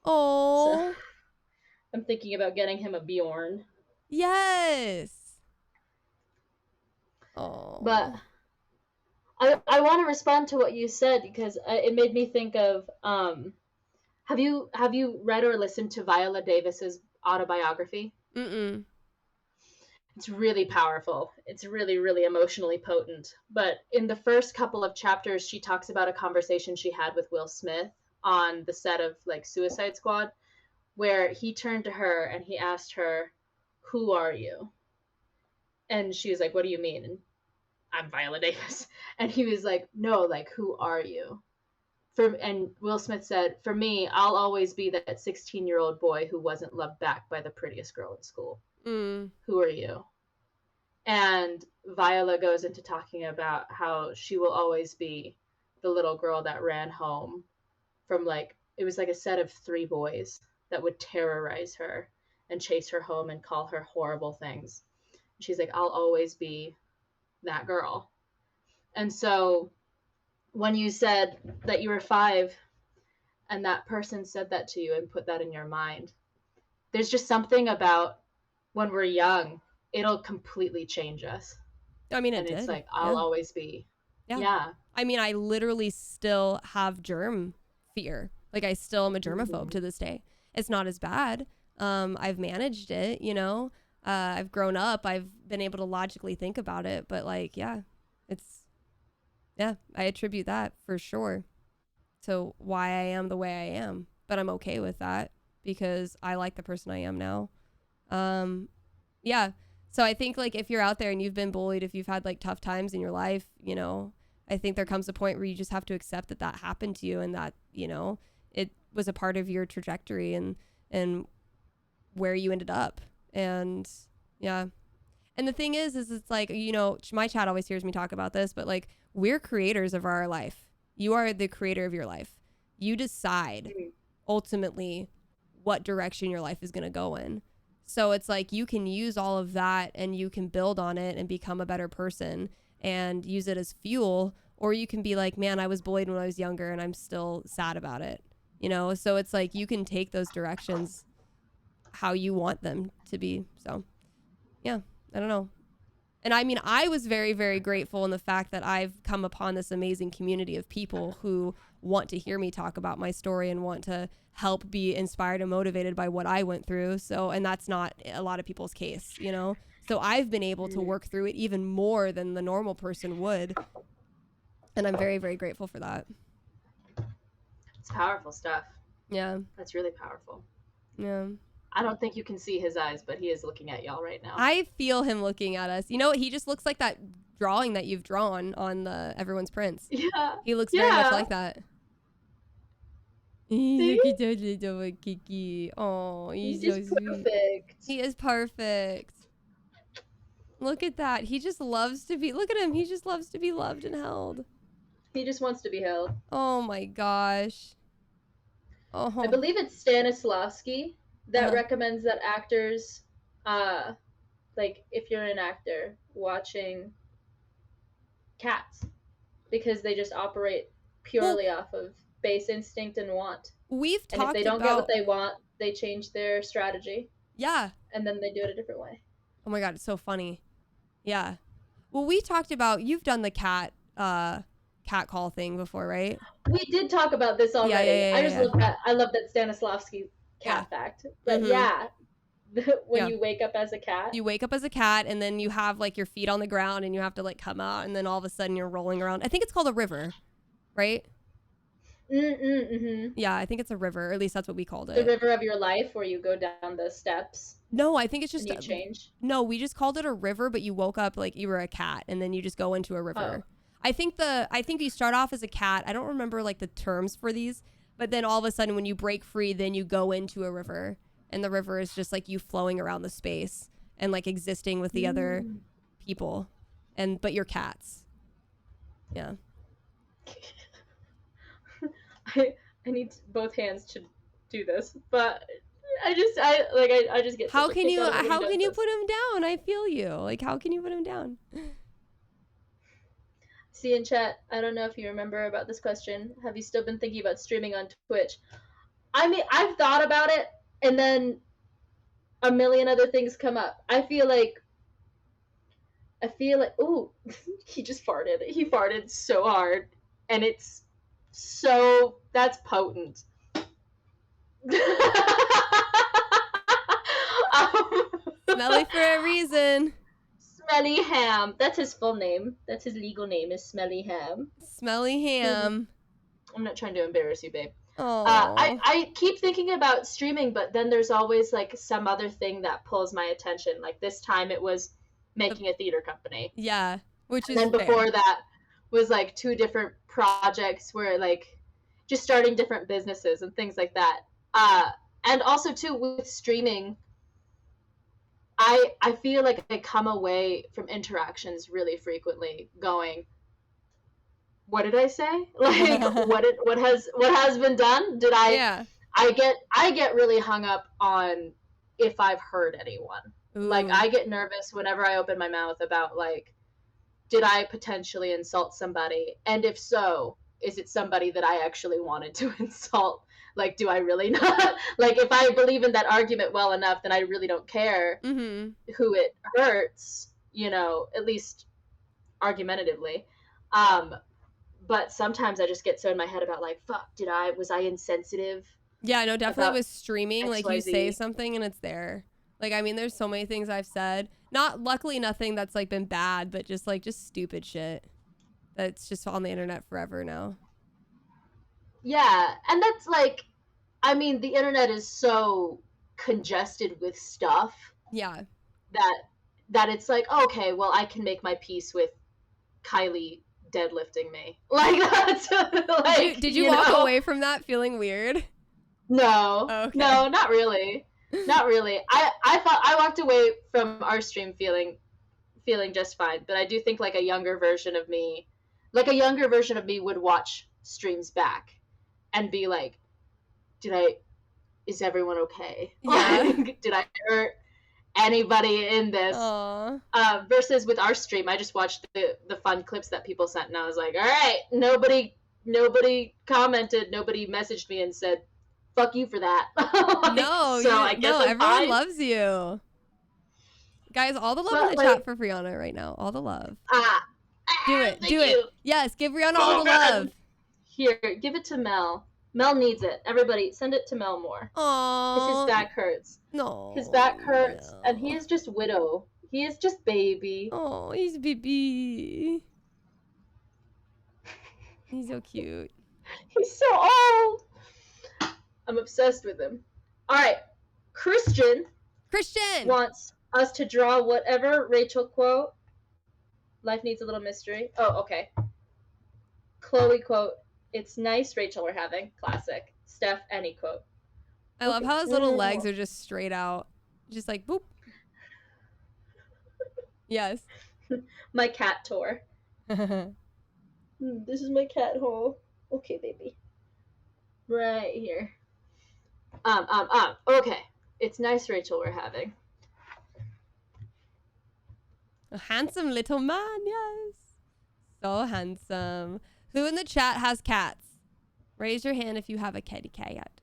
Oh. So, I'm thinking about getting him a Bjorn. Yes. Oh. But I want to respond to what you said because it made me think of have you read or listened to Viola Davis's autobiography? Mm-mm. It's really powerful. It's really, really emotionally potent. But in the first couple of chapters, she talks about a conversation she had with Will Smith on the set of like Suicide Squad, where he turned to her and he asked her, "Who are you?" And she was like, "What do you mean?" And I'm Viola Davis. And he was like, "No, like, who are you?" And Will Smith said, "For me, I'll always be that 16-year-old boy who wasn't loved back by the prettiest girl in school. Who are you?" And Viola goes into talking about how she will always be the little girl that ran home from it was like a set of 3 boys that would terrorize her and chase her home and call her horrible things. She's like, "I'll always be that girl." And so when you said that you were 5 and that person said that to you and put that in your mind, there's just something about when we're young, it'll completely change us. I mean, and it's like, I'll always be. Yeah. I mean, I literally still have germ fear. Like, I still am a germaphobe to this day. It's not as bad. I've managed it, you know. I've grown up. I've been able to logically think about it. But, like, I attribute that for sure to why I am the way I am. But I'm okay with that because I like the person I am now. So I think like if you're out there and you've been bullied, if you've had like tough times in your life, you know, I think there comes a point where you just have to accept that that happened to you and that, you know, it was a part of your trajectory and where you ended up. And yeah. And the thing is it's like, you know, my chat always hears me talk about this, but like we're creators of our life. You are the creator of your life. You decide ultimately what direction your life is going to go in. So it's like you can use all of that and you can build on it and become a better person and use it as fuel. Or you can be like, man, I was bullied when I was younger and I'm still sad about it. You know, so it's like you can take those directions how you want them to be. So, yeah, I don't know. And I mean, I was very, very grateful in the fact that I've come upon this amazing community of people who want to hear me talk about my story and want to help be inspired and motivated by what I went through. So, and that's not a lot of people's case, you know? So I've been able to work through it even more than the normal person would. And I'm very, very grateful for that. It's powerful stuff. Yeah. That's really powerful. Yeah. I don't think you can see his eyes, but he is looking at y'all right now. I feel him looking at us. You know, he just looks like that drawing that you've drawn on the Everyone's Prince. Yeah. He looks very much like that. Look at that little Kiki. Oh, he's so just perfect. Sweet. He is perfect. Look at that. He just loves to be. Look at him. He just loves to be loved and held. He just wants to be held. Oh my gosh. Oh. I believe it's Stanislavski that recommends that actors like if you're an actor watching cats, because they just operate purely off of base instinct and want. We've talked about... And if they don't get what they want, they change their strategy. Yeah. And then they do it a different way. Oh my God, it's so funny. Yeah. Well, we talked about, you've done the cat call thing before, right? We did talk about this already. Yeah, I just love that. I love that Stanislavski cat fact. But when you wake up as a cat. You wake up as a cat, and then you have like your feet on the ground, and you have to like come out, and then all of a sudden you're rolling around. I think it's called a river, right? Yeah, I think it's a river, or at least that's what we called it. The river of your life, where you go down the steps. No, I think it's just... And you change? No, we just called it a river, but you woke up like you were a cat, and then you just go into a river. Oh. I think you start off as a cat. I don't remember like the terms for these, but then all of a sudden when you break free, then you go into a river, and the river is just like you flowing around the space and like existing with the other people, but you're cats. Yeah. I need both hands to do this, but I just get... How can you put him down? I feel you. Like, how can you put him down? See in chat, I don't know if you remember about this question. Have you still been thinking about streaming on Twitch? I mean, I've thought about it, and then a million other things come up. I feel like, ooh, he just farted. He farted so hard, and that's potent. Smelly for a reason. Smelly Ham. That's his full name. That's his legal name, is Smelly Ham. Smelly Ham. I'm not trying to embarrass you, babe. Oh. I keep thinking about streaming, but then there's always like some other thing that pulls my attention. Like this time it was making a theater company. Yeah, which is fair. And then before that was like 2 different projects where like just starting different businesses and things like that. And also too with streaming, I feel like I come away from interactions really frequently going, what did I say? Like what has been done? Did I? Yeah. I get really hung up on if I've hurt anyone. Ooh. Like I get nervous whenever I open my mouth about like, did I potentially insult somebody? And if so, is it somebody that I actually wanted to insult? Like, do I really not? Like, if I believe in that argument well enough, then I really don't care who it hurts, at least argumentatively. But sometimes I just get so in my head about like, fuck, was I insensitive? Yeah, no, definitely with streaming, XYZ. Like you say something and it's there. Like, I mean, there's so many things I've said. Luckily nothing that's like been bad, but just stupid shit. That's just on the internet forever now. Yeah, and that's like, I mean, the internet is so congested with stuff. Yeah. That it's like, okay, well, I can make my peace with Kylie deadlifting me. Like, that's like... Did you walk away from that feeling weird? No. Oh, okay. No, not really. Not really. I thought I walked away from our stream feeling just fine, but I do think like a younger version of me would watch streams back and be like, is everyone okay? Yeah. Did I hurt anybody in this? Versus with our stream, I just watched the fun clips that people sent, and I was like, all right, nobody commented, nobody messaged me and said, fuck you for that. No, so I guess everyone loves you. Guys, all the love in the chat for Rhianna right now. All the love. Do it. Yes, give Rhianna all the love. Here, give it to Mel. Mel needs it. Everybody, send it to Mel more. Aww. Because his back hurts. No. His back hurts, and he is just widow. He is just baby. Oh, he's baby. He's so cute. He's so old. I'm obsessed with him. All right, Christian wants us to draw whatever Rachel quote. Life needs a little mystery. Oh, okay. Chloe quote. It's nice, Rachel, we're having. Classic. Steph, any quote. I love how his little legs are just straight out. Just like, boop. Yes. My cat tour. This is my cat hole. Okay, baby. Right here. Okay. It's nice, Rachel, we're having. A handsome little man, yes. So handsome. Who in the chat has cats? Raise your hand if you have a kitty cat.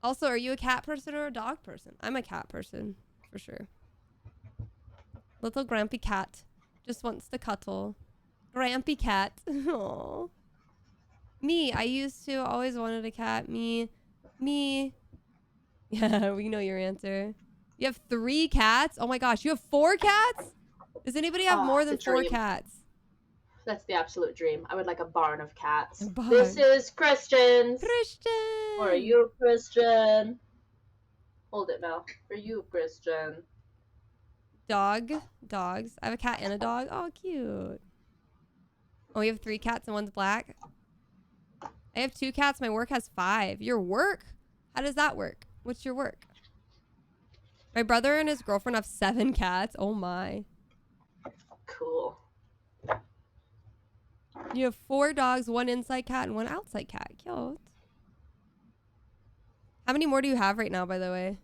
Also, are you a cat person or a dog person? I'm a cat person, for sure. Little grumpy cat just wants to cuddle. Grumpy cat. Aww. Me, I used to always wanted a cat. Me. Yeah, we know your answer. You have 3 cats? Oh my gosh, you have 4 cats? Does anybody have more than 4 cats? That's the absolute dream. I would like a barn of cats. Barn. This is Christian's. Christian. Or you, Christian. Hold it now. For you, Christian. Dogs. I have a cat and a dog. Oh, cute. Oh, you have 3 cats and one's black? I have 2 cats. My work has 5. Your work? How does that work? What's your work? My brother and his girlfriend have 7 cats. Oh my. Cool. You have 4 dogs, 1 inside cat, and 1 outside cat. Cute. How many more do you have right now, by the way?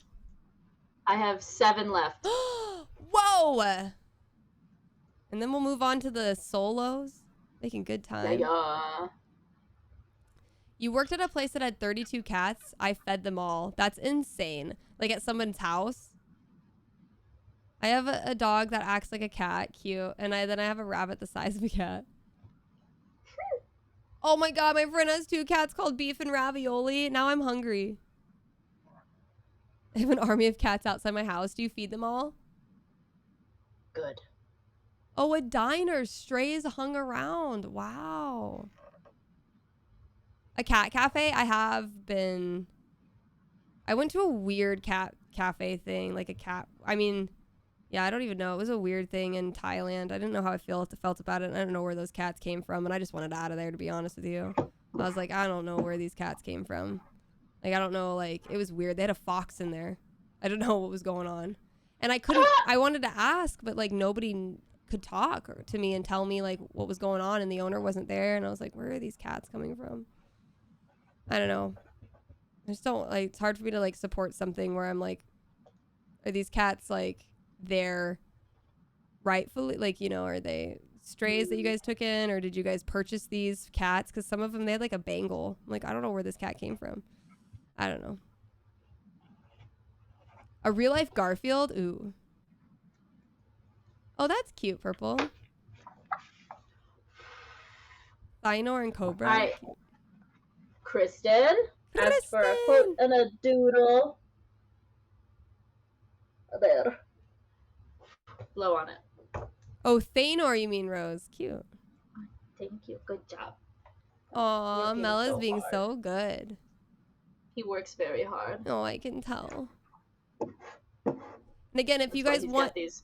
I have 7 left. Whoa! And then we'll move on to the solos. Making good time. Yeah. You worked at a place that had 32 cats. I fed them all. That's insane. Like at someone's house. I have a dog that acts like a cat. Cute. And then I have a rabbit the size of a cat. Oh my god, my friend has 2 cats called Beef and Ravioli. Now I'm hungry. I have an army of cats outside my house. Do you feed them all? Good. Oh, a diner. Strays hung around. Wow. A cat cafe? I went to a weird cat cafe thing. Like a cat. I mean, yeah, I don't even know. It was a weird thing in Thailand. I didn't know how I felt about it. I don't know where those cats came from. And I just wanted out of there, to be honest with you. I was like, I don't know where these cats came from. Like, I don't know. Like, it was weird. They had a fox in there. I don't know what was going on. And I wanted to ask, but like nobody could talk to me and tell me like what was going on. And the owner wasn't there. And I was like, where are these cats coming from? I don't know. I just don't like, it's hard for me to like support something where I'm like, are these cats like there rightfully, like, you know, are they strays that you guys took in, or did you guys purchase these cats? Because some of them, they had like a bangle. I'm like, I don't know where this cat came from. I don't know. A real life Garfield? Ooh. Oh, that's cute, Purple. Thinor and Cobra. All right. Kristen asked for a quote and a doodle. There. Blow on it. Oh, Thanor, you mean, Rose. Cute. Thank you. Good job. Aw, Mella's being so good. He works very hard. Oh, I can tell. And again, if you guys want these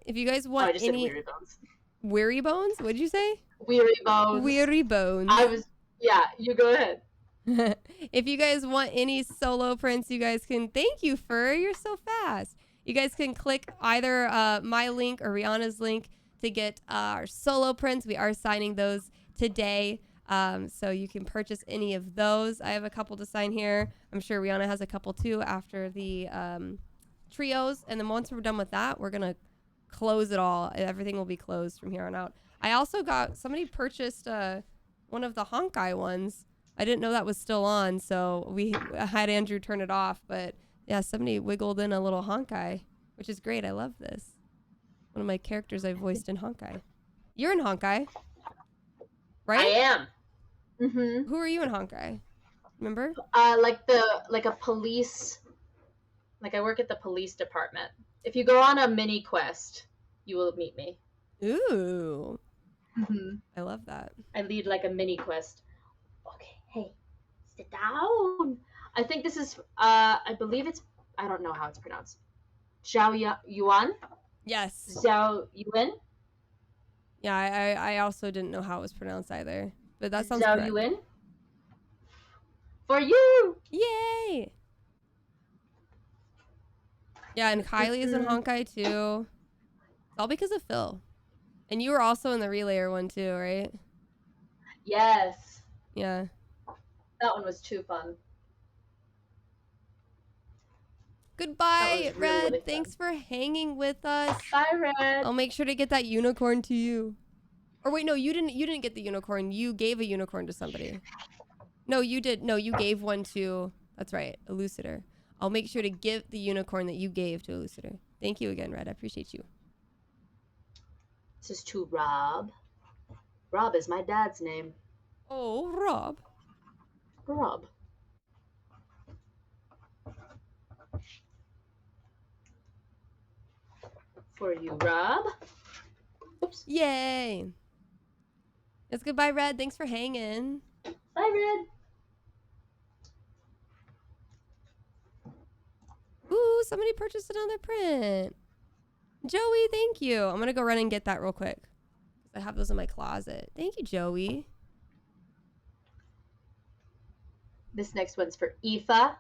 if you guys want any weary bones. Weary bones? What'd you say? Weary bones. Weary bones. Yeah, you go ahead. If you guys want any solo prints, you guys can. Thank you, Fur. You're so fast. You guys can click either my link or Rhianna's link to get our solo prints. We are signing those today. So you can purchase any of those. I have a couple to sign here. I'm sure Rhianna has a couple too after the trios. And then once we're done with that, we're going to close it all. Everything will be closed from here on out. I also got, somebody purchased one of the Honkai ones. I didn't know that was still on, so we had Andrew turn it off. But yeah, somebody wiggled in a little Honkai, which is great. I love this. One of my characters I voiced in Honkai. You're in Honkai, right? I am. Mm-hmm. Who are you in Honkai? Remember? Like a police. Like I work at the police department. If you go on a mini quest, you will meet me. Ooh. Mm-hmm. I love that. I lead like a mini quest. Okay, hey, sit down. I think this is, I believe it's, I don't know how it's pronounced. Zhao Yuan? Yes. Zhao Yuan? Yeah, I also didn't know how it was pronounced either. But that sounds Zhao correct. Yuan? For you! Yay! Yeah, and Kylie is in Honkai too. It's all because of Phil. And you were also in the Relayer one too, right? Yes. Yeah. That one was too fun. Goodbye, really, Red. really Thanks for hanging with us. Bye, Red. I'll make sure to get that unicorn to you. Or wait, no, you didn't get the unicorn. You gave a unicorn to somebody. No, you did. No, you gave one to, that's right, Elucidator. I'll make sure to give the unicorn that you gave to Elucidator. Thank you again, Red. I appreciate you. This is to Rob. Rob is my dad's name. Oh, Rob. Rob. For you, Rob. Oops. Yay. It's goodbye, Red. Thanks for hanging. Bye, Red. Ooh, somebody purchased another print. Joey, thank you. I'm going to go run and get that real quick. I have those in my closet. Thank you, Joey. This next one's for Aoife.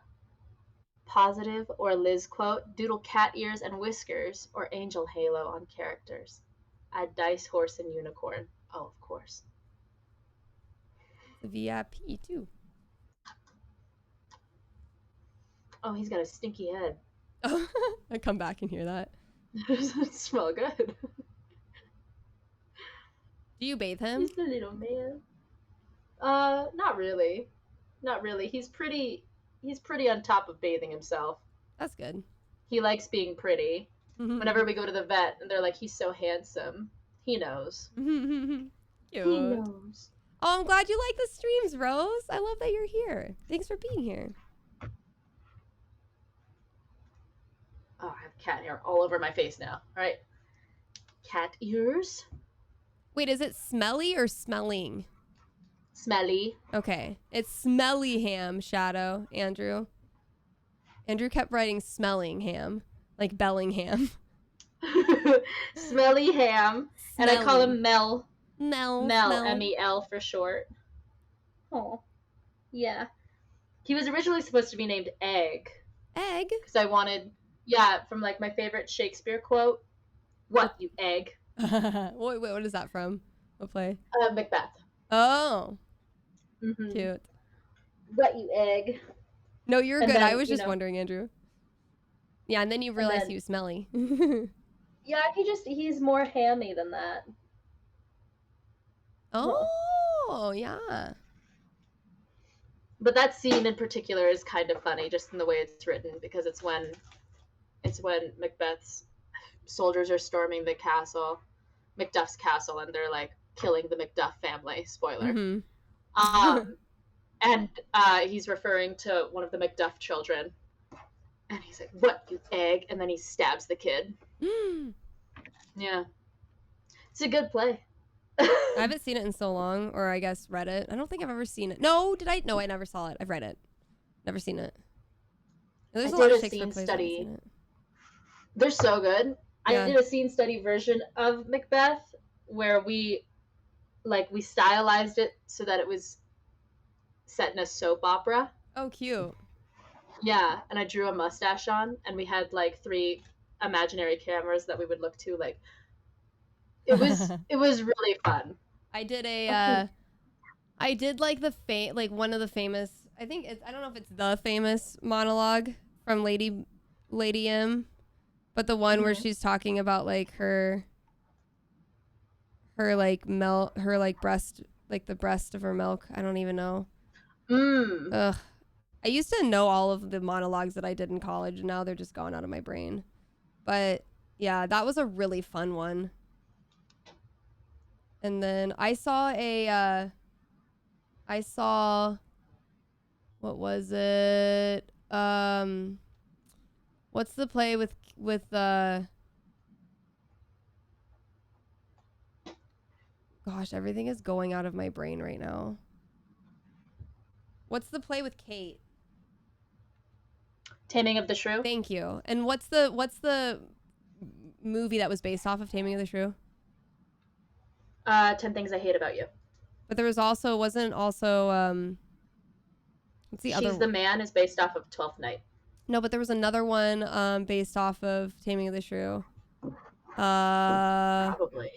Positive or Liz quote, doodle cat ears and whiskers or angel halo on characters. Add dice, horse, and unicorn. Oh, of course. The VIP too. Oh, he's got a stinky head. Oh, I come back and hear that. Doesn't smell good. Do you bathe him? He's the little man. Not really. Not really. He's pretty on top of bathing himself. That's good. He likes being pretty. Whenever we go to the vet and they're like, he's so handsome. He knows. Cute. He knows. Oh, I'm glad you like the streams, Rose. I love that you're here. Thanks for being here. Oh, I have cat hair all over my face now. All right. Cat ears. Wait, is it smelly or smelling? Smelly. Okay. It's smelly ham, Shadow, Andrew. Andrew kept writing smelling ham, like Bellingham. Smelly ham. Smelly. And I call him Mel. Mel, M-E-L for short. Oh, yeah. He was originally supposed to be named Egg. Egg? Because I wanted, from like my favorite Shakespeare quote. What, you egg? Wait, what is that from? What play? Macbeth. Oh. Mm-hmm. Cute. What, you egg? No, you're good. Then, I was just wondering, Andrew. Yeah, and then you realized he was smelly. Yeah, he's more hammy than that. Oh, yeah. But that scene in particular is kind of funny, just in the way it's written, because it's when Macbeth's soldiers are storming the castle, Macduff's castle, and they're like killing the Macduff family. Spoiler. Mm-hmm. And he's referring to one of the Macduff children, and he's like, "What, you egg?" And then he stabs the kid. Yeah, it's a good play. I haven't seen it in so long, or I guess read it. I don't think I've ever seen it. No, did I? No, I never saw it. I've read it. Never seen it. There's a lot of Shakespeare plays. Study. They're so good. Yeah. I did a scene study version of Macbeth where we stylized it so that it was set in a soap opera. Oh, cute. Yeah, and I drew a mustache on, and we had like 3 imaginary cameras that we would look to. Like, it was really fun. I did like one of the famous. I don't know if it's the famous monologue from Lady M, but the one where she's talking about like her breast, like the breast of her milk. I don't even know. Ugh. I used to know all of the monologues that I did in college, and now they're just gone out of my brain. But yeah, that was a really fun one. And then I saw what was it? What's the play with gosh, everything is going out of my brain right now. What's the play with Kate? Taming of the Shrew. Thank you. And what's the movie that was based off of Taming of the Shrew? 10 Things I Hate About You. But there was also, what's the other? She's the Man is based off of 12th Night. No, but there was another one based off of Taming of the Shrew. Probably.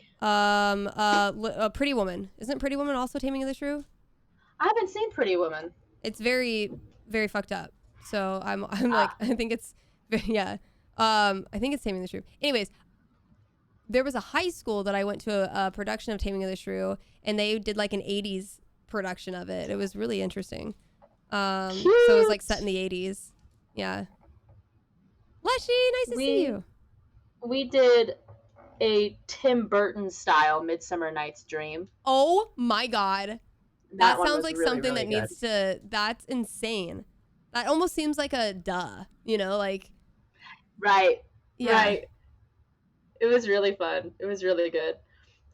Pretty Woman. Isn't Pretty Woman also Taming of the Shrew? I haven't seen Pretty Woman. It's very, very fucked up. So I'm like, I think it's Yeah. I think it's Taming the Shrew. Anyways, there was a high school that I went to a production of Taming of the Shrew, and they did like an 80s production of it. It was really interesting. So it was like set in the 80s. Yeah. Leshy, nice to see you. We did a Tim Burton style Midsummer Night's Dream. Oh my God. That sounds like really, something really that needs to, that's insane. That almost seems like a duh, you know, like. Right. Yeah. Right. It was really fun. It was really good.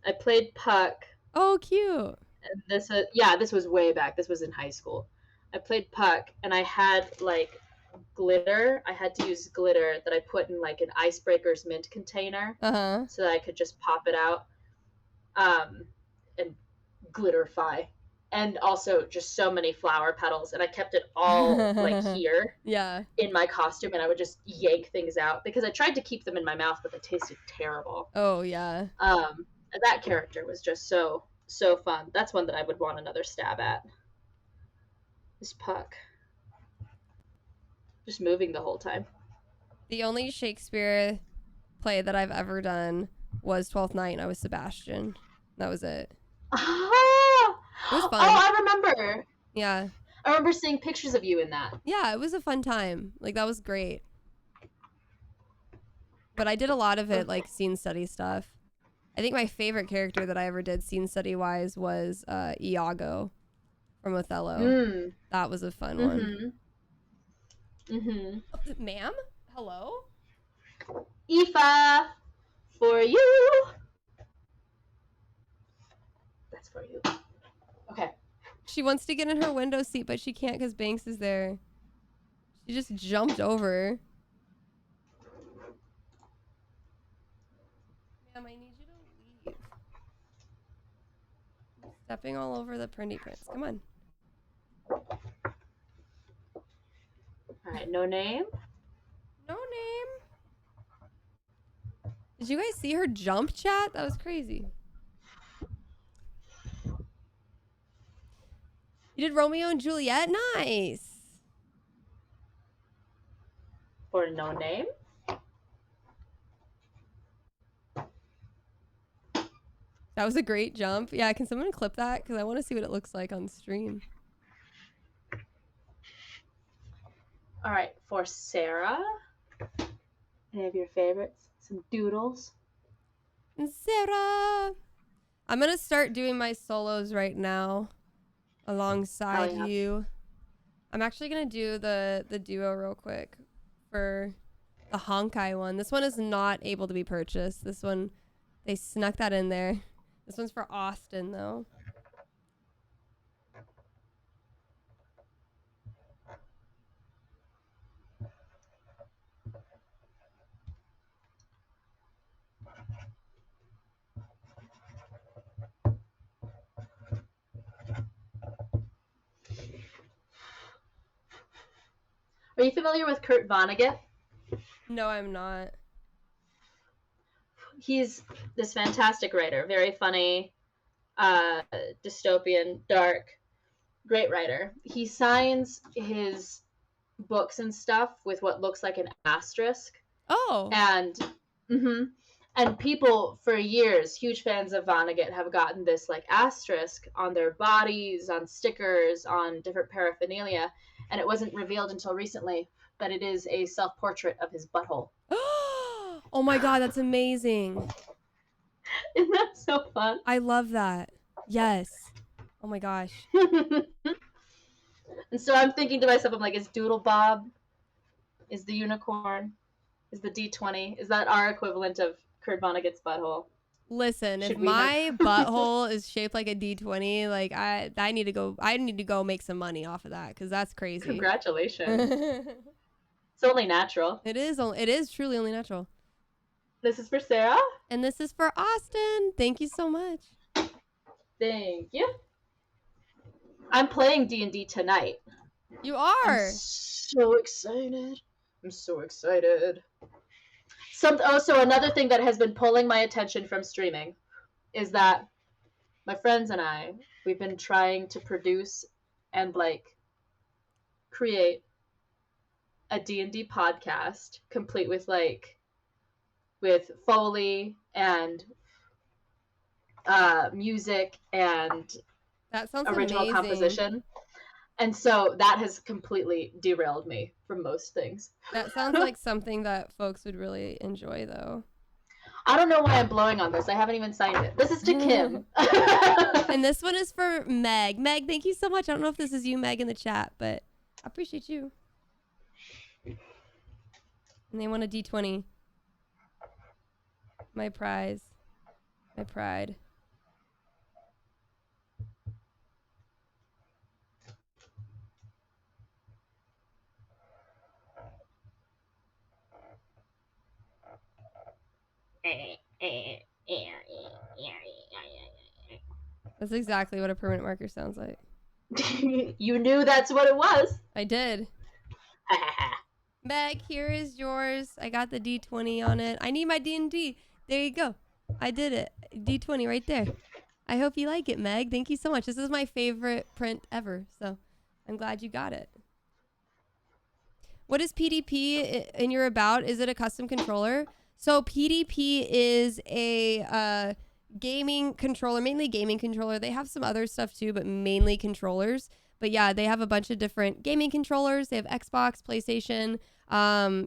I played Puck. Oh, cute. And this was way back. This was in high school. I played Puck, and I had like glitter. I had to use glitter that I put in like an Icebreakers mint container, so that I could just pop it out, and glitterify, and also just so many flower petals, and I kept it all like here, in my costume, and I would just yank things out because I tried to keep them in my mouth, but they tasted terrible. Oh yeah. That character was just so fun. That's one that I would want another stab at. This Puck. Just moving the whole time. The only Shakespeare play that I've ever done was Twelfth Night, and I was Sebastian. That was it. Oh, it was fun. Oh, I remember. Yeah. I remember seeing pictures of you in that. Yeah, it was a fun time. Like, that was great. But I did a lot of it, like, scene study stuff. I think my favorite character that I ever did scene study-wise was Iago from Othello. That was a fun one. Ma'am? Hello? Aoife! For you! That's for you. Okay. She wants to get in her window seat, but she can't because Banks is there. She just jumped over. Ma'am, I need you to leave. You're stepping all over the Prindy Prince. Come on. Alright, no name? No name. Did you guys see her jump, chat? That was crazy. You did Romeo and Juliet? Nice. For no name? That was a great jump. Yeah, can someone clip that? Because I want to see what it looks like on stream. All right, for Sarah, any of your favorites? Some doodles? Sarah! I'm going to start doing my solos right now alongside you. I'm actually going to do the duo real quick for the Honkai one. This one is not able to be purchased. This one, they snuck that in there. This one's for Austin, though. Are you familiar with Kurt Vonnegut? No, I'm not. He's this fantastic writer, very funny, dystopian, dark, great writer. He signs his books and stuff with what looks like an asterisk. Oh. And people for years, huge fans of Vonnegut, have gotten this like asterisk on their bodies, on stickers, on different paraphernalia, and it wasn't revealed until recently that it is a self-portrait of his butthole. Oh my god, that's amazing. Isn't that so fun? I love that. Yes. Oh my gosh. And so I'm thinking to myself, I'm like, is Doodle Bob, is the unicorn, is the D20, is that our equivalent of Kurt Vonnegut's butthole? Listen, if my butthole is shaped like a D20, like I need to go make some money off of that because that's crazy. Congratulations. It's only natural. It is truly only natural. This is for Sarah. And this is for Austin. Thank you so much. Thank you. I'm playing D&D tonight. You are? I'm so excited. I'm so excited. So another thing that has been pulling my attention from streaming is that my friends and I, we've been trying to produce and like create a D&D podcast complete with with Foley and music and that sounds original amazing. Composition. And so that has completely derailed me from most things. That sounds like something that folks would really enjoy, though. I don't know why I'm blowing on this. I haven't even signed it. This is to Kim. And this one is for Meg. Meg, thank you so much. I don't know if this is you, Meg, in the chat, but I appreciate you. And they want a D20. My prize. My pride. That's exactly what a permanent marker sounds like. You knew that's what it was. I did. Meg, here is yours. I got the D20 on it. I need my D&D. There you go. I did it. D20 right there. I hope you like it, Meg. Thank you so much. This is my favorite print ever, so I'm glad you got it. What is PDP in your about? Is it a custom controller? So PDP is a gaming controller, mainly gaming controller. They have some other stuff too, but mainly controllers. But yeah, they have a bunch of different gaming controllers. They have Xbox, PlayStation.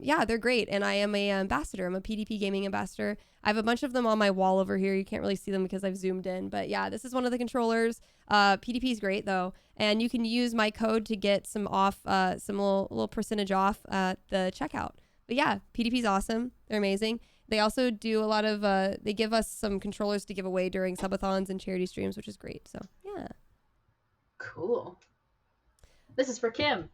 Yeah, they're great. And I am a ambassador. I'm a PDP gaming ambassador. I have a bunch of them on my wall over here. You can't really see them because I've zoomed in. But yeah, this is one of the controllers. PDP is great though. And you can use my code to get some off, some little percentage off at the checkout. But yeah, PDP is awesome. They're amazing. They also do a lot of, they give us some controllers to give away during subathons and charity streams, which is great. So yeah. Cool. This is for Kim.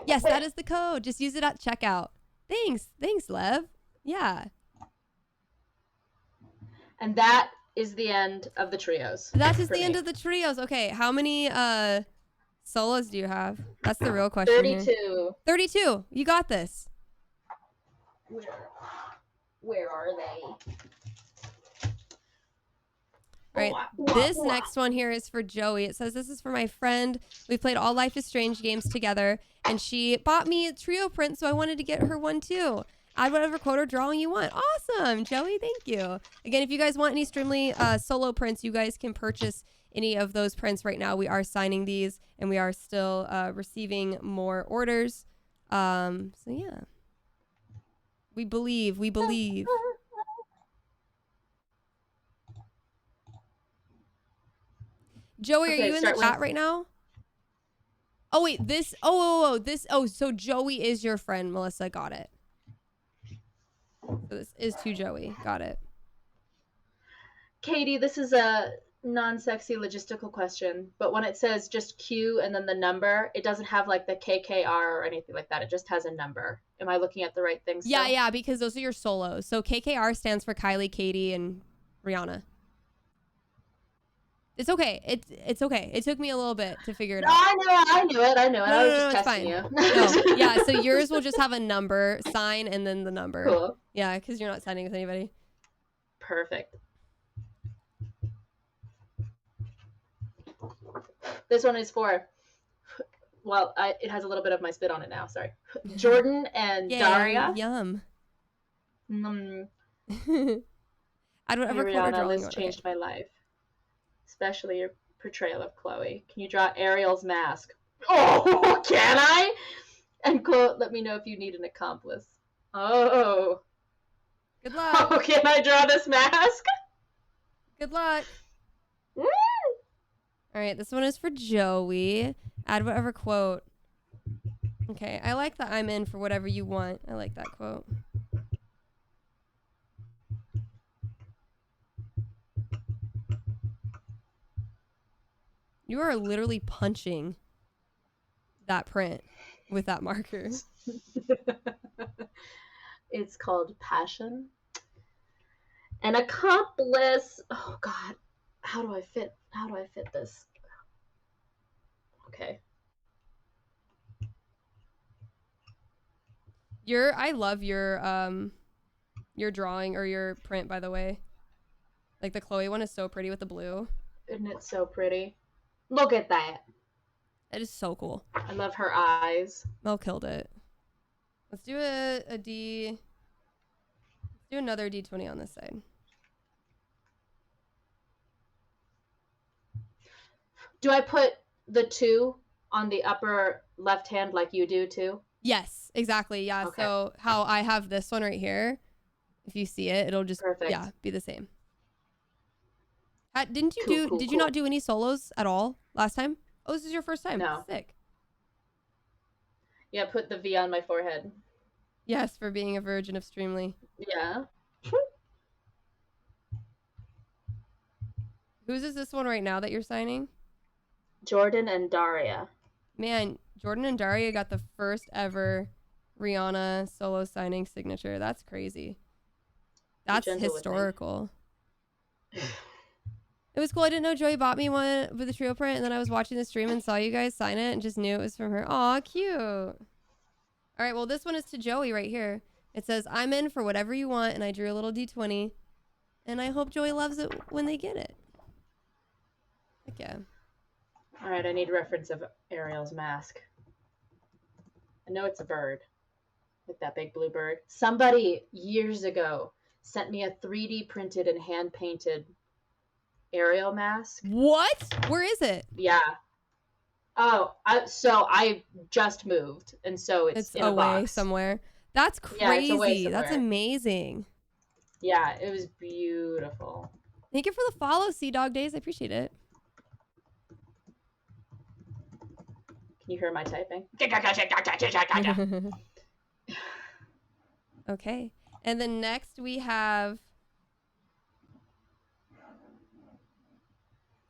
Yes, that is the code. Just use it at checkout. Thanks. Thanks, Lev. Yeah. And that is the end of the trios. That is the end of the trios. Okay, how many solos do you have? That's the real question. 32. Here. 32. You got this. Where are they? All right, this next one here is for Joey. It says, this is for my friend. We played all Life is Strange games together, and she bought me a trio print, so I wanted to get her one too. Add whatever quote or drawing you want. Awesome, Joey, thank you. Again, if you guys want any Streamily solo prints, you guys can purchase any of those prints right now. We are signing these, and we are still receiving more orders. So yeah. We believe. Joey, are you in the chat right now? Oh, wait, this, so Joey is your friend, Melissa, got it. So this is to Joey, got it. Katie, this is a non-sexy logistical question, but when it says just Q and then the number, it doesn't have like the KKR or anything like that. It just has a number. Am I looking at the right things? Yeah, because those are your solos. So KKR stands for Kylie, Katy, and Rhianna. It's okay. It's okay. It took me a little bit to figure it out. I knew it. I was just testing you. No, yeah, so yours will just have a number, sign, and then the number. Cool. Yeah, because you're not signing with anybody. Perfect. This one is for, well, it has a little bit of my spit on it now. Sorry. Jordan and Daria. Yum. I don't ever Rhianna, this changed my life. Especially your portrayal of Chloe. Can you draw Ariel's mask? Oh, can I? And quote, let me know if you need an accomplice. Oh. Good luck. Oh, can I draw this mask? Good luck. Woo! All right, this one is for Joey. Add whatever quote. Okay, I like that I'm in for whatever you want. I like that quote. You are literally punching that print with that marker. It's called passion. An accomplice. Oh God, how do I fit this? Okay. I love your drawing or your print, by the way. Like the Chloe one is so pretty with the blue. Isn't it so pretty? Look at that. That is so cool. I love her eyes. Mel killed it. Let's do a D. Let's do another D20 on this side. Do I put the 2 on the upper left hand like you do too? Yes, exactly. Yeah. Okay. So how I have this one right here, if you see it, it'll just be the same. Didn't you did you not do any solos at all last time? Oh, this is your first time. No. Sick. Yeah, put the V on my forehead. Yes, for being a virgin of Streamily. Yeah. Whose is this one right now that you're signing? Jordan and Daria. Man, Jordan and Daria got the first ever Rhianna solo signing signature. That's crazy. That's historical. It was cool. I didn't know Joey bought me one with the trio print, and then I was watching the stream and saw you guys sign it and just knew it was from her. Aw, cute. All right, well, this one is to Joey right here. It says, I'm in for whatever you want, and I drew a little D20, and I hope Joey loves it when they get it. Heck yeah. All right, I need reference of Ariel's mask. I know it's a bird, like that big blue bird. Somebody years ago sent me a 3D printed and hand painted Ariel mask. What? Where is it? Yeah. Oh, so I just moved, and so it's in a box somewhere. That's crazy. Yeah, that's amazing. Yeah, it was beautiful. Thank you for the follow, Sea Dog Days. I appreciate it. Can you hear my typing? Okay. And then next we have...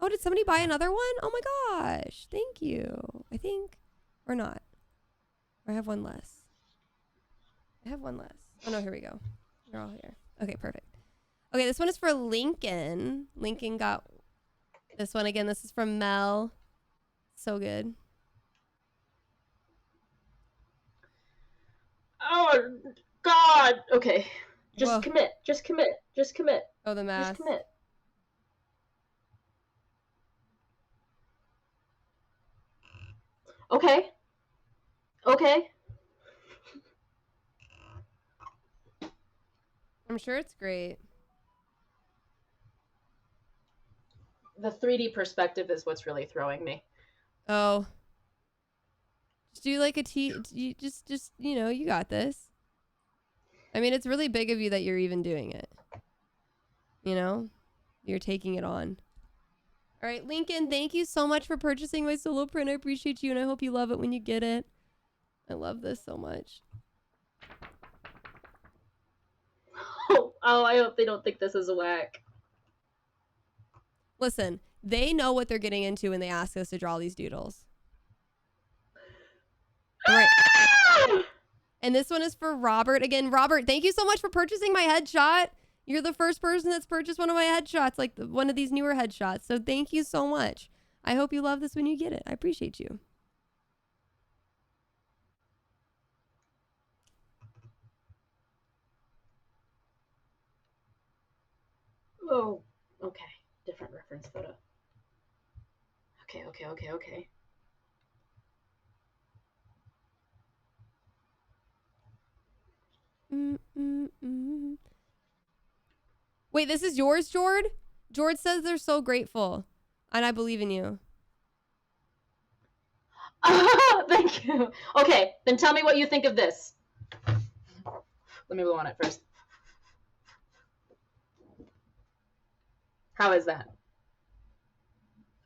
Oh, did somebody buy another one? Oh my gosh. Thank you. I think. Or not. Or I have one less. I have one less. Oh no, here we go. They're all here. Okay, perfect. Okay, this one is for Lincoln. Lincoln got this one again. This is from Mel. So good. Oh God. Okay. Just commit. Just commit. Just commit. Oh, the mask. Just commit. Okay. Okay. I'm sure it's great. The 3D perspective is what's really throwing me. Oh. Just do like a you just you know, you got this. I mean, it's really big of you that you're even doing it. You know? You're taking it on. All right, Lincoln, thank you so much for purchasing my solo print. I appreciate you, and I hope you love it when you get it. I love this so much. Oh, I hope they don't think this is a whack. Listen, they know what they're getting into when they ask us to draw these doodles. All right. And this one is for Robert. Again, Robert, thank you so much for purchasing my headshot. You're the first person that's purchased one of my headshots, like one of these newer headshots. So thank you so much. I hope you love this when you get it. I appreciate you. Oh, okay. Different reference photo. Okay. Wait, this is yours, Jord? Jord says they're so grateful. And I believe in you. Thank you. Okay, then tell me what you think of this. Let me blow on it first. How is that?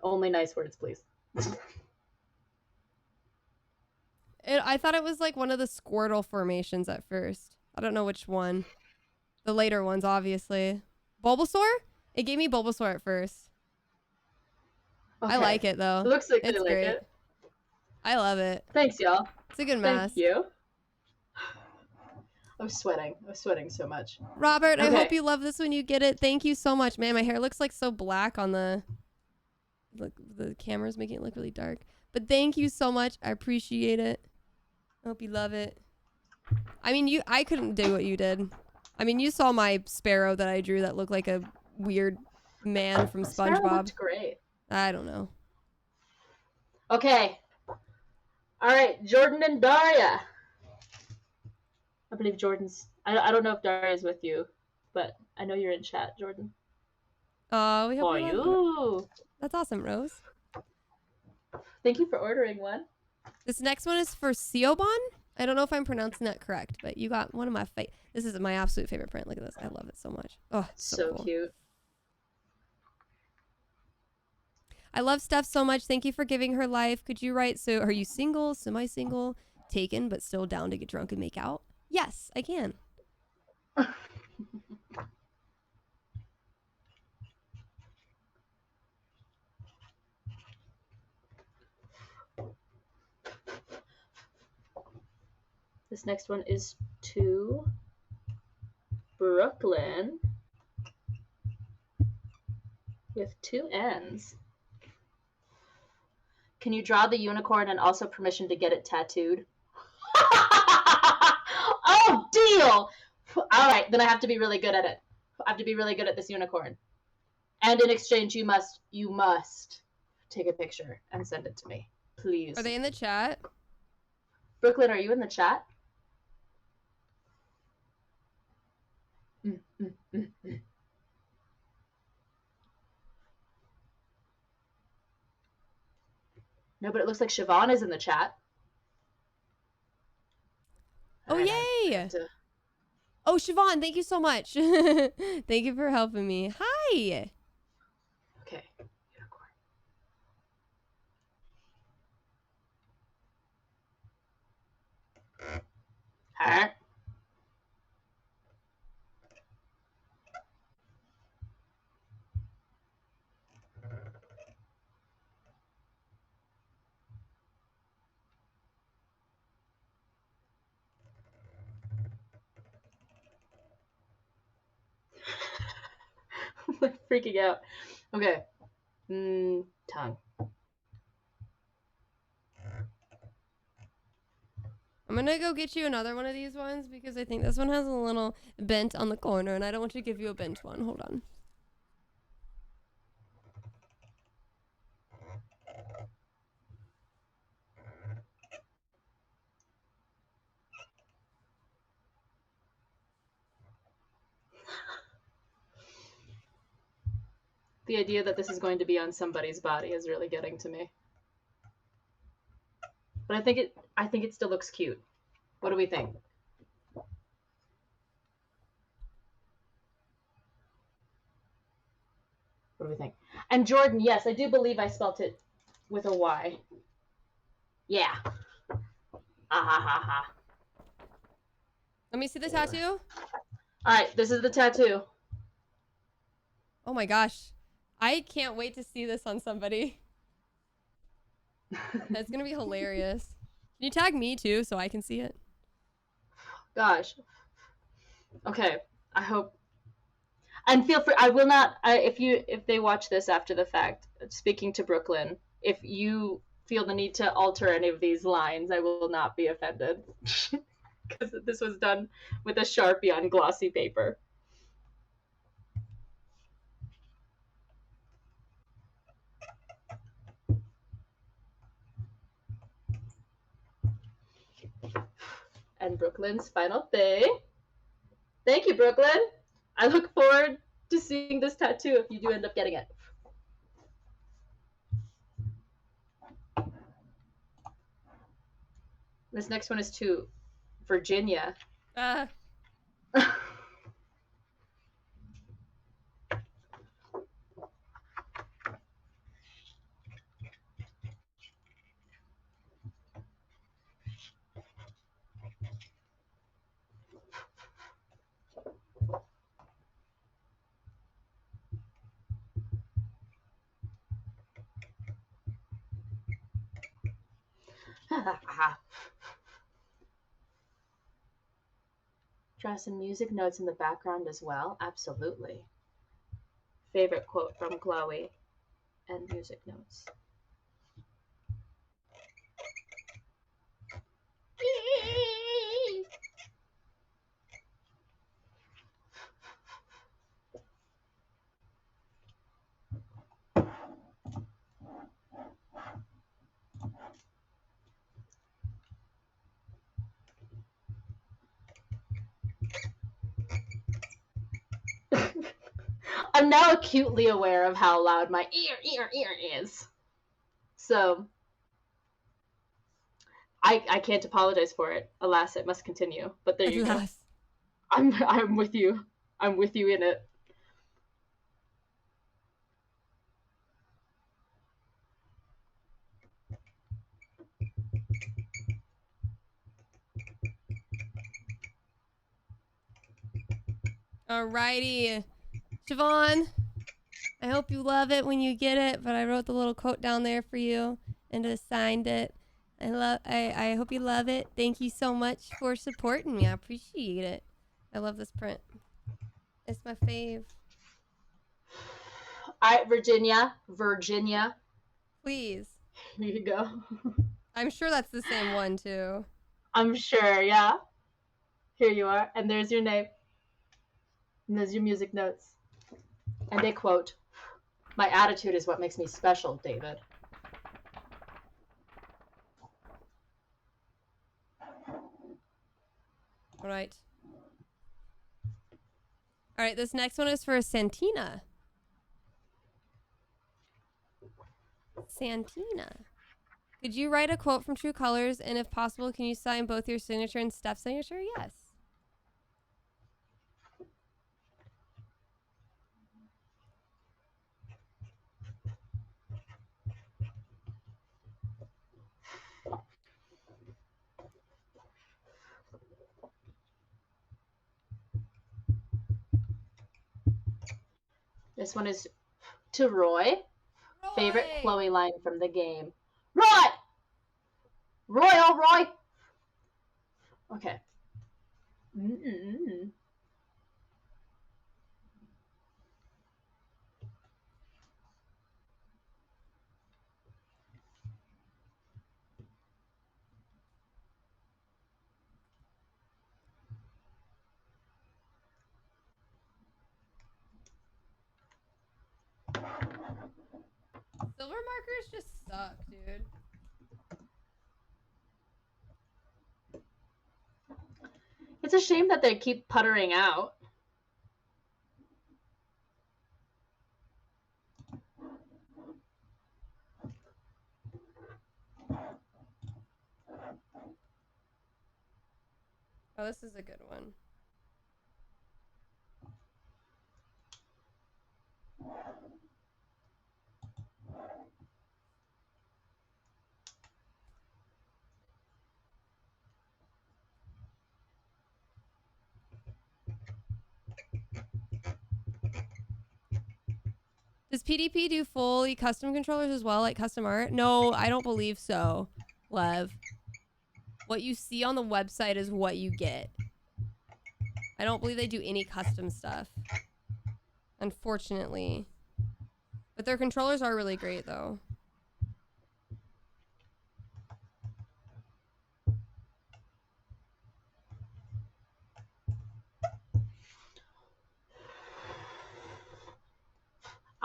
Only nice words, please. I thought it was like one of the Squirtle formations at first. I don't know which one. The later ones, obviously. Bulbasaur? It gave me Bulbasaur at first. Okay. I like it, though. It looks like you like it. I love it. Thanks, y'all. It's a good mask. Thank you. I'm sweating. I'm sweating so much. Robert, okay. I hope you love this when you get it. Thank you so much. Man, my hair looks like so black on the... Look, the camera's making it look really dark. But thank you so much. I appreciate it. I hope you love it. I mean, I couldn't do what you did. I mean, you saw my sparrow that I drew that looked like a weird man from SpongeBob. Sparrow looked great. I don't know. Okay. All right, Jordan and Daria. I believe Jordan's. I don't know if Daria's with you, but I know you're in chat, Jordan. Oh, we hope for you. That's awesome, Rose. Thank you for ordering one. This next one is for Siobhan. I don't know if I'm pronouncing that correct, but you got one of my This is my absolute favorite print. Look at this. I love it so much. Oh, it's so cool. Cute. I love Steph so much. Thank you for giving her life. Could you write, so are you single, semi-single, taken, but still down to get drunk and make out? Yes, I can. This next one is to Brooklyn with 2 N's. Can you draw the unicorn and also permission to get it tattooed? Oh, deal! All right, then I have to be really good at it. I have to be really good at this unicorn. And in exchange, you must take a picture and send it to me, please. Are they in the chat? Brooklyn, are you in the chat? No, but it looks like Siobhan is in the chat. Oh, yay! Oh, Siobhan, thank you so much. Thank you for helping me. Hi! Okay. Unicorn. Huh? I'm like freaking out. Okay. Tongue. I'm gonna go get you another one of these ones because I think this one has a little bent on the corner and I don't want to give you a bent one. Hold on. The idea that this is going to be on somebody's body is really getting to me. But I think it still looks cute. What do we think? What do we think? And Jordan, yes, I do believe I spelt it with a Y. Yeah. Ah ha ha ha. Let me see the tattoo. All right, this is the tattoo. Oh my gosh. I can't wait to see this on somebody. That's gonna be hilarious. Can you tag me too so I can see it? Gosh. Okay, I hope. And feel free. I will not. If they watch this after the fact, speaking to Brooklyn, if you feel the need to alter any of these lines, I will not be offended because this was done with a Sharpie on glossy paper. And Brooklyn's final thing. Thank you, Brooklyn. I look forward to seeing this tattoo if you do end up getting it. This next one is to Virginia. Draw some music notes in the background as well. Absolutely. Favorite quote from Chloe and music notes. I'm now acutely aware of how loud my ear is. So I can't apologize for it. Alas, it must continue. But there you go. I'm with you. I'm with you in it. Alrighty. Siobhan, I hope you love it when you get it, but I wrote the little quote down there for you and just signed it. I hope you love it. Thank you so much for supporting me. I appreciate it. I love this print. It's my fave. All right, Virginia. Please. Here you go. I'm sure that's the same one, too. I'm sure, yeah. Here you are. And there's your name. And there's your music notes. And they quote, "My attitude is what makes me special, David." All right. All right, this next one is for Santina. Could you write a quote from True Colors, and if possible, can you sign both your signature and Steph's signature? Yes. This one is to Roy. Favorite Chloe line from the game. Roy! Roy, oh Roy! Okay. Silver markers just suck, dude. It's a shame that they keep puttering out. Oh, this is a good one. Does PDP do fully custom controllers as well, like custom art? No, I don't believe so, Lev. What you see on the website is what you get. I don't believe they do any custom stuff, unfortunately. But their controllers are really great, though.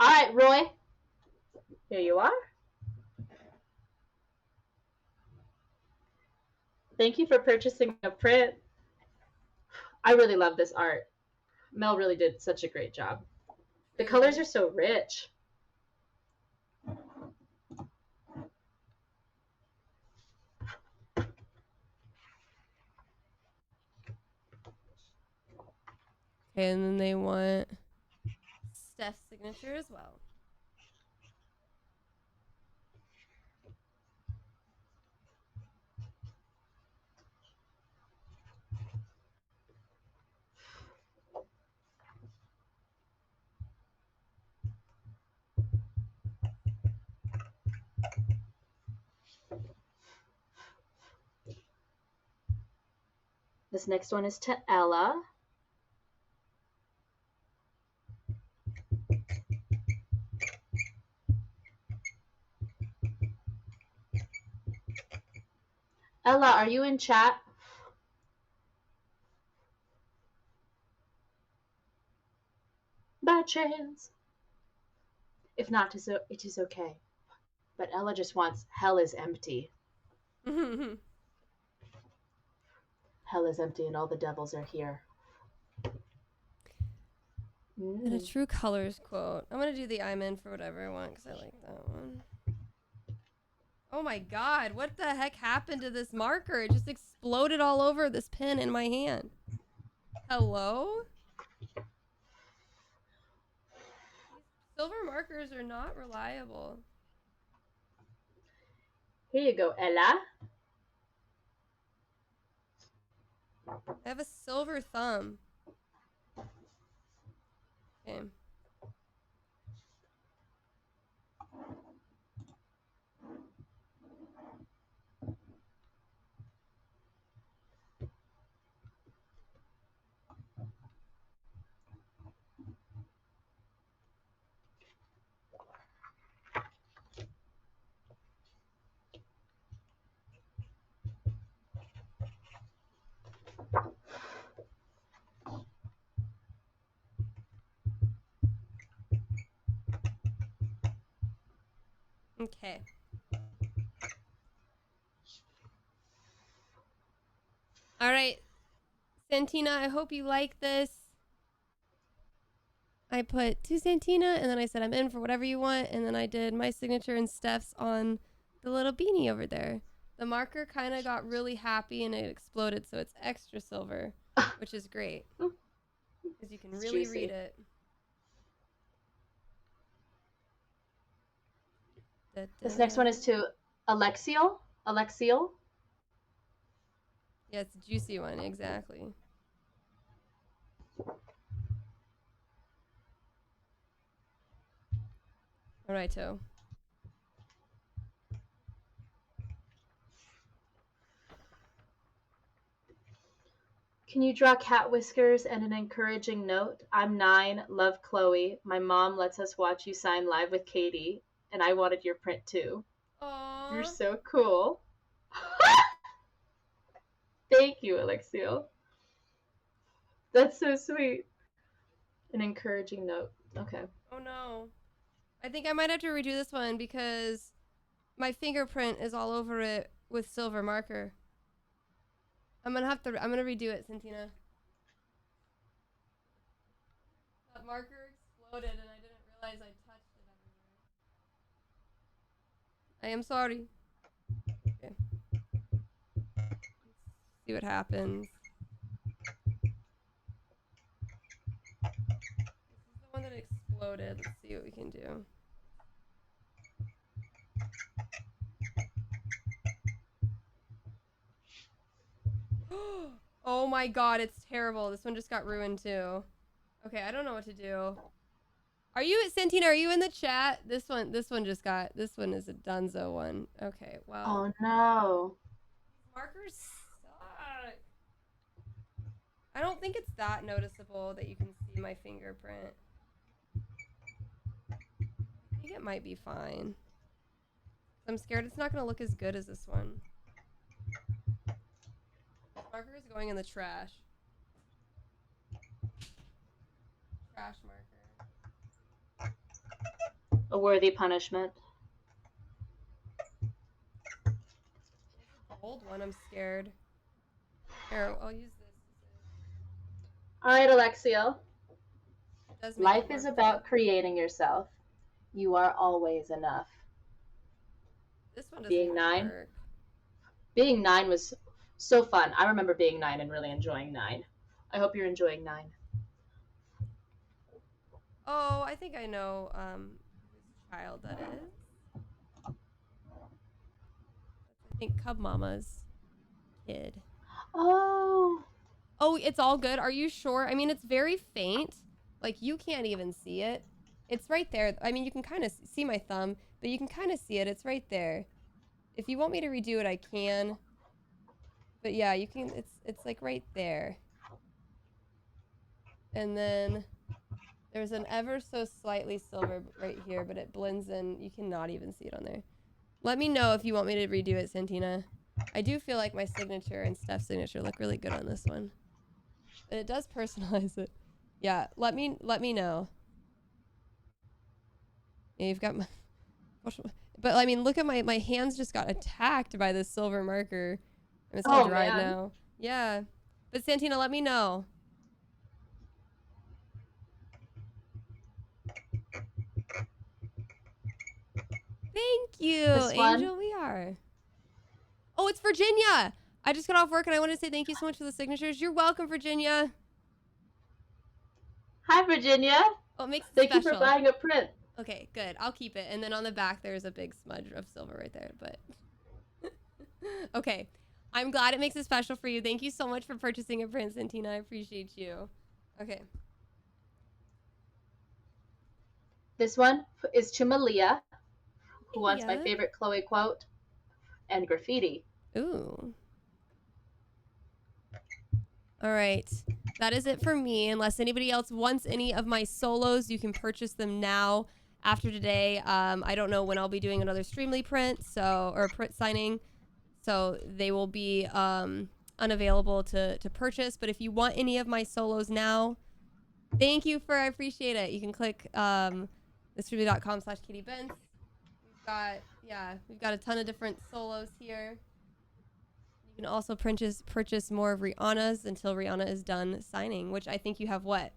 All right, Roy. Here you are. Thank you for purchasing a print. I really love this art. Mel really did such a great job. The colors are so rich. Okay, and then they want Steph's signature as well. This next one is to Ella. Ella, are you in chat? By chance. If not, it is okay. But Ella just wants hell is empty. Hell is empty and all the devils are here. And a true colors quote. I'm going to do the I'm in for whatever I want because I like that one. Oh my god, what the heck happened to this marker? It just exploded all over this pen in my hand. Hello? These silver markers are not reliable. Here you go, Ella. I have a silver thumb. Okay. Okay. All right. Santina, I hope you like this. I put to Santina, and then I said I'm in for whatever you want, and then I did my signature and Steph's on the little beanie over there. The marker kind of got really happy, and it exploded, so it's extra silver, which is great. Because you can really read it. This next one is to Alexiel. Alexiel. Yeah, it's a juicy one, exactly. All righto. Can you draw cat whiskers and an encouraging note? I'm 9, love Chloe. My mom lets us watch you sign live with Katy, and I wanted your print too. Aww. You're so cool. Thank you, Alexiel. That's so sweet. An encouraging note. Okay. Oh no. I think I might have to redo this one because my fingerprint is all over it with silver marker. I'm gonna redo it, Santina. That marker exploded and I didn't realize I touched it everywhere. I am sorry. Okay. Let's see what happens. This is the one that exploded. Let's see what we can do. Oh my god, it's terrible. This one just got ruined too. Okay, I don't know what to do. Are you, Santina, are you in the chat? This one is a dunzo one. Okay, well. Oh no. These markers suck. I don't think it's that noticeable that you can see my fingerprint. I think it might be fine. I'm scared it's not going to look as good as this one. This marker is going in the trash. Trash marker. A worthy punishment. Old one, I'm scared. Here, I'll use this. All right, Alexiel. Life is about creating yourself. You are always enough. This one doesn't being 9. work. Being 9 was so fun. I remember being 9 and really enjoying 9. I hope you're enjoying 9. Oh, I think I know whose child that is. I think Cub Mama's kid. Oh. Oh, it's all good. Are you sure? I mean, it's very faint. Like, you can't even see it. It's right there. I mean, you can kind of see my thumb, but you can kind of see it. It's right there. If you want me to redo it, I can. But yeah, you can. It's like right there. And then there's an ever so slightly silver right here, but it blends in. You cannot even see it on there. Let me know if you want me to redo it, Santina. I do feel like my signature and Steph's signature look really good on this one. But it does personalize it. Yeah, let me know. Yeah, you've got my... But, I mean, look at my hands just got attacked by this silver marker. It's all dried now. Yeah. But, Santina, let me know. Thank you, This Angel. one. We are. Oh, it's Virginia. I just got off work and I want to say thank you so much for the signatures. You're welcome, Virginia. Hi, Virginia. Oh, it makes it Thank special. you for buying a print. Okay, good. I'll keep it. And then on the back, there's a big smudge of silver right there. But okay, I'm glad it makes it special for you. Thank you so much for purchasing a print, Santina. I appreciate you. Okay. This one is to Malia, who wants my Yeah. favorite Chloe quote and graffiti. Ooh. All right. That is it for me. Unless anybody else wants any of my solos, you can purchase them now after today. I don't know when I'll be doing another Streamily print, or print signing. So they will be unavailable to purchase. But if you want any of my solos now, thank you I appreciate it. You can click thestreamily.com/Katy Bentz. We've got a ton of different solos here. You can also purchase more of Rhianna's until Rhianna is done signing, which I think you have what?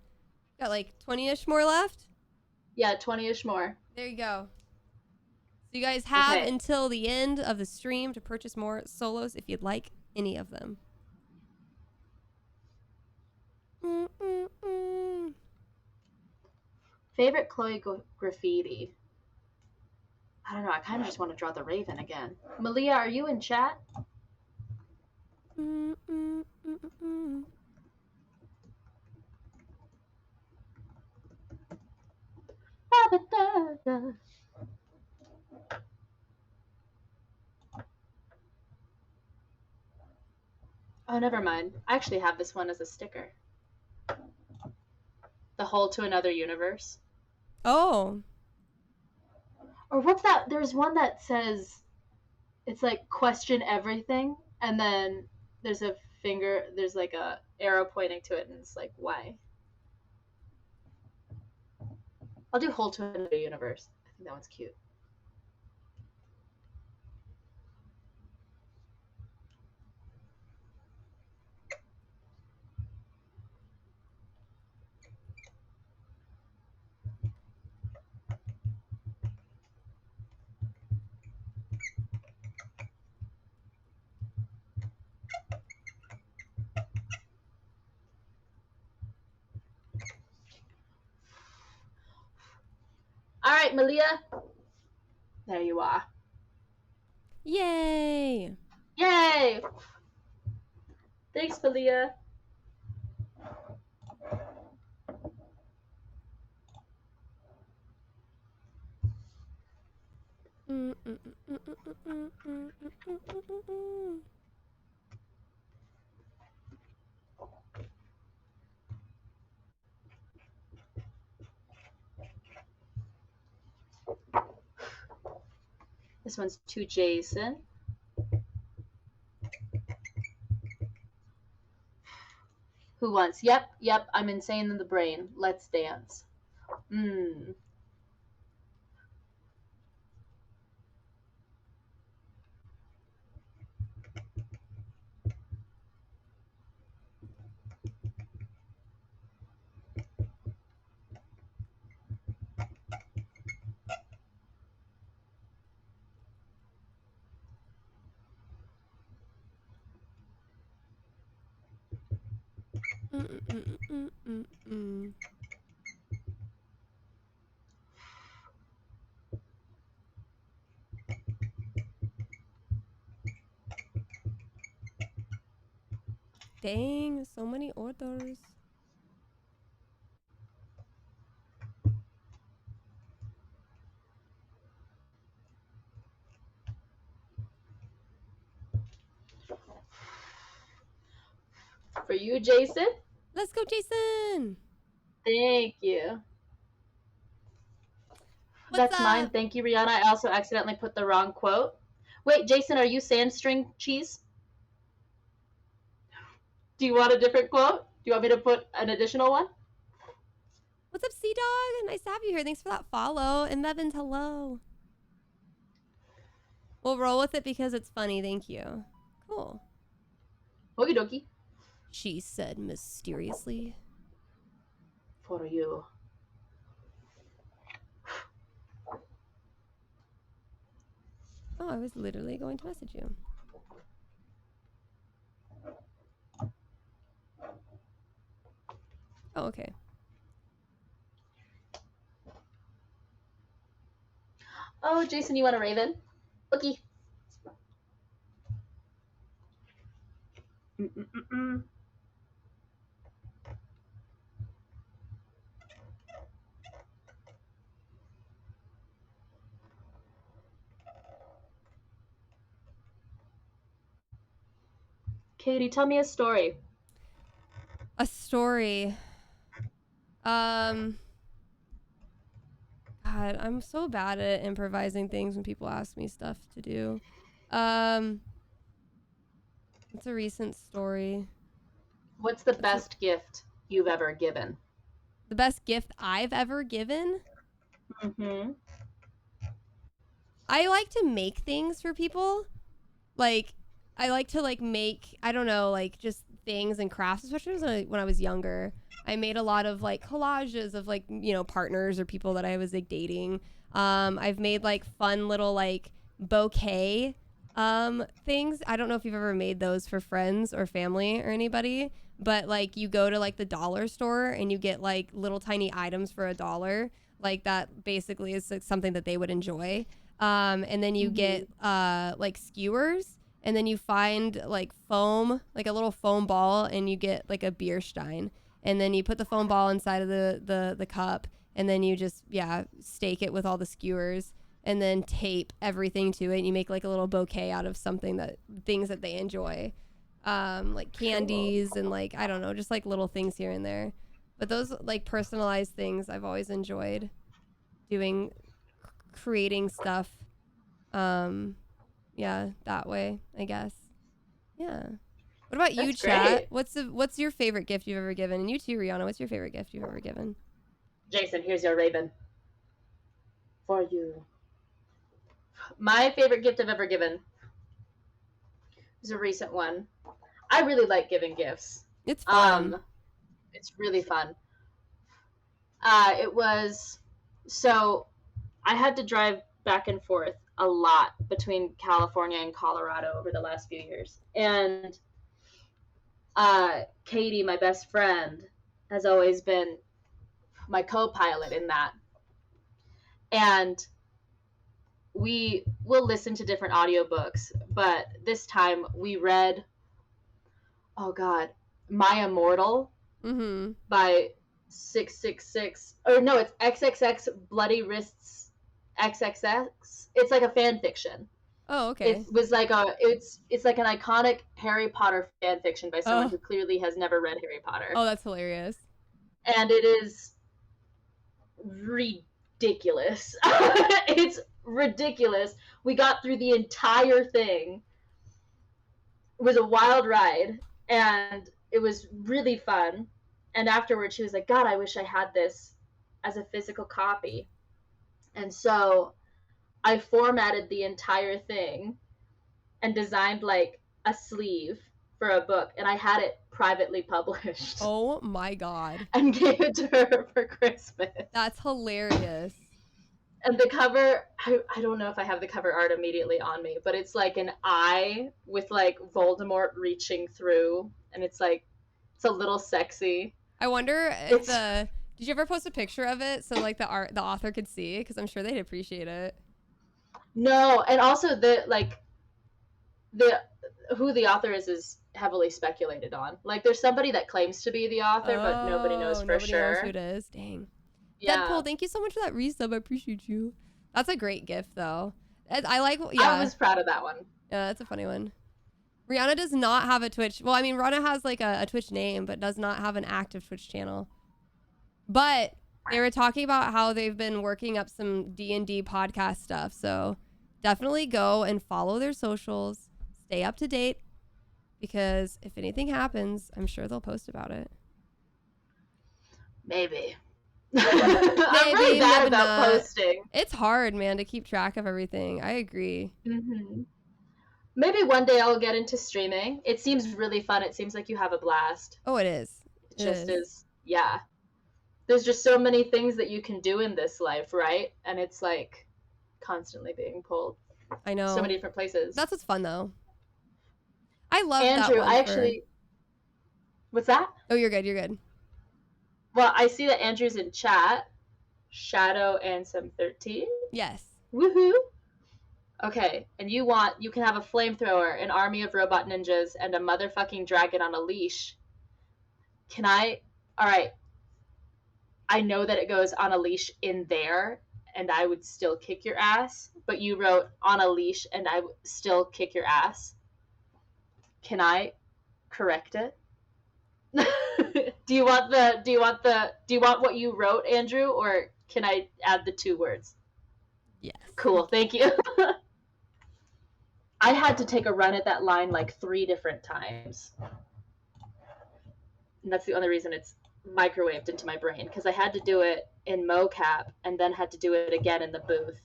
Got like 20-ish more left? Yeah, 20-ish more. There you go. So you guys have until the end of the stream to purchase more solos if you'd like any of them. Favorite Chloe graffiti? I don't know. I kind of just want to draw the raven again. Malia, are you in chat? Oh, never mind. I actually have this one as a sticker. The Hole to Another Universe. Oh. Or what's that? There's one that says, it's like question everything, and then there's a finger, there's like a arrow pointing to it, and it's like, why? I'll do Hole to Another Universe. I think that one's cute. All right, Malia. There you are. Yay! Yay! Thanks, Malia. This one's to Jason. Who wants? Yep, I'm insane in the brain. Let's dance. Dang, so many orders. For you, Jason. Let's go, Jason. Thank you. That's mine. Thank you, Rhianna. I also accidentally put the wrong quote. Wait, Jason, are you sandstring cheese? Do you want a different quote? Do you want me to put an additional one? What's up, Sea-Dog? Nice to have you here. Thanks for that follow. And Nevins, hello. We'll roll with it because it's funny. Thank you. Cool. Okie dokie. She said mysteriously. For you. Oh, I was literally going to message you. Oh, okay. Oh, Jason, you want a raven? Looky. Katie, tell me a story. A story. God, I'm so bad at improvising things when people ask me stuff to do. It's a recent story. What's the best gift you've ever given? The best gift I've ever given? Mm-hmm. I like to make things for people. Like, I like to, like, make, I don't know, like, just things and crafts, especially when I was younger. I made a lot of, like, collages of, like, you know, partners or people that I was, like, dating. I've made, like, fun little, like, bouquet things. I don't know if you've ever made those for friends or family or anybody, but, like, you go to, like, the dollar store and you get, like, little tiny items for $1. Like, that basically is, like, something that they would enjoy. And then you get like skewers, and then you find like foam, like a little foam ball, and you get like a beer stein, and then you put the foam ball inside of the cup, and then you just stake it with all the skewers, and then tape everything to it, and you make like a little bouquet out of things that they enjoy, like candies and like, I don't know, just like little things here and there. But those like personalized things I've always enjoyed doing, creating stuff that way, I guess. Yeah. What about you, chat? What's your favorite gift you've ever given? And you too, Rhianna, what's your favorite gift you've ever given? Jason, here's your raven for you. My favorite gift I've ever given is a recent one. I really like giving gifts. It's fun. It's really fun. It was, so I had to drive back and forth a lot between California and Colorado over the last few years. And Katy, my best friend, has always been my co-pilot in that. And we will listen to different audiobooks, but this time we read, oh God, My Immortal by 666, or no, it's XXX Bloody Wrists XXX. It's like a fan fiction. Oh, okay. It was like it's like an iconic Harry Potter fan fiction by someone who clearly has never read Harry Potter. Oh, that's hilarious. And it is ridiculous. It's ridiculous. We got through the entire thing. It was a wild ride, and it was really fun. And afterwards, she was like, God, I wish I had this as a physical copy. And so I formatted the entire thing and designed like a sleeve for a book, and I had it privately published. Oh my God. And gave it to her for Christmas. That's hilarious. And the cover, I don't know if I have the cover art immediately on me, but it's like an eye with like Voldemort reaching through, and it's like, it's a little sexy. I wonder if did you ever post a picture of it so like the author could see? Because I'm sure they'd appreciate it. No, and also who the author is heavily speculated on. Like, there's somebody that claims to be the author, but nobody knows for sure. Nobody knows who it is. Dang. Yeah. Deadpool, thank you so much for that resub. I appreciate you. That's a great gift, though. I was proud of that one. Yeah, that's a funny one. Rhianna does not have a Twitch. Well, I mean, Rhianna has like a Twitch name, but does not have an active Twitch channel. But they were talking about how they've been working up some D&D podcast stuff. So definitely go and follow their socials. Stay up to date. Because if anything happens, I'm sure they'll post about it. Maybe. I'm really bad about posting. It's hard, man, to keep track of everything. I agree. Mm-hmm. Maybe one day I'll get into streaming. It seems really fun. It seems like you have a blast. Oh, it is. It is. Yeah. There's just so many things that you can do in this life, right? And it's like constantly being pulled. I know. So many different places. That's what's fun though. I love Andrew, that one. I actually. What's that? Oh, you're good. You're good. Well, I see that Andrew's in chat. Shadow and some 13. Yes. Woohoo! Okay, and you can have a flamethrower, an army of robot ninjas, and a motherfucking dragon on a leash. Alright. I know that it goes on a leash in there, and I would still kick your ass, but you wrote on a leash and I would still kick your ass. Can I correct it? Do you want what you wrote, Andrew, or can I add the 2 words? Yes. Cool, thank you. I had to take a run at that line like 3 different times. And that's the only reason it's microwaved into my brain, because I had to do it in mocap and then had to do it again in the booth.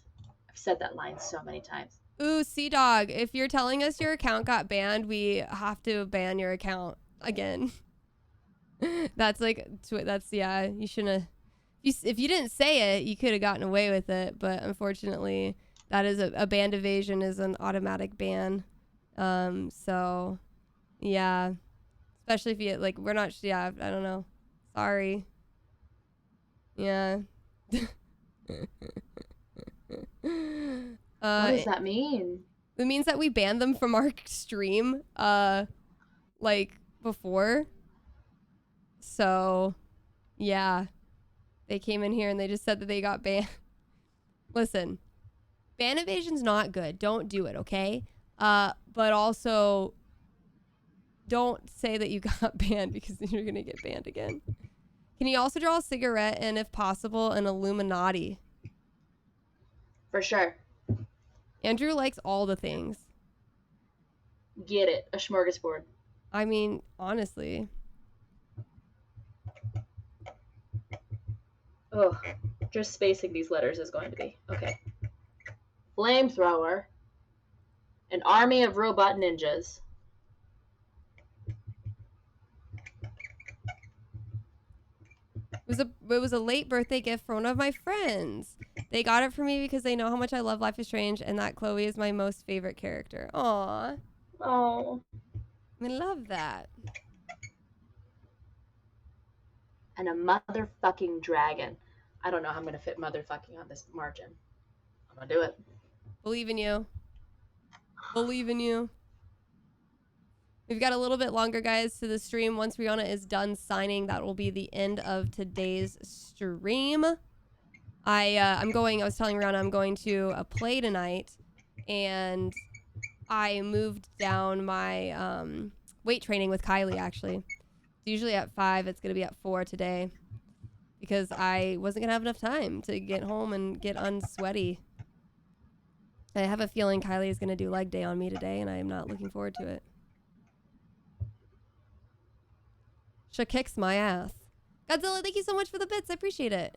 I've said that line so many times. Ooh, Sea-Dog, if you're telling us your account got banned, we have to ban your account again. That's yeah, you shouldn't have. If you didn't say it, you could have gotten away with it, but unfortunately, that is a band evasion is an automatic ban. So, yeah. Especially if you, like, we're not, yeah, I don't know. Sorry. Yeah. What does that mean? It means that we banned them from our stream, like, before. So, yeah. They came in here and they just said that they got banned. Listen, ban evasion's not good. Don't do it, okay? But also, don't say that you got banned, because then you're gonna get banned again. Can you also draw a cigarette and, if possible, an Illuminati? For sure. Andrew likes all the things. Get it. A smorgasbord. I mean, honestly. Ugh. Just spacing these letters is going to be. Okay. Flamethrower. An army of robot ninjas. It was a late birthday gift for one of my friends. They got it for me because they know how much I love Life is Strange and that Chloe is my most favorite character. Aww. Oh. I love that. And a motherfucking dragon. I don't know how I'm gonna fit motherfucking on this margin. I'm gonna do it. Believe in you. Believe in you. We've got a little bit longer, guys, to the stream. Once Rhianna is done signing, that will be the end of today's stream. I was telling Rhianna I'm going to a play tonight, and I moved down my weight training with Kylie, actually. It's usually at 5. It's going to be at 4 today, because I wasn't going to have enough time to get home and get unsweaty. I have a feeling Kylie is going to do leg day on me today, and I am not looking forward to it. She kicks my ass. Godzilla, thank you so much for the bits. I appreciate it.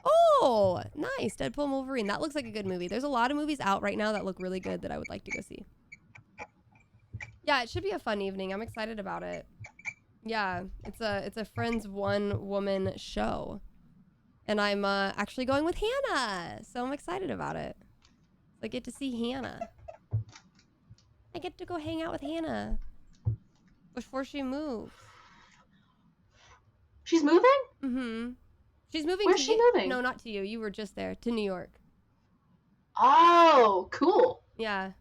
Oh, nice. Deadpool and Wolverine. That looks like a good movie. There's a lot of movies out right now that look really good that I would like to go see. Yeah, it should be a fun evening. I'm excited about it. Yeah, it's a Friends one-woman show. And I'm actually going with Hannah. So I'm excited about it. I get to see Hannah. I get to go hang out with Hannah before she moves. She's moving? Mm-hmm. She's moving. Where's she moving? No, not to you. You were just there. To New York. Oh, cool. Yeah.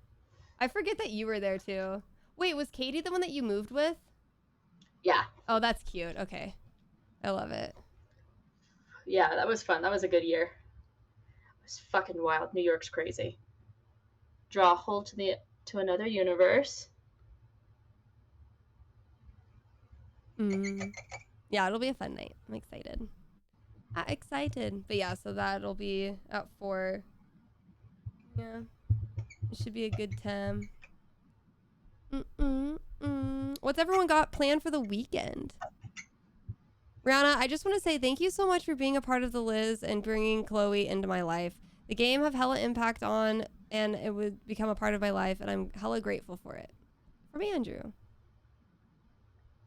I forget that you were there too. Wait, was Katy the one that you moved with? Yeah. Oh, that's cute. Okay. I love it. Yeah, that was fun. That was a good year. It was fucking wild. New York's crazy. Draw a hole to another universe. Yeah, it'll be a fun night. I'm excited. Excited. But yeah, so that'll be at 4. Yeah. It should be a good time. What's everyone got planned for the weekend? Rhianna, I just want to say thank you so much for being a part of the Liz and bringing Chloe into my life. The game have hella impact on, and it would become a part of my life, and I'm hella grateful for it. From Andrew.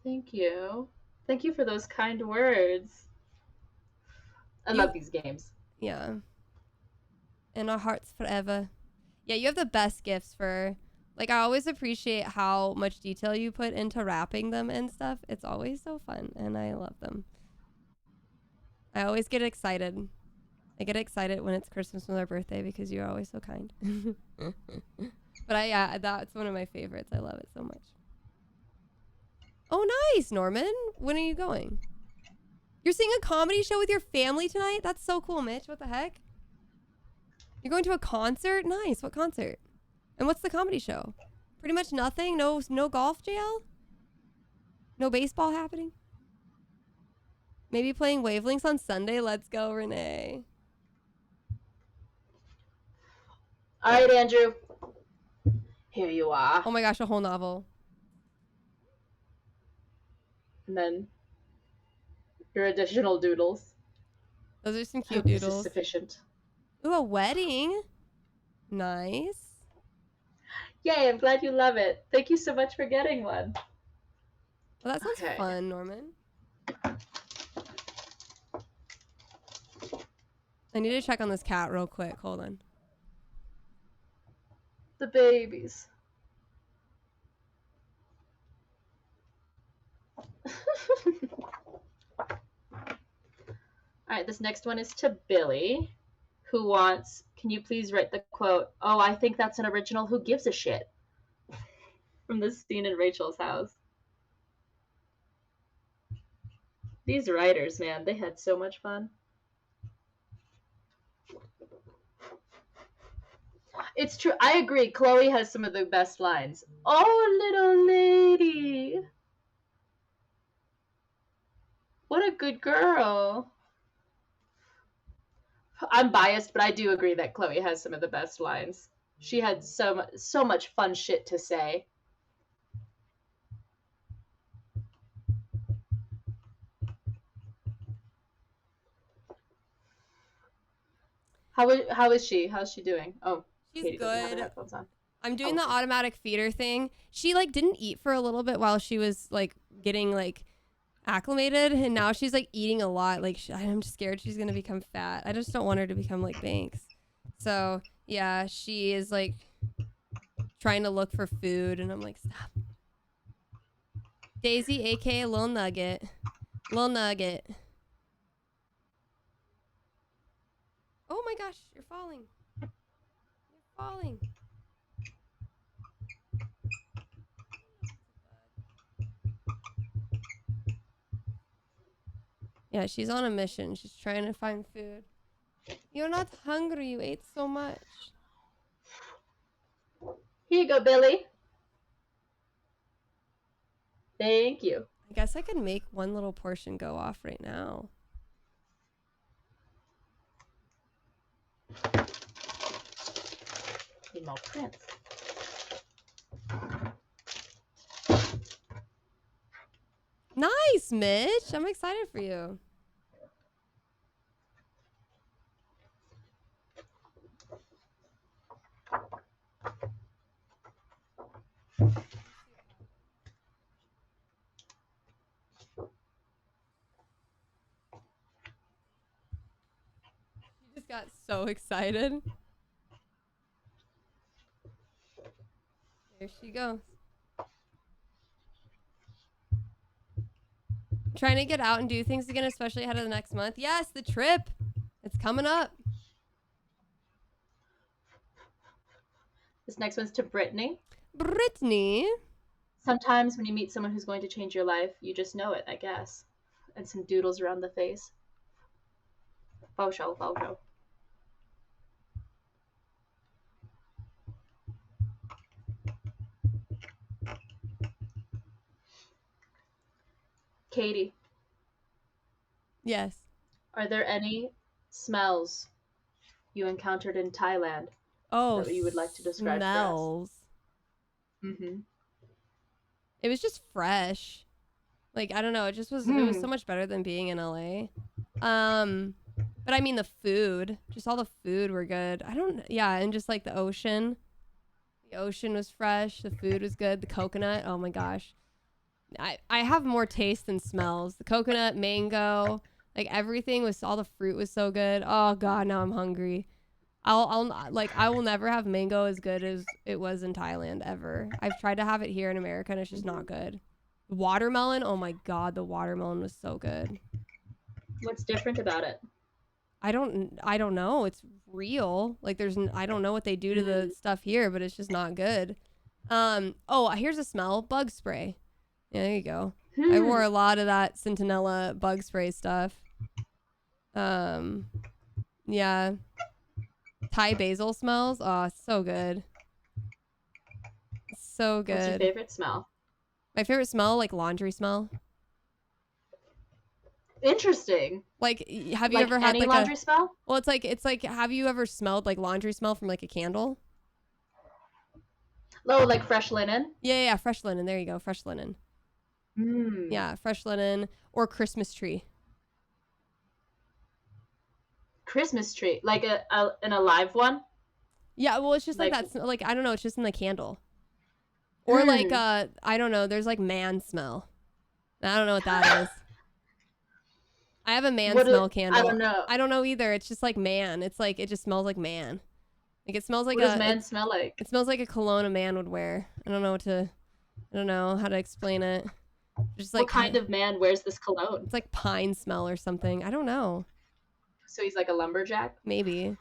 Thank you. Thank you for those kind words. I love these games. Yeah. In our hearts forever. Yeah, you have the best gifts for, like, I always appreciate how much detail you put into wrapping them and stuff. It's always so fun, and I love them. I always get excited. I get excited when it's Christmas or our birthday because you're always so kind. But yeah, that's one of my favorites. I love it so much. Oh, nice, Norman. When are you going? You're seeing a comedy show with your family tonight? That's so cool, Mitch. What the heck? You're going to a concert? Nice. What concert? And what's the comedy show? Pretty much nothing? No golf, JL? No baseball happening? Maybe playing wavelengths on Sunday? Let's go, Renee. All right, Andrew. Here you are. Oh my gosh, a whole novel. And then your additional doodles. Those are some cute doodles. This is sufficient. Ooh, a wedding. Nice. Yay, I'm glad you love it. Thank you so much for getting one. Well, that sounds fun, Norman. I need to check on this cat real quick. Hold on. The babies. All right, this next one is to Billy, who wants, can you please write the quote, "Oh, I think that's an original, who gives a shit," from the scene in Rachel's house. These writers, man, they had so much fun. It's true. I agree. Chloe has some of the best lines. Oh, little lady. What a good girl. I'm biased, but I do agree that Chloe has some of the best lines. She had so much fun shit to say. How is she? How's she doing? Oh, she's Katy good. Doesn't have her headphones on. I'm doing the automatic feeder thing. She like didn't eat for a little bit while she was like getting like acclimated, and now she's like eating a lot. Like I'm just scared she's gonna become fat. I just don't want her to become like Banks. So yeah, she is like trying to look for food, and I'm like, stop. Daisy, aka Lil Nugget. Lil Nugget. Oh my gosh, you're falling. You're falling. Yeah, she's on a mission. She's trying to find food. You're not hungry. You ate so much. Here you go, Billy. Thank you. I guess I could make one little portion go off right now. Need more prints. Nice, Mitch. I'm excited for you. She just got so excited. There she goes. Trying to get out and do things again, especially ahead of the next month. Yes, the trip. It's coming up. This next one's to Brittany. Brittany. Sometimes when you meet someone who's going to change your life, you just know it, I guess. And some doodles around the face. Faux show, faux show. Katy. Yes. Are there any smells you encountered in Thailand that you would like to describe smells. For us? Mm-hmm. It was just fresh. Like, I don't know. It just was, it was so much better than being in LA. But I mean the food, just all the food were good. And just like the ocean. The ocean was fresh. The food was good. The coconut. Oh my gosh. I have more taste than smells. The coconut, mango, like everything was, all the fruit was so good. Oh God, now I'm hungry. I will never have mango as good as it was in Thailand ever. I've tried to have it here in America and it's just not good. Watermelon, oh my god, the watermelon was so good. What's different about it? I don't know. It's real. Like I don't know what they do to the stuff here, but it's just not good. Oh, here's a smell. Bug spray. Yeah, there you go. I wore a lot of that Centinela bug spray stuff. Yeah. Thai basil smells. Oh, it's so good. So good. What's your favorite smell? My favorite smell, like laundry smell. Interesting. Like, have you ever had any laundry smell? Well, it's like, have you ever smelled like laundry smell from like a candle? Oh, like fresh linen? Yeah, fresh linen. There you go, fresh linen. Yeah, fresh linen or Christmas tree. Christmas tree, like an alive one? Yeah, well, it's just like that. Like, I don't know, it's just in the candle. Or like I don't know. There's like man smell. I don't know what that is. I have a man smell candle. I don't know. I don't know either. It's just like man. It's like it just smells like man. Like it smells like what does man smell like? It smells like a cologne a man would wear. I don't know how to explain it. Just like what kind of man wears this cologne? It's like pine smell or something. I don't know. So he's like a lumberjack? Maybe.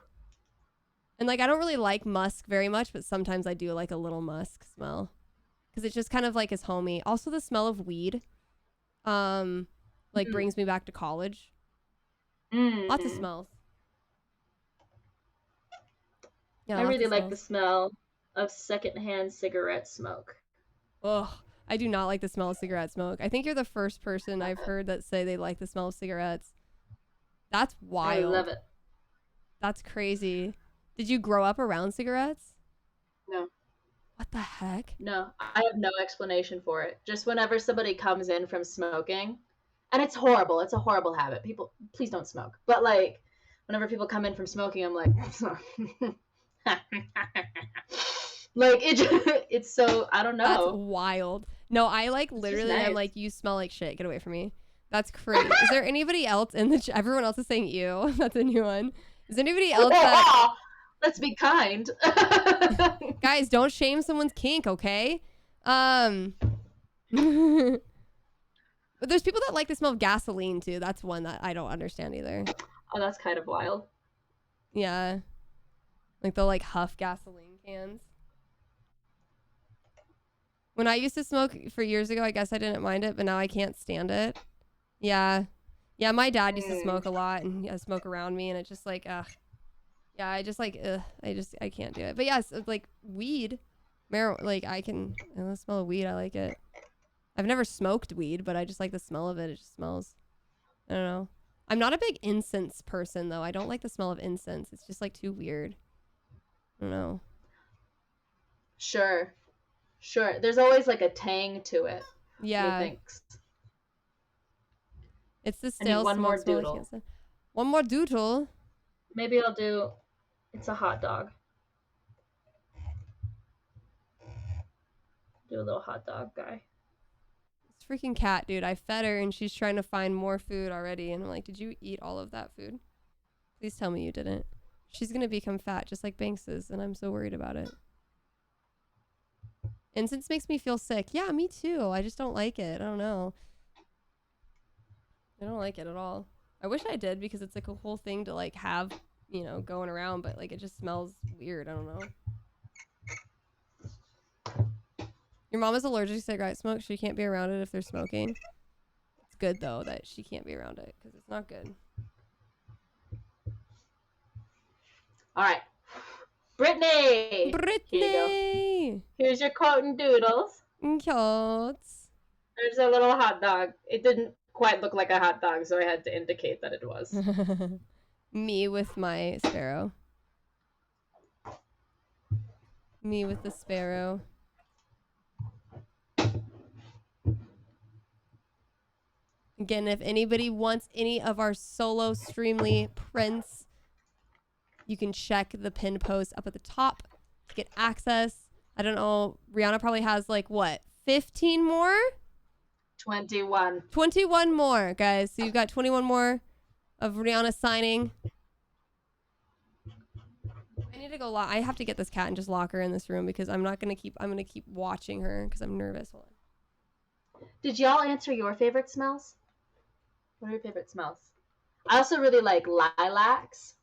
And like I don't really like musk very much, but sometimes I do like a little musk smell. Because it's just kind of like his homey. Also the smell of weed. Brings me back to college. Lots of smells. Yeah, I really like the smell of secondhand cigarette smoke. Ugh, I do not like the smell of cigarette smoke. I think you're the first person I've heard that say they like the smell of cigarettes. That's wild. I love it. That's crazy. Did you grow up around cigarettes? No. What the heck? No, I have no explanation for it. Just whenever somebody comes in from smoking, and it's horrible. It's a horrible habit. People, please don't smoke. But like, whenever people come in from smoking, I'm like, like it's so, I don't know. That's wild. No, I like literally, I'm like, you smell like shit. Get away from me. That's crazy. Is there anybody else in the everyone else is saying ew? That's a new one. Is anybody else that... Let's be kind. Guys, don't shame someone's kink, okay? But there's people that like the smell of gasoline too. That's one that I don't understand either. Oh, that's kind of wild. Yeah. Like they'll like huff gasoline cans. When I used to smoke for years ago, I guess I didn't mind it, but now I can't stand it. Yeah. Yeah, my dad used to smoke a lot and he smoke around me and it's just like, yeah, I just like, I can't do it. But yes, like weed, like I the smell of weed, I like it. I've never smoked weed, but I just like the smell of it. It just smells, I don't know. I'm not a big incense person though. I don't like the smell of incense. It's just like too weird. I don't know. Sure. There's always like a tang to it. Yeah. Methinks. It's the stale one more doodle. One more doodle. Maybe I'll do, it's a hot dog. Do a little hot dog guy. This freaking cat, dude. I fed her and she's trying to find more food already. And I'm like, did you eat all of that food? Please tell me you didn't. She's going to become fat just like Banks is. And I'm so worried about it. Incense makes me feel sick. Yeah, me too. I just don't like it. I don't know. I don't like it at all. I wish I did because it's like a whole thing to like have, you know, going around, but like it just smells weird. I don't know. Your mom is allergic to cigarette smoke. She can't be around it if they're smoking. It's good though that she can't be around it because it's not good. All right. Brittany! Brittany! Here's your quote and doodles. Quotes. There's a little hot dog. It didn't quite look like a hot dog, so I had to indicate that it was. Me with my sparrow. Me with the sparrow. Again, if anybody wants any of our solo Streamily prints, you can check the pinned post up at the top to get access. I don't know. Rhianna probably has like what, 15 more? 21. 21 more, guys. So you've got 21 more of Rhianna signing. need to go I have to get this cat and just lock her in this room because I'm gonna keep watching her because I'm nervous. Hold on. Did y'all answer your favorite smells? What are your favorite smells? I also really like lilacs.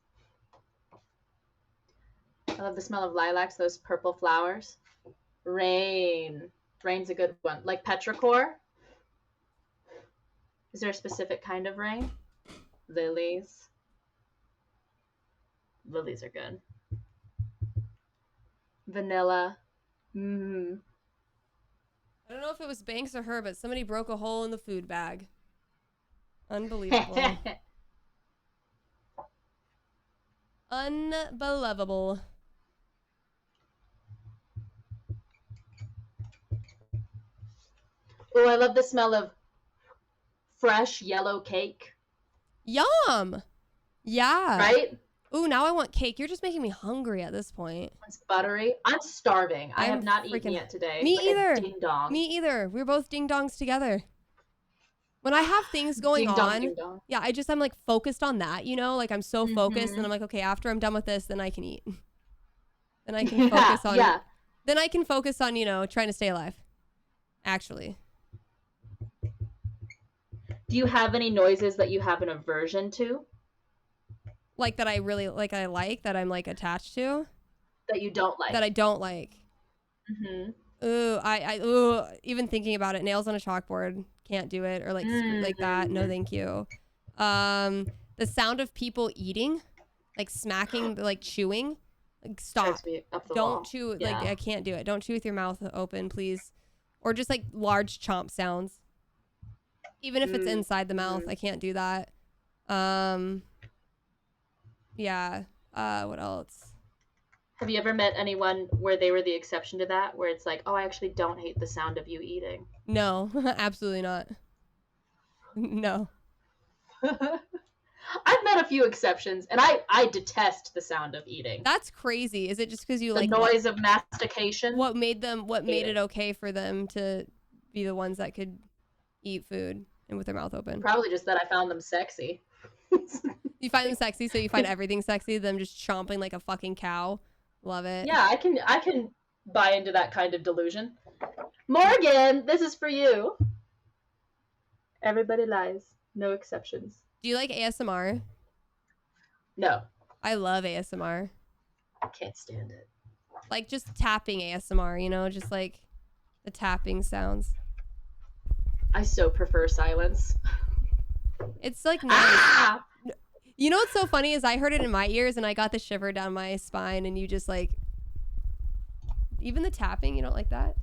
I love the smell of lilacs, those purple flowers. Rain. Rain's a good one. Like petrichor. Is there a specific kind of rain? Lilies. Lilies are good. Vanilla. Mm-hmm. I don't know if it was Banks or her, but somebody broke a hole in the food bag. Unbelievable. Unbelievable. Oh, I love the smell of fresh yellow cake. Yum! Yeah. Right? Ooh, now I want cake. You're just making me hungry at this point. It's buttery. I'm starving. I have not eaten yet today. Me like either. Ding dong. Me either. We're both ding dongs together. When I have things going ding dong, on, ding dong. yeah, I'm like focused on that, you know? Like I'm so focused and I'm like, okay, after I'm done with this, then I can eat. Then I can focus on Then I can focus on, you know, trying to stay alive. Actually. Do you have any noises that you have an aversion to? Like that I really that I'm like attached to? That you don't like. That I don't like. Mm-hmm. Ooh, even thinking about it, nails on a chalkboard, can't do it, or like that. No, thank you. The sound of people eating, like smacking, like chewing, like stop. Don't chew. Yeah. Like I can't do it. Don't chew with your mouth open, please. Or just like large chomp sounds. Even if it's inside the mouth, I can't do that. Yeah. What else? Have you ever met anyone where they were the exception to that? Where it's like, oh, I actually don't hate the sound of you eating. No, absolutely not. No. I've met a few exceptions, and I detest the sound of eating. That's crazy. Is it just because you the like noise of mastication? What made it okay for them to be the ones that could eat food and with their mouth open? Probably just that I found them sexy. You find them sexy, so you find everything sexy. Them just chomping like a fucking cow. Love it. Yeah, I can buy into that kind of delusion. Morgan, this is for you. Everybody lies. No exceptions. Do you like ASMR? No. I love ASMR. I can't stand it. Like just tapping ASMR, you know, just like the tapping sounds. I so prefer silence. It's like nice. Ah! You know what's so funny is I heard it in my ears and I got the shiver down my spine, and you just like, even the tapping, you don't like that?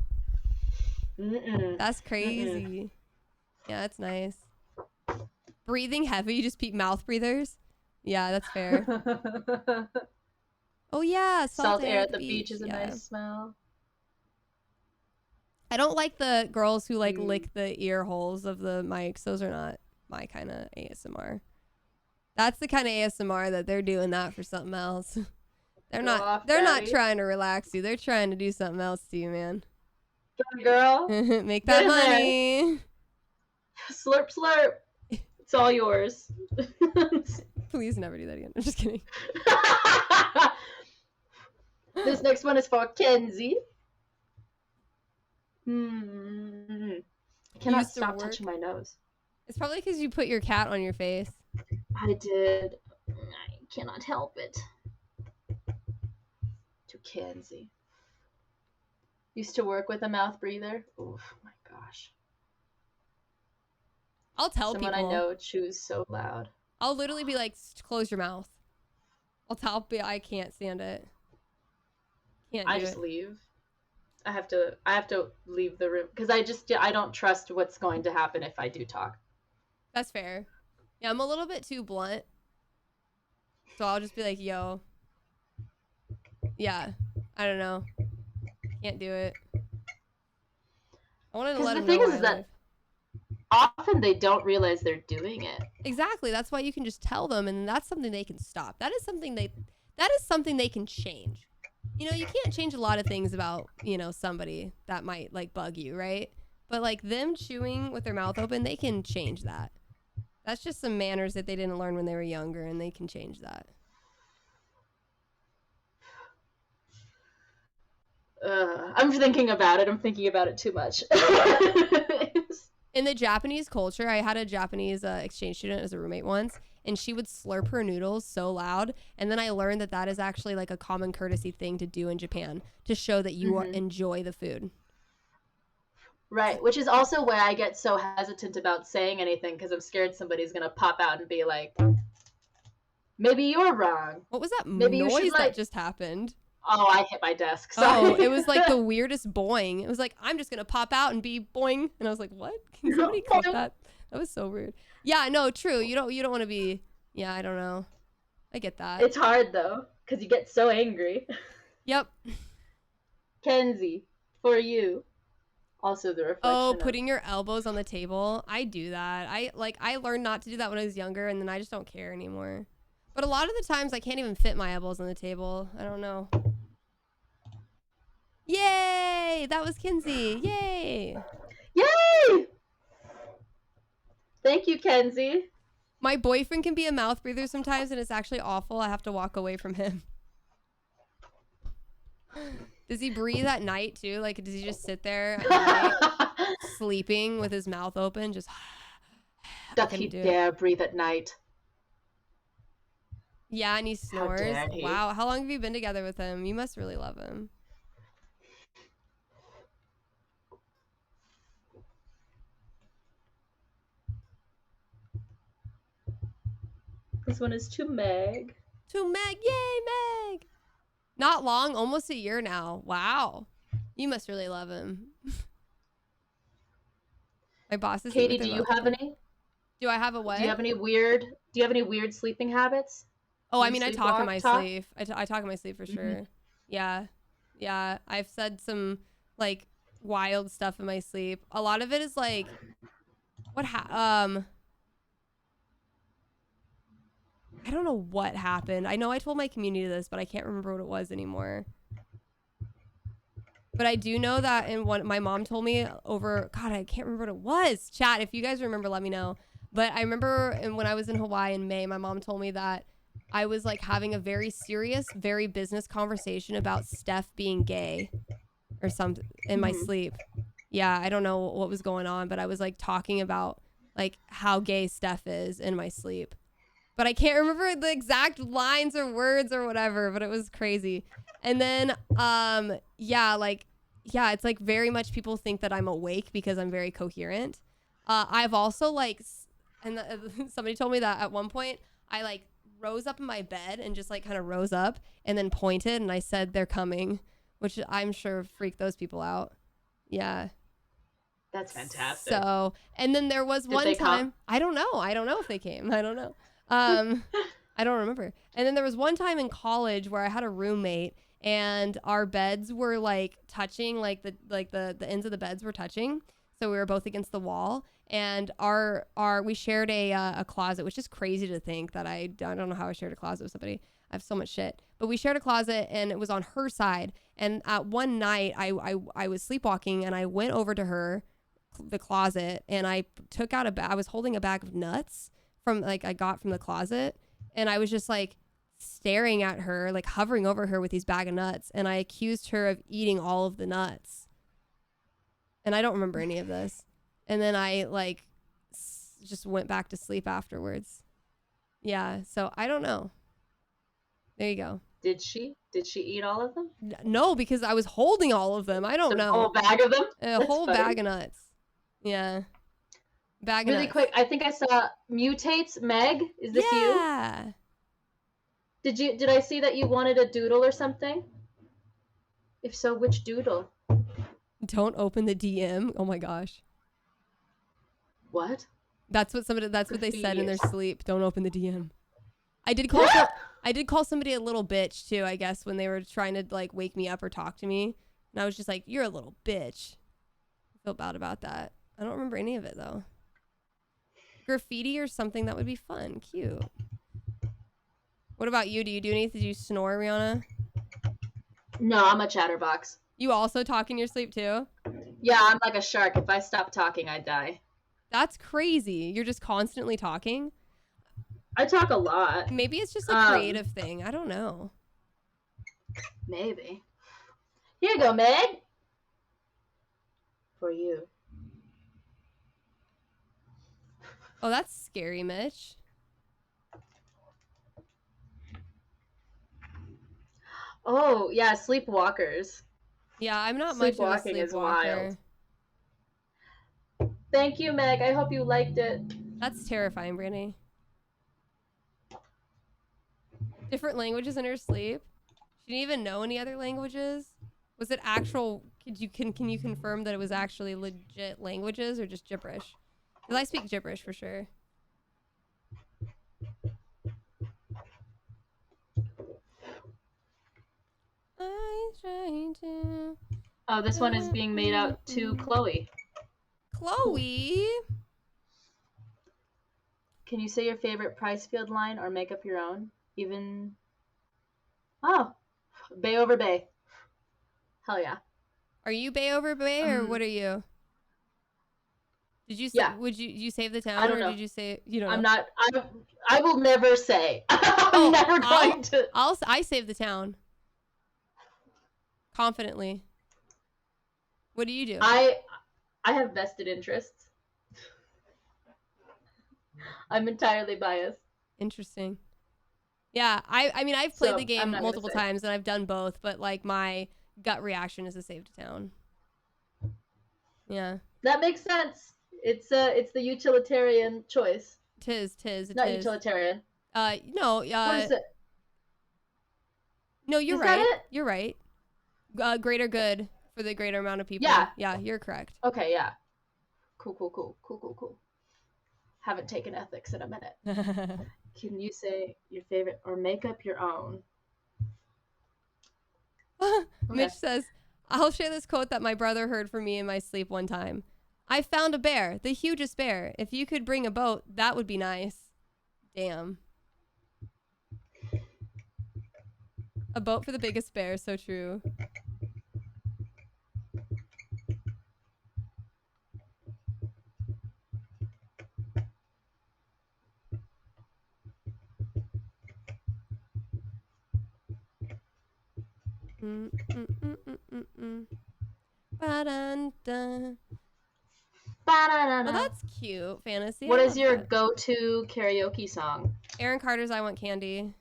Mm-mm. That's crazy. Mm-mm. Yeah, that's nice. Breathing heavy, just mouth breathers. Yeah, that's fair. Oh yeah, salt air at the beach is a nice smell. I don't like the girls who like lick the ear holes of the mics. Those are not my kind of ASMR. That's the kind of ASMR that they're doing that for something else. They're not trying to relax you. They're trying to do something else to you, man. Girl. Make that money. Slurp, slurp. It's all yours. Please never do that again. I'm just kidding. This next one is for Kenzie. I cannot stop touching my nose. It's probably because you put your cat on your face. I did. I cannot help it. To Kenzie. Used to work with a mouth breather. Oof, my gosh. I'll tell Someone people. I know chews so loud. I'll literally be like, close your mouth. I can't stand it. I just leave. I have to leave the room because I don't trust what's going to happen if I do talk. That's fair. Yeah, I'm a little bit too blunt. So I'll just be like, yo. Yeah. I don't know. Can't do it. I wanted to let them know. The thing is that often they don't realize they're doing it. Exactly. That's why you can just tell them, and that's something they can stop. That is something they can change. You know, you can't change a lot of things about, you know, somebody that might like bug you, right? But like them chewing with their mouth open, they can change that. That's just some manners that they didn't learn when they were younger, and they can change that. I'm thinking about it. I'm thinking about it too much. In the Japanese culture, I had a Japanese exchange student as a roommate once, and she would slurp her noodles so loud. And then I learned that that is actually like a common courtesy thing to do in Japan to show that you enjoy the food. Right, which is also why I get so hesitant about saying anything, because I'm scared somebody's going to pop out and be like, maybe you're wrong. What was that noise that just happened? Oh, I hit my desk. Sorry. Oh, it was like the weirdest boing. It was like, I'm just going to pop out and be boing. And I was like, what? Can somebody call that? That was so weird. Yeah, no, true. You don't want to be, I don't know. I get that. It's hard though, because you get so angry. Yep. Kenzie, for you. Also the reflection. Oh, putting your elbows on the table. I do that. I learned not to do that when I was younger, and then I just don't care anymore. But a lot of the times I can't even fit my elbows on the table. I don't know. Yay! That was Kenzie. Yay! Yay! Thank you, Kenzie. My boyfriend can be a mouth breather sometimes, and it's actually awful. I have to walk away from him. Does he breathe at night too? Like, does he just sit there at night, sleeping with his mouth open? Just. Doth he dare breathe at night? Yeah, and he snores. Wow, how long have you been together with him? You must really love him. This one is to Meg. To Meg, yay, Meg! Not long, almost a year now. Wow, you must really love him. My boss is. Katy, do you have any? Do I have a what? Do you have any weird sleeping habits? Oh, I mean, I talk in my sleep. I talk in my sleep for sure. Yeah. I've said some like wild stuff in my sleep. A lot of it is like, I don't know what happened. I know I told my community this, but I can't remember what it was anymore. But I do know that my mom told me over, God, I can't remember what it was. Chat, if you guys remember, let me know. But I remember when I was in Hawaii in May, my mom told me that I was like having a very serious, very business conversation about Steph being gay or something in my sleep. Yeah, I don't know what was going on, but I was like talking about like how gay Steph is in my sleep. But I can't remember the exact lines or words or whatever, but it was crazy. And then, it's like very much people think that I'm awake because I'm very coherent. I've also like, somebody told me that at one point I like rose up in my bed and just like kind of rose up and then pointed and I said they're coming, which I'm sure freaked those people out. Yeah. That's fantastic. So, and then there was one time, I don't know if they came. I don't know. I don't remember. And then there was one time in college where I had a roommate and our beds were like touching, like the ends of the beds were touching. So we were both against the wall, and we shared a closet, which is crazy to think that I don't know how I shared a closet with somebody. I have so much shit, but we shared a closet and it was on her side. And at one night I was sleepwalking and I went over to the closet and I took out I was holding a bag of nuts I got from the closet, and I was just like staring at her, like hovering over her with these bag of nuts, and I accused her of eating all of the nuts. And I don't remember any of this. And then I like just went back to sleep afterwards. Yeah, so I don't know. There you go. Did she eat all of them? No, because I was holding all of them. I don't know. A whole bag of them? A whole bag of nuts. Yeah. Really quick, I think I saw Mutates. Meg, is this you? Yeah. Did I see that you wanted a doodle or something? If so, which doodle? Don't open the DM. Oh my gosh. What? That's what they said in their sleep. Don't open the DM. I did call somebody a little bitch too, I guess, when they were trying to like wake me up or talk to me. And I was just like, you're a little bitch. I feel bad about that. I don't remember any of it though. Graffiti or something that would be fun. Cute. What about you? Do you do anything? Did you snore, Rhianna? No, I'm a chatterbox. You also talk in your sleep too? Yeah, I'm like a shark. If I stop talking, I die. That's crazy. You're just constantly talking? I talk a lot. Maybe it's just a creative thing. I don't know. Maybe. Here you go, Meg. For you. Oh, that's scary, Mitch. Oh, yeah, sleepwalkers. Yeah, I'm not much of a sleepwalker. Is wild. Thank you, Meg. I hope you liked it. That's terrifying, Brandy. Different languages in her sleep? She didn't even know any other languages? Was it actual... Can you confirm that it was actually legit languages or just gibberish? Because I speak gibberish for sure. Oh, this one is being made out to Chloe. Chloe? Can you say your favorite price field line or make up your own? Even... Oh, Bay over Bay. Hell yeah. Are you Bay over Bay or what are you? Did you say, yeah. Would you save the town? I don't know. Did you say you don't know? I'm not. I will never say. I'm never going to. I save the town. Confidently. What do you do? I have vested interests. I'm entirely biased. Interesting. Yeah, I mean I've played the game multiple times and I've done both, but like my gut reaction is to save the town. Yeah. That makes sense. It's the utilitarian choice. Tis. Not utilitarian. No. What is it? No, you're right. That it? You're right. Greater good for the greater amount of people. Yeah. Yeah, you're correct. Okay, yeah. Cool. Haven't taken ethics in a minute. Can you say your favorite or make up your own? Okay. Mitch says, I'll share this quote that my brother heard from me in my sleep one time. I found a bear, the hugest bear. If you could bring a boat, that would be nice. Damn. A boat for the biggest bear, so true. Well, that's cute, Fantasy. What is your go-to karaoke song? Aaron Carter's I Want Candy.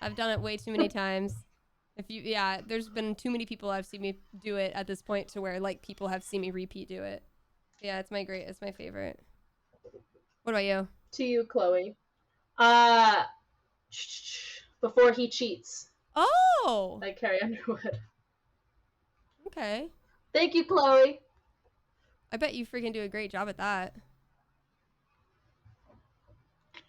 I've done it way too many times. There's been too many people I've seen me do it at this point to where like people have seen me repeat do it. Yeah, it's my favorite. What about you? To you, Chloe. Before He Cheats. Oh! By Carrie Underwood. Okay. Thank you, Chloe. I bet you freaking do a great job at that.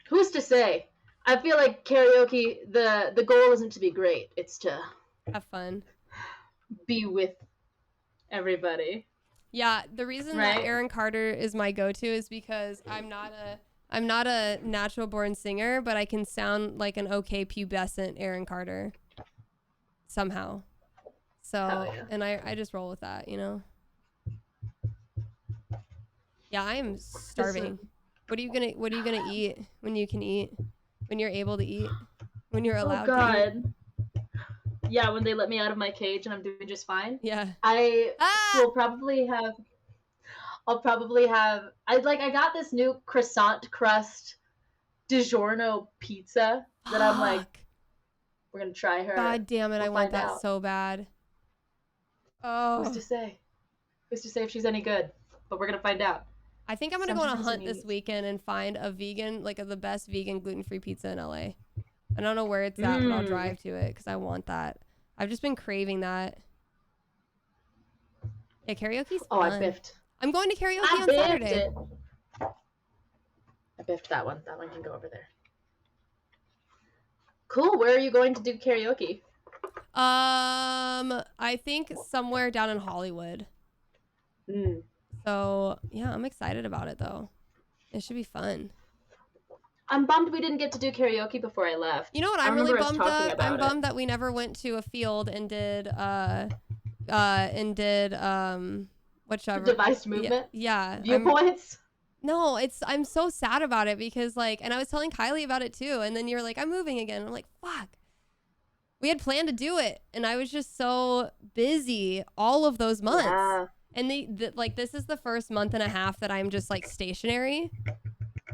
Who's to say? I feel like karaoke, the goal isn't to be great. It's to have fun. Be with everybody. Yeah, the reason that Aaron Carter is my go-to is because I'm not a natural born singer, but I can sound like an okay pubescent Aaron Carter somehow. So, yeah. And I just roll with that, you know? Yeah, I am starving. What are you gonna eat when you can eat? When you're able to eat? When you're allowed to eat? Yeah, when they let me out of my cage and I'm doing just fine. Yeah. I'll probably have I got this new croissant crust DiGiorno pizza that I'm like, we're gonna try her. God damn it, I want that so bad. Oh. Who's to say if she's any good? But we're gonna find out. I think I'm gonna go on a hunt this weekend and find a vegan, like the best vegan gluten-free pizza in LA. I don't know where it's at, but I'll drive to it because I want that. I've just been craving that. Yeah, karaoke's fun. I biffed. I'm going to karaoke on Saturday. I biffed that one. That one can go over there. Cool. Where are you going to do karaoke? I think somewhere down in Hollywood. So, yeah, I'm excited about it, though. It should be fun. I'm bummed we didn't get to do karaoke before I left. You know what I'm really bummed at? I'm bummed that we never went to a field and did, whichever. Device movement? Yeah. Viewpoints? I'm so sad about it because, like, and I was telling Kylie about it, too, and then you're like, I'm moving again. I'm like, fuck. We had planned to do it, and I was just so busy all of those months. Yeah. And this is the first month and a half that I'm just like stationary,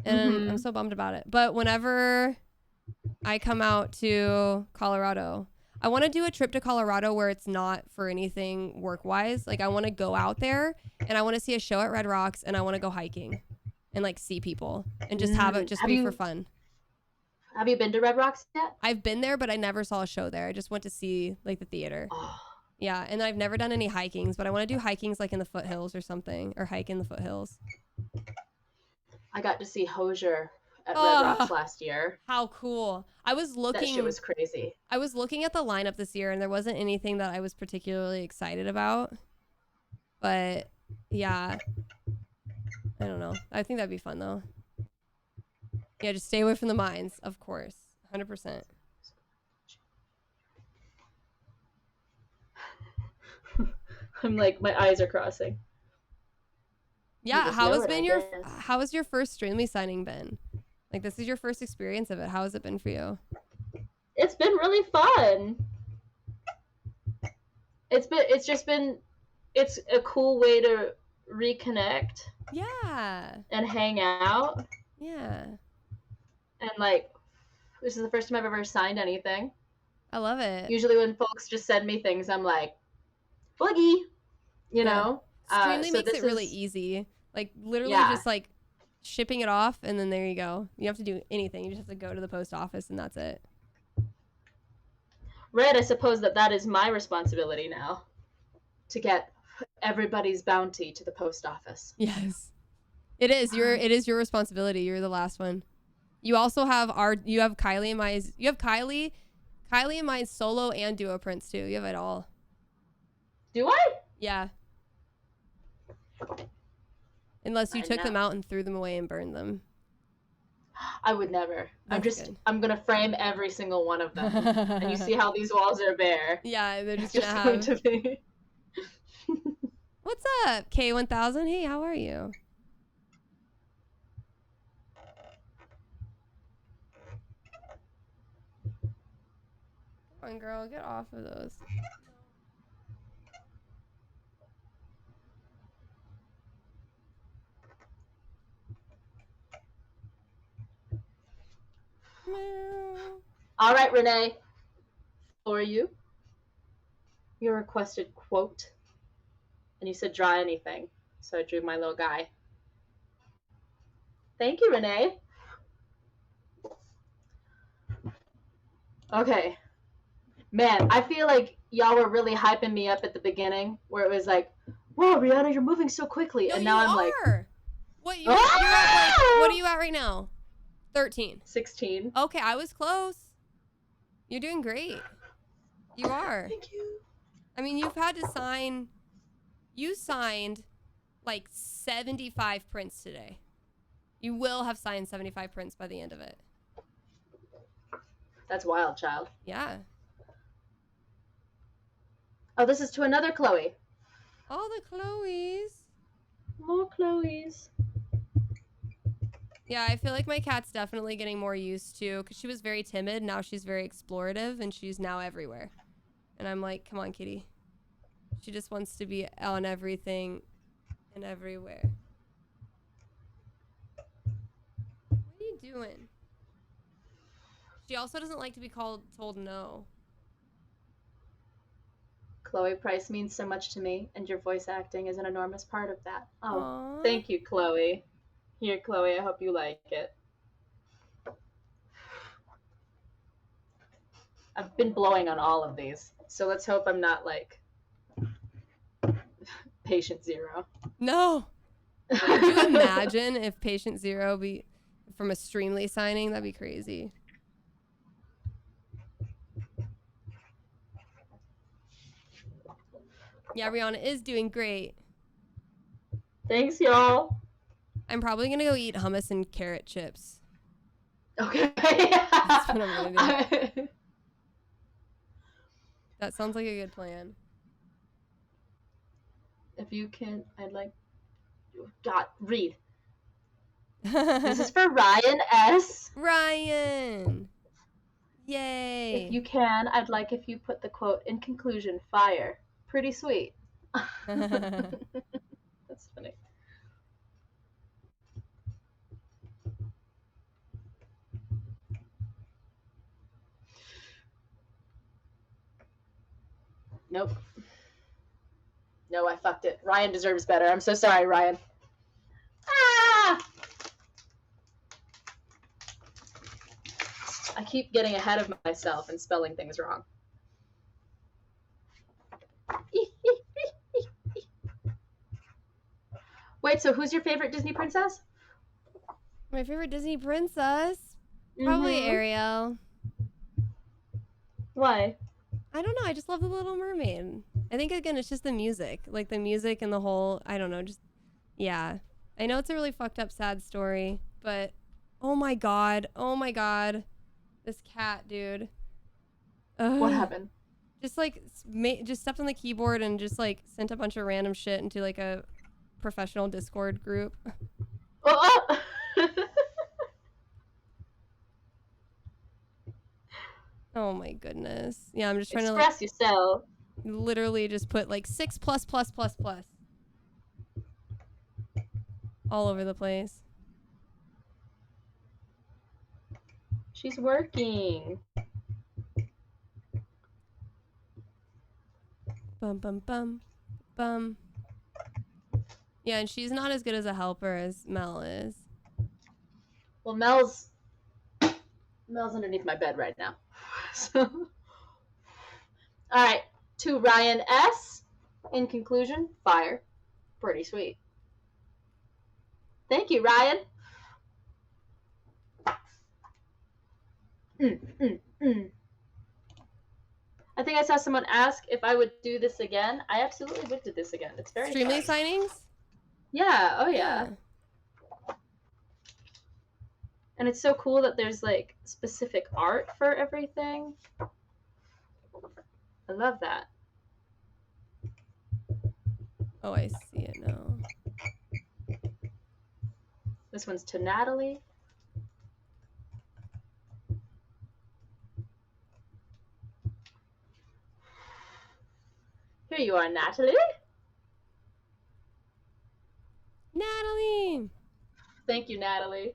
and I'm so bummed about it. But whenever I come out to Colorado, I want to do a trip to Colorado where it's not for anything work-wise. Like, I want to go out there and I want to see a show at Red Rocks, and I want to go hiking and like see people and just have it be for fun. Have you been to Red Rocks yet? I've been there, but I never saw a show there. I just went to see like the theater. Yeah, and I've never done any hikings, but I want to do hikings like in the foothills or something, or hike in the foothills. I got to see Hozier at Red Rocks last year. How cool. That shit was crazy. I was looking at the lineup this year, and there wasn't anything that I was particularly excited about. But yeah, I don't know. I think that'd be fun though. Yeah, just stay away from the mines, of course. 100%. I'm like, my eyes are crossing. Yeah, how has your first Streamily signing been? Like, this is your first experience of it. How has it been for you? It's been really fun. It's a cool way to reconnect. Yeah. And hang out. Yeah. And like, this is the first time I've ever signed anything. I love it. Usually when folks just send me things, I'm like, boogie, you know? Streamily makes it really easy. Like, literally just like shipping it off, and then there you go. You don't have to do anything. You just have to go to the post office, and that's it. Right, I suppose that is my responsibility now, to get everybody's bounty to the post office. Yes. It is your responsibility. You're the last one. You also have Kylie and my Kylie and my solo and duo prints too. You have it all. Do I? Yeah. Unless you took them out and threw them away and burned them. I would never. I'm gonna frame every single one of them. And you see how these walls are bare. Yeah, they're just going to be. What's up, K1000? Hey, how are you? Come on, girl, get off of those. All right, Renee. For you, your requested quote. And you said draw anything. So I drew my little guy. Thank you, Renee. Okay. Man, I feel like y'all were really hyping me up at the beginning, where it was like, whoa, Rhianna, you're moving so quickly. No, and now I'm like, what, you're at, like, what are you at right now? 13. 16. Okay, I was close. You're doing great. You are. Thank you. I mean, you've had to sign. You signed like 75 prints today. You will have signed 75 prints by the end of it. That's wild, child. Yeah. Oh, this is to another Chloe. All the Chloes. More Chloes. Yeah, I feel like my cat's definitely getting more used to, because she was very timid. Now she's very explorative, and she's now everywhere. And I'm like, come on, kitty. She just wants to be on everything and everywhere. What are you doing? She also doesn't like to be told no. Chloe Price means so much to me, and your voice acting is an enormous part of that. Oh, aww. Thank you, Chloe. Here, Chloe, I hope you like it. I've been blowing on all of these, so let's hope I'm not, like, patient zero. No. Could you imagine if patient zero be from a Streamily signing? That'd be crazy. Yeah, Rhianna is doing great. Thanks, y'all. I'm probably gonna go eat hummus and carrot chips. Okay. That's what I'm gonna do. That sounds like a good plan. If you can, I'd like... God, read. This is for Ryan S. Ryan! Yay! If you can, I'd like if you put the quote, in conclusion, fire. Pretty sweet. That's funny. Nope. No, I fucked it. Ryan deserves better. I'm so sorry, Ryan. Ah! I keep getting ahead of myself and spelling things wrong. Wait, so who's your favorite Disney princess? My favorite Disney princess? Probably Ariel. Why? I don't know. I just love The Little Mermaid. I think, again, it's just the music. Like, the music and the whole, I don't know, just, yeah. I know it's a really fucked up, sad story, but oh my god. Oh my god. This cat, dude. What happened? Just, like, just stepped on the keyboard and just, like, sent a bunch of random shit into, like, a professional Discord group. Oh! Oh my goodness. Yeah, I'm just trying Express to like, yourself. Literally just put like 6++++ all over the place. She's working. Bum bum bum bum. Yeah, and she's not as good as a helper as Mel is. Well, Mel's underneath my bed right now. So, all right, to Ryan S. In conclusion, fire. Pretty sweet. Thank you, Ryan. I think I saw someone ask if I would do this again. I absolutely would do this again. It's very Streamily signings? Yeah, oh yeah. And it's so cool that there's like specific art for everything. I love that. Oh, I see it now. This one's to Natalie. Here you are, Natalie. Natalie! Thank you, Natalie.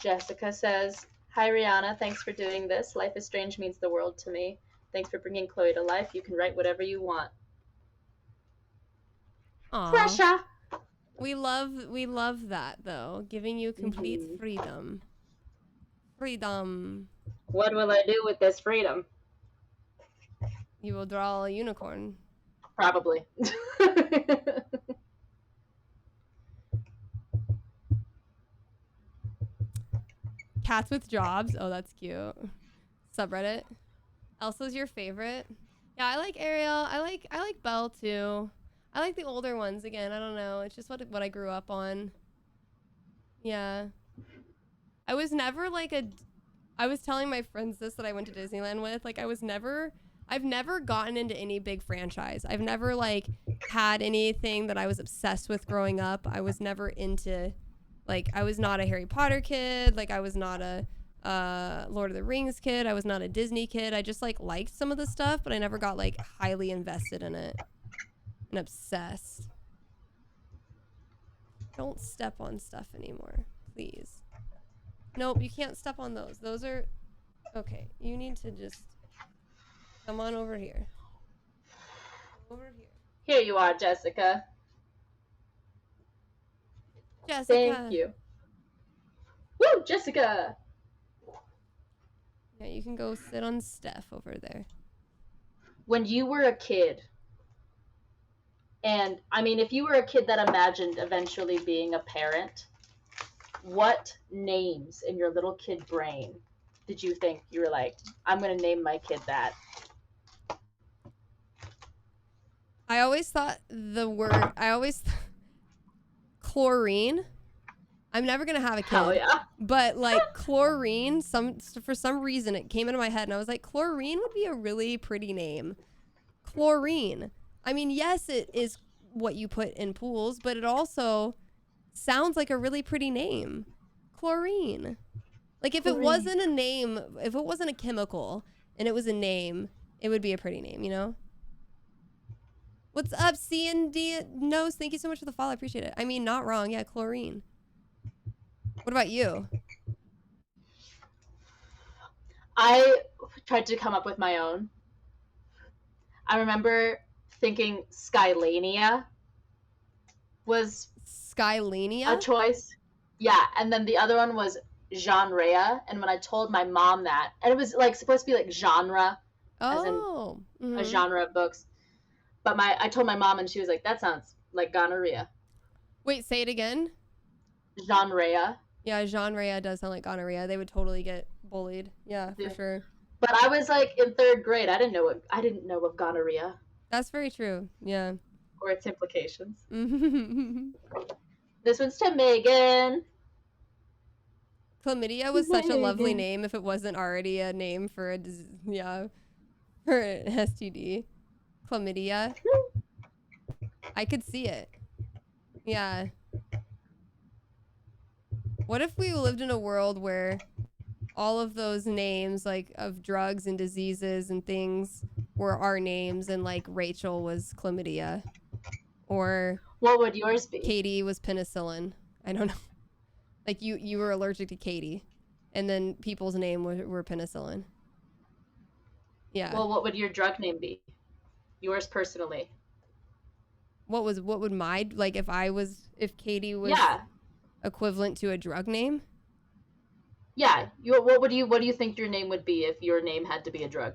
Jessica says, hi, Rhianna. Thanks for doing this. Life is Strange means the world to me. Thanks for bringing Chloe to life. You can write whatever you want. Aww. Pressure. We love that, though. Giving you complete freedom. Freedom. What will I do with this freedom? You will draw a unicorn. Probably. Cats with jobs. Oh, that's cute. Subreddit. Elsa's your favorite? Yeah, I like Ariel. I like Belle too. I like the older ones again. I don't know. It's just what I grew up on. Yeah. I was never like I was telling my friends this that I went to Disneyland with. Like I've never gotten into any big franchise. I've never like had anything that I was obsessed with growing up. I was never into, like, I was not a Harry Potter kid. Like I was not a Lord of the Rings kid. I was not a Disney kid. I just like liked some of the stuff, but I never got like highly invested in it and obsessed. Don't step on stuff anymore, please. Nope, you can't step on those. Those are okay. You need to just come on over here. Over here. Here you are, Jessica. Jessica. Thank you. Woo, Jessica. Yeah, you can go sit on Steph over there. When you were a kid, and I mean, if you were a kid that imagined eventually being a parent, what names in your little kid brain did you think you were like, I'm going to name my kid that? I always thought chlorine. I'm never going to have a kid. Hell yeah. But like chlorine, for some reason it came into my head and I was like, chlorine would be a really pretty name. Chlorine. I mean, yes, it is what you put in pools, but it also sounds like a really pretty name. Chlorine. Like if it wasn't a name, if it wasn't a chemical and it was a name, it would be a pretty name, you know? What's up, C&D Nose? Thank you so much for the follow. I appreciate it. I mean, not wrong. Yeah, chlorine. What about you? I tried to come up with my own. I remember thinking Skylania was Skylania? a choice. Yeah, and then the other one was Genre. And when I told my mom that, and it was like supposed to be like genre, as in a genre of books. But I told my mom, and she was like, "That sounds like gonorrhea." Wait, say it again. Genre. Yeah, genre does sound like gonorrhea. They would totally get bullied. Yeah, for sure. But I was like in 3rd grade. I didn't know of gonorrhea. That's very true. Yeah. Or its implications. This one's to Megan. Chlamydia was such a lovely name if it wasn't already a name for a for an STD. Chlamydia. I could see it. Yeah. What if we lived in a world where all of those names, like, of drugs and diseases and things were our names, and, like, Rachel was chlamydia? Or... what would yours be? Katy was penicillin. I don't know. Like, you were allergic to Katy, and then people's name were penicillin. Yeah. Well, what would your drug name be? Yours personally. What would my, like, if Katy was equivalent to a drug name? Yeah. What do you think your name would be if your name had to be a drug?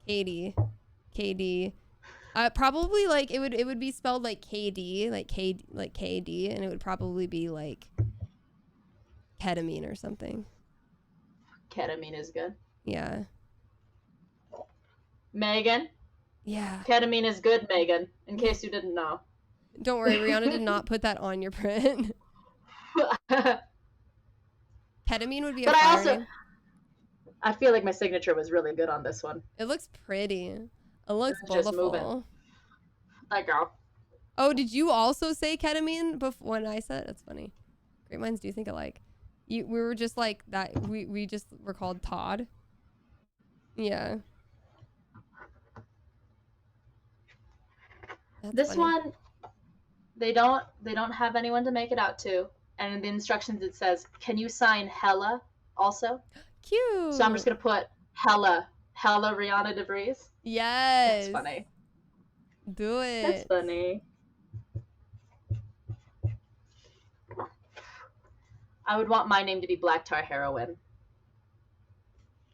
Katy. Probably like it would be spelled like KD, like KD, and it would probably be like ketamine or something. Ketamine is good. Yeah. Megan? Yeah. Ketamine is good, Megan, in case you didn't know. Don't worry, Rhianna did not put that on your print. Ketamine would be a fire name. I feel like my signature was really good on this one. It looks pretty. It looks just beautiful. moving. That girl. Oh, did you also say ketamine before when I said it? That's funny. Great minds do think alike. We were just like that. We just were called Todd. Yeah. That's this funny. one, they don't have anyone to make it out to, and in the instructions it says, "Can you sign Hella also?" Cute. So I'm just gonna put Hella Rhianna DeVries. Yes. That's funny. Do it. That's funny. I would want my name to be Black Tar Heroin.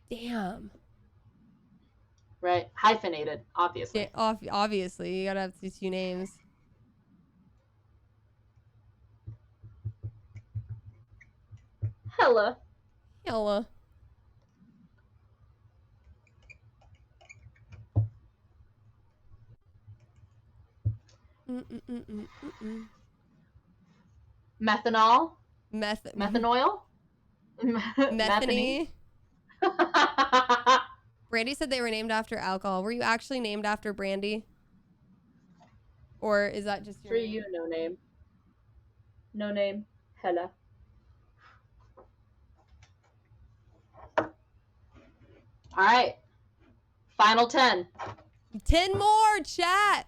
Damn. Right? Hyphenated, obviously. Yeah, obviously. You gotta have these two names. Hella. Methanol? Methanoil? Methany. Brandy said they were named after alcohol. Were you actually named after Brandy? Or is that just your For you, no name. No name. Hella. All right. Final 10. 10 more, chat.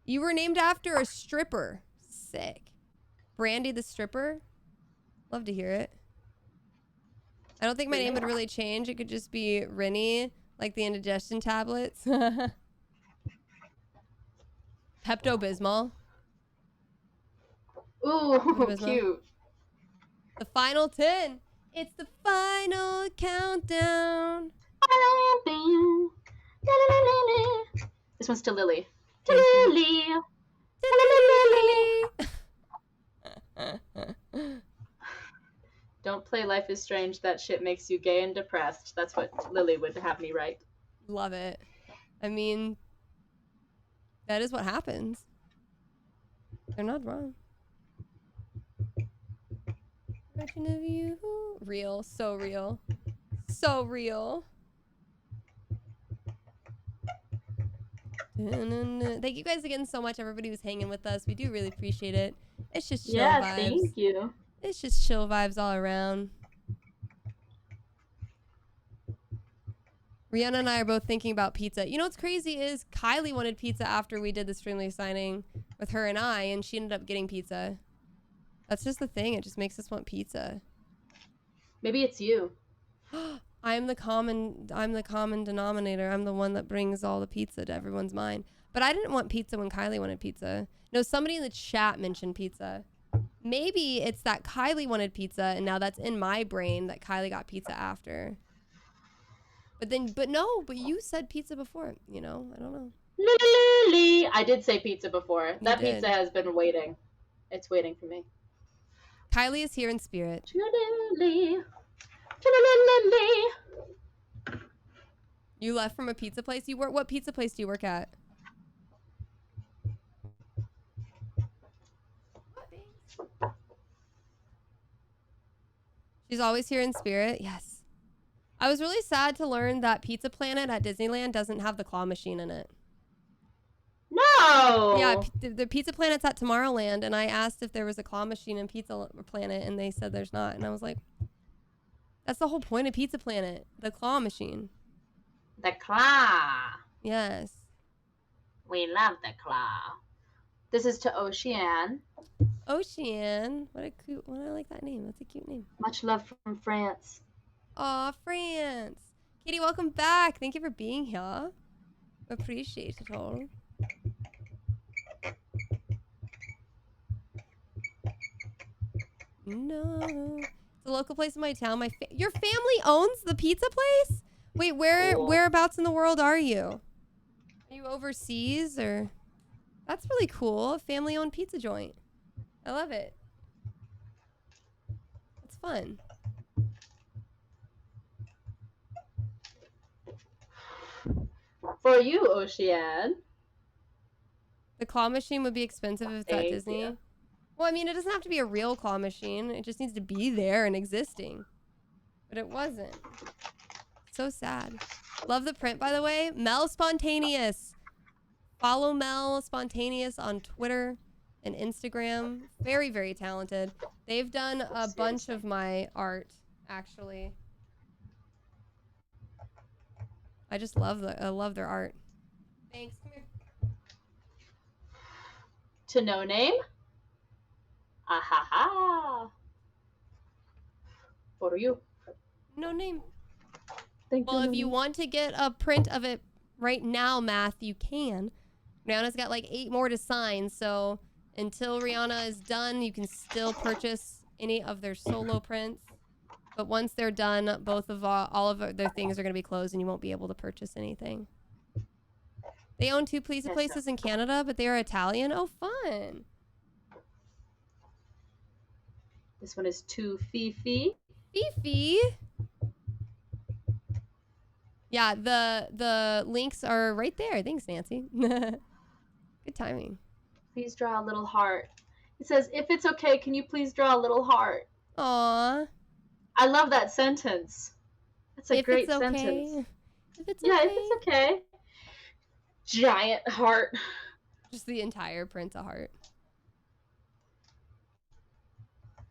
You were named after a stripper. Sick. Brandy the stripper. Love to hear it. I don't think my name would really change. It could just be Rennie, like the indigestion tablets. Pepto-Bismol. Ooh, cute. The final 10. It's the final countdown. This one's to Lily. To Lily. Don't play Life is Strange. That shit makes you gay and depressed. That's what Lily would have me write. Love it. I mean, that is what happens. They're not wrong. Reflection of you. Real. So real. So real. Thank you guys again so much, everybody who's hanging with us. We do really appreciate it. It's just chill vibes. Thank you. It's just chill vibes all around. Rhianna and I are both thinking about pizza. You know what's crazy is Kylie wanted pizza after we did the Streamily signing with her and I, and she ended up getting pizza. That's just the thing. It just makes us want pizza. Maybe it's you. I'm the common denominator. I'm the one that brings all the pizza to everyone's mind. But I didn't want pizza when Kylie wanted pizza. No, somebody in the chat mentioned pizza. Maybe it's that Kylie wanted pizza, and now that's in my brain that Kylie got pizza after. But you said pizza before, you know? I don't know. Lily. I did say pizza before. That pizza has been waiting. It's waiting for me. Kylie is here in spirit. Lily. You left from a pizza place? What pizza place do you work at? She's always here in spirit. Yes. I was really sad to learn that Pizza Planet at Disneyland doesn't have the claw machine in it. No! Yeah, the Pizza Planet's at Tomorrowland, and I asked if there was a claw machine in Pizza Planet, and they said there's not. And I was like, that's the whole point of Pizza Planet, the claw machine. The claw. Yes. We love the claw. This is to Ocean. Ocean. I like that name. That's a cute name. Much love from France. Aw, France. Katy, welcome back. Thank you for being here. Appreciate it all. No. It's a local place in my town. Your family owns the pizza place? Wait, whereabouts in the world are you? Are you overseas or? That's really cool. A family-owned pizza joint. I love it. It's fun. For you, Ocean. The claw machine would be expensive if it's at Disney. You. Well, I mean, it doesn't have to be a real claw machine. It just needs to be there and existing. But it wasn't. So sad. Love the print, by the way. Mel Spontaneous. Follow Mel Spontaneous on Twitter and Instagram. Very, very talented. They've done a bunch of my art, actually. I just love their art. Thanks. Come here. To No Name. Ahaha. For you. No name. Thank well, you. If you want to get a print of it right now, Math, you can. Rihanna's got like 8 more to sign, so until Rhianna is done, you can still purchase any of their solo prints. But once they're done, all of their things are going to be closed, and you won't be able to purchase anything. They own 2 pizza places in Canada, but they are Italian. Oh, fun! This one is to Fifi. Fifi. Yeah, the links are right there. Thanks, Nancy. Good timing. Please draw a little heart. It says, if it's okay, can you please draw a little heart? Aww. I love that sentence. That's a great sentence. If it's okay. Yeah, if it's okay. Giant heart. Just the entire print's a heart.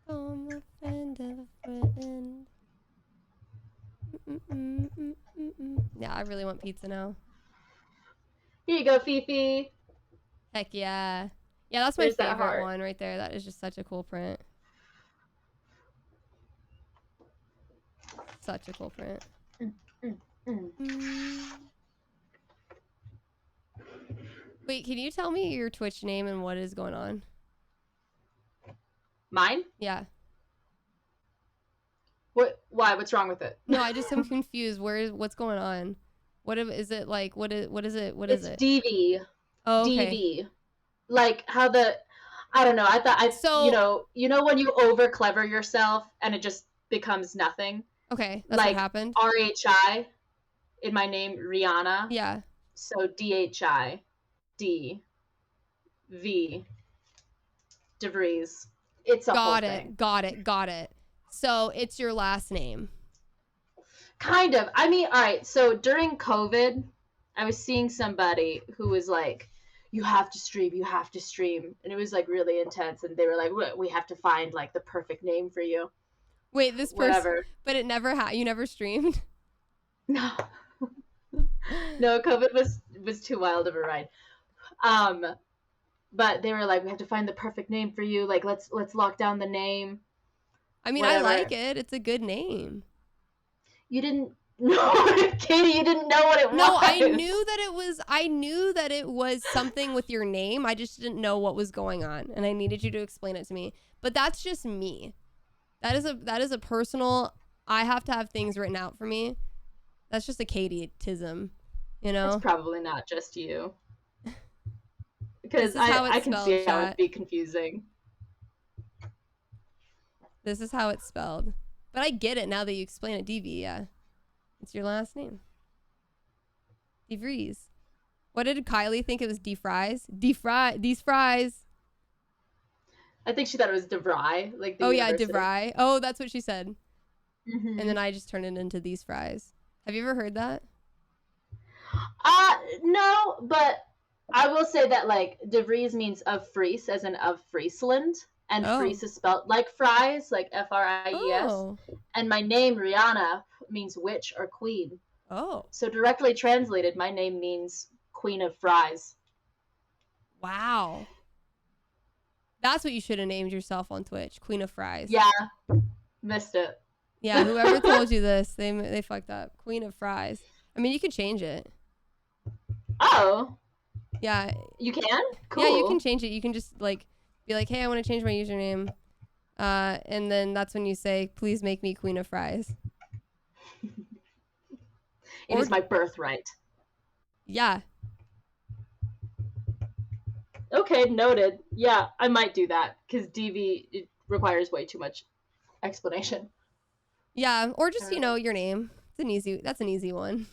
I'm a friend of a friend. Yeah, I really want pizza now. Here you go, Fifi. Heck yeah. Yeah, that's my favorite one right there. That is just such a cool print. Such a cool print. Wait, can you tell me your Twitch name and what is going on? Mine? Yeah. What? Why? What's wrong with it? No, I just am confused. What's going on? Is it like? What is it? What is it? It's DV. Oh, okay. DV. Like how I don't know. I thought you know when you over clever yourself and it just becomes nothing. Okay, that's like what happened. RHI in my name, Rhianna. Yeah. So DHI, D, V, DeVries. It's a whole thing. Got it. So it's your last name. Kind of. I mean, all right. So during COVID, I was seeing somebody who was like, you have to stream, and it was like really intense, and they were like, we have to find like the perfect name for you. Wait, this person, but it never you never streamed? No. No, COVID was too wild of a ride. But they were like, we have to find the perfect name for you. Like, let's lock down the name. I mean, whatever. I like it. It's a good name. You didn't know, Katy. You didn't know what it was. No, I knew that it was something with your name. I just didn't know what was going on, and I needed you to explain it to me. But that's just me. That is a personal. I have to have things written out for me. That's just a Katy-tism, you know. It's probably not just you. Because I can see how it would be confusing. This is how it's spelled. But I get it now that you explain it. DV, yeah. It's your last name. DeVries. What did Kylie think it was? DeVries? These fries. I think she thought it was DeVry. Like the university. DeVry. Oh, that's what she said. Mm-hmm. And then I just turned it into these fries. Have you ever heard that? No, but I will say that like DeVries means of Fries, as in of Friesland, and Fries is spelled like fries, like Fries. Oh. And my name Rhianna means witch or queen. Oh. So directly translated, my name means Queen of Fries. Wow. That's what you should have named yourself on Twitch, Queen of Fries. Yeah, missed it. Yeah, whoever told you this, they fucked up. Queen of Fries. I mean, you could change it. Oh. Yeah. You can? Cool. Yeah, you can change it. You can just like be like, hey, I want to change my username. And then that's when you say, please make me Queen of Fries. It is my birthright. Yeah. Okay, noted. Yeah, I might do that because DV, it requires way too much explanation. Yeah, or just, your name. That's an easy one.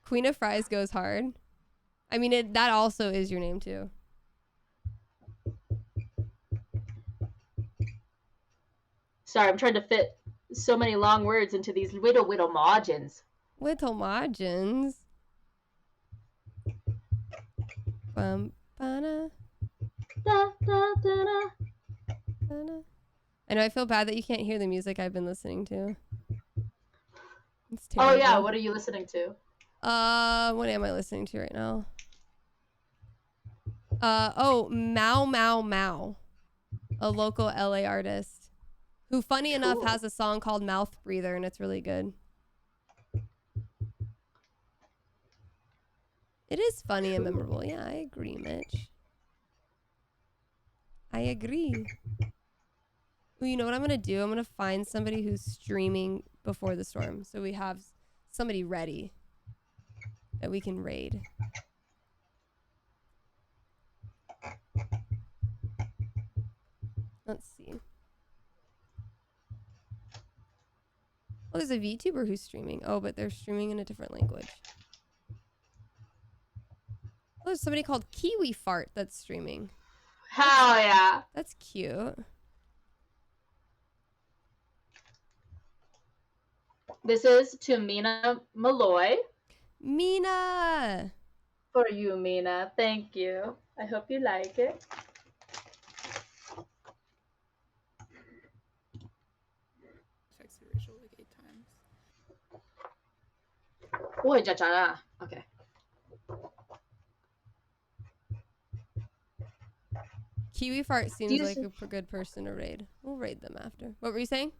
Queen of Fries goes hard. I mean, that also is your name too. Sorry, I'm trying to fit so many long words into these whittle margins. Whittle margins? I know, I feel bad that you can't hear the music I've been listening to. It's terrible. Oh yeah, what are you listening to? What am I listening to right now? Mau Mau Mau, a local LA artist who, funny enough, has a song called Mouth Breather, and it's really good. It is funny and memorable. Yeah, I agree, Mitch. I agree. Well, you know what I'm going to do? I'm going to find somebody who's streaming before the storm, so we have somebody ready that we can raid. Let's see. Oh, there's a VTuber who's streaming. Oh, but they're streaming in a different language. Oh, there's somebody called Kiwi Fart that's streaming. Hell yeah. That's cute. This is to Mina Malloy. Mina! For you, Mina. Thank you. I hope you like it. Text Rachel like 8 times. Oh, Jajara. Okay. Kiwi Fart seems like a good person to raid. We'll raid them after. What were you saying?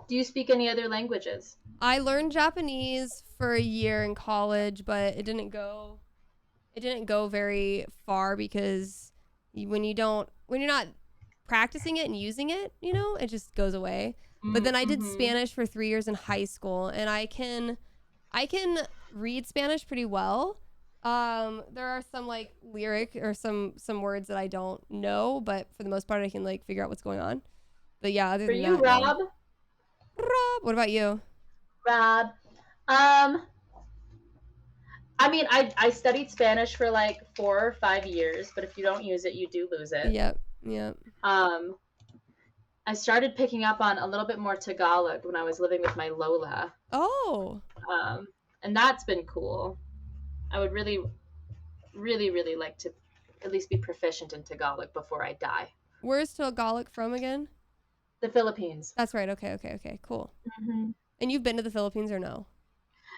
Do you speak any other languages? I learned Japanese for a year in college, but it didn't go very far because when you're not practicing it and using it, it just goes away. But then I did Spanish for 3 years in high school, and I can read Spanish pretty well. There are some like lyric or some words that I don't know, but for the most part I can like figure out what's going on. But yeah, other than that, Rob? Rob, what about you? Rob. I mean, I studied Spanish for like 4 or 5 years, but if you don't use it, you do lose it. Yep. I started picking up on a little bit more Tagalog when I was living with my Lola. Oh. And that's been cool. I would really, really, really like to at least be proficient in Tagalog before I die. Where's Tagalog from again? The Philippines. That's right. Okay. Cool. Mm-hmm. And you've been to the Philippines or no?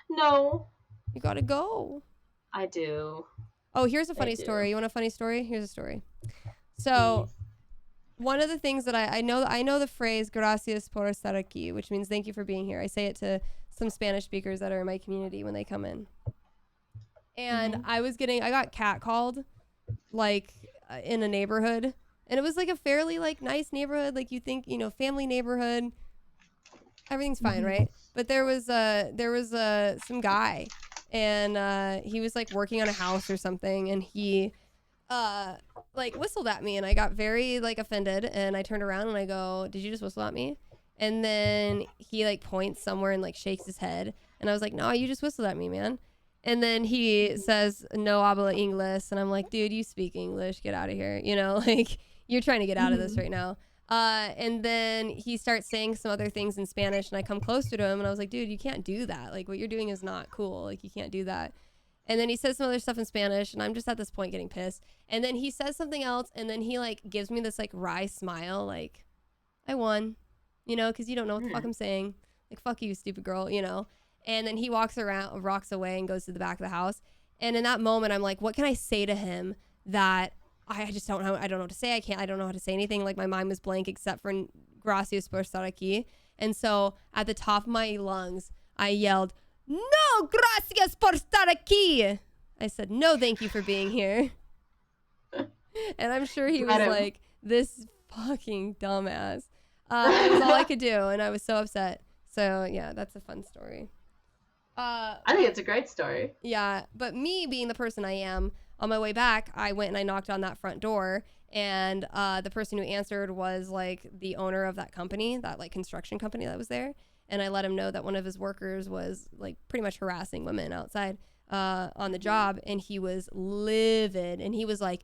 No. You gotta go. I do. Oh, here's a funny story. You want a funny story? Here's a story. So, one of the things that I know the phrase "gracias por estar aquí," which means thank you for being here. I say it to some Spanish speakers that are in my community when they come in. And I got catcalled, like, in a neighborhood. And it was, like, a fairly, like, nice neighborhood. Like, you think, family neighborhood. Everything's fine, right? But there was some guy. And he was, like, working on a house or something. And he, like, whistled at me. And I got very, like, offended. And I turned around and I go, did you just whistle at me? And then he, like, points somewhere and, like, shakes his head. And I was like, no, you just whistled at me, man. And then he says, no habla English. And I'm like, dude, you speak English. Get out of here. Like, you're trying to get out of this right now. And then he starts saying some other things in Spanish. And I come closer to him. And I was like, dude, you can't do that. Like, what you're doing is not cool. Like, you can't do that. And then he says some other stuff in Spanish. And I'm just at this point getting pissed. And then he says something else. And then he, like, gives me this, like, wry smile. Like, I won. Because you don't know what the fuck I'm saying. Like, fuck you, stupid girl, And then he walks away and goes to the back of the house. And in that moment, I'm like, what can I say to him that I just don't know? I don't know what to say. I don't know how to say anything. Like, my mind was blank except for gracias por estar aquí. And so at the top of my lungs, I yelled, no, gracias por estar aquí. I said, no, thank you for being here. And I'm sure he was like, this fucking dumbass. It was all I could do. And I was so upset. So yeah, that's a fun story. I think it's a great story. Yeah, but me being the person I am, on my way back, I went and I knocked on that front door, and the person who answered was like the owner of that company, that like construction company that was there, and I let him know that one of his workers was like pretty much harassing women outside on the job, and he was livid, and he was like,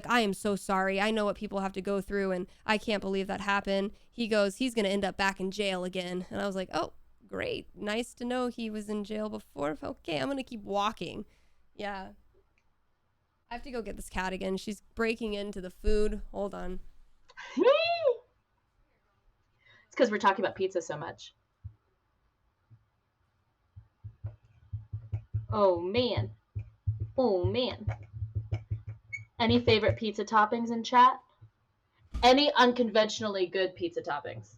I am so sorry. I know what people have to go through, and I can't believe that happened. He goes, he's going to end up back in jail again. And I was like, oh, great. Nice to know he was in jail before. Okay, I'm going to keep walking. Yeah. I have to go get this cat again. She's breaking into the food. Hold on. It's because we're talking about pizza so much. Oh, man. Any favorite pizza toppings in chat? Any unconventionally good pizza toppings?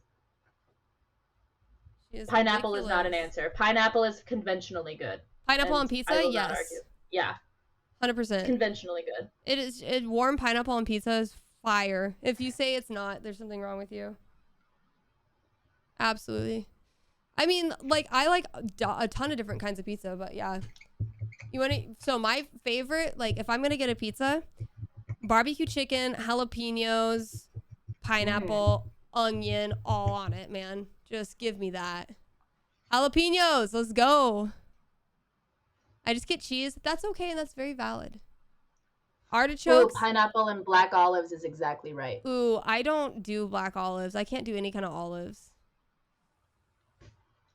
Pineapple is not an answer. Pineapple is conventionally good. Pineapple on pizza? Yes. Yeah. 100%. Conventionally good. Warm pineapple on pizza is fire. If you say it's not, there's something wrong with you. Absolutely. I mean, like, I like a ton of different kinds of pizza, but yeah. So my favorite, like, if I'm going to get a pizza, barbecue chicken, jalapenos, pineapple, onion, all on it, man. Just give me that. Jalapenos, let's go. I just get cheese. That's okay, and that's very valid. Artichokes. Ooh, pineapple and black olives is exactly right. Ooh, I don't do black olives. I can't do any kind of olives.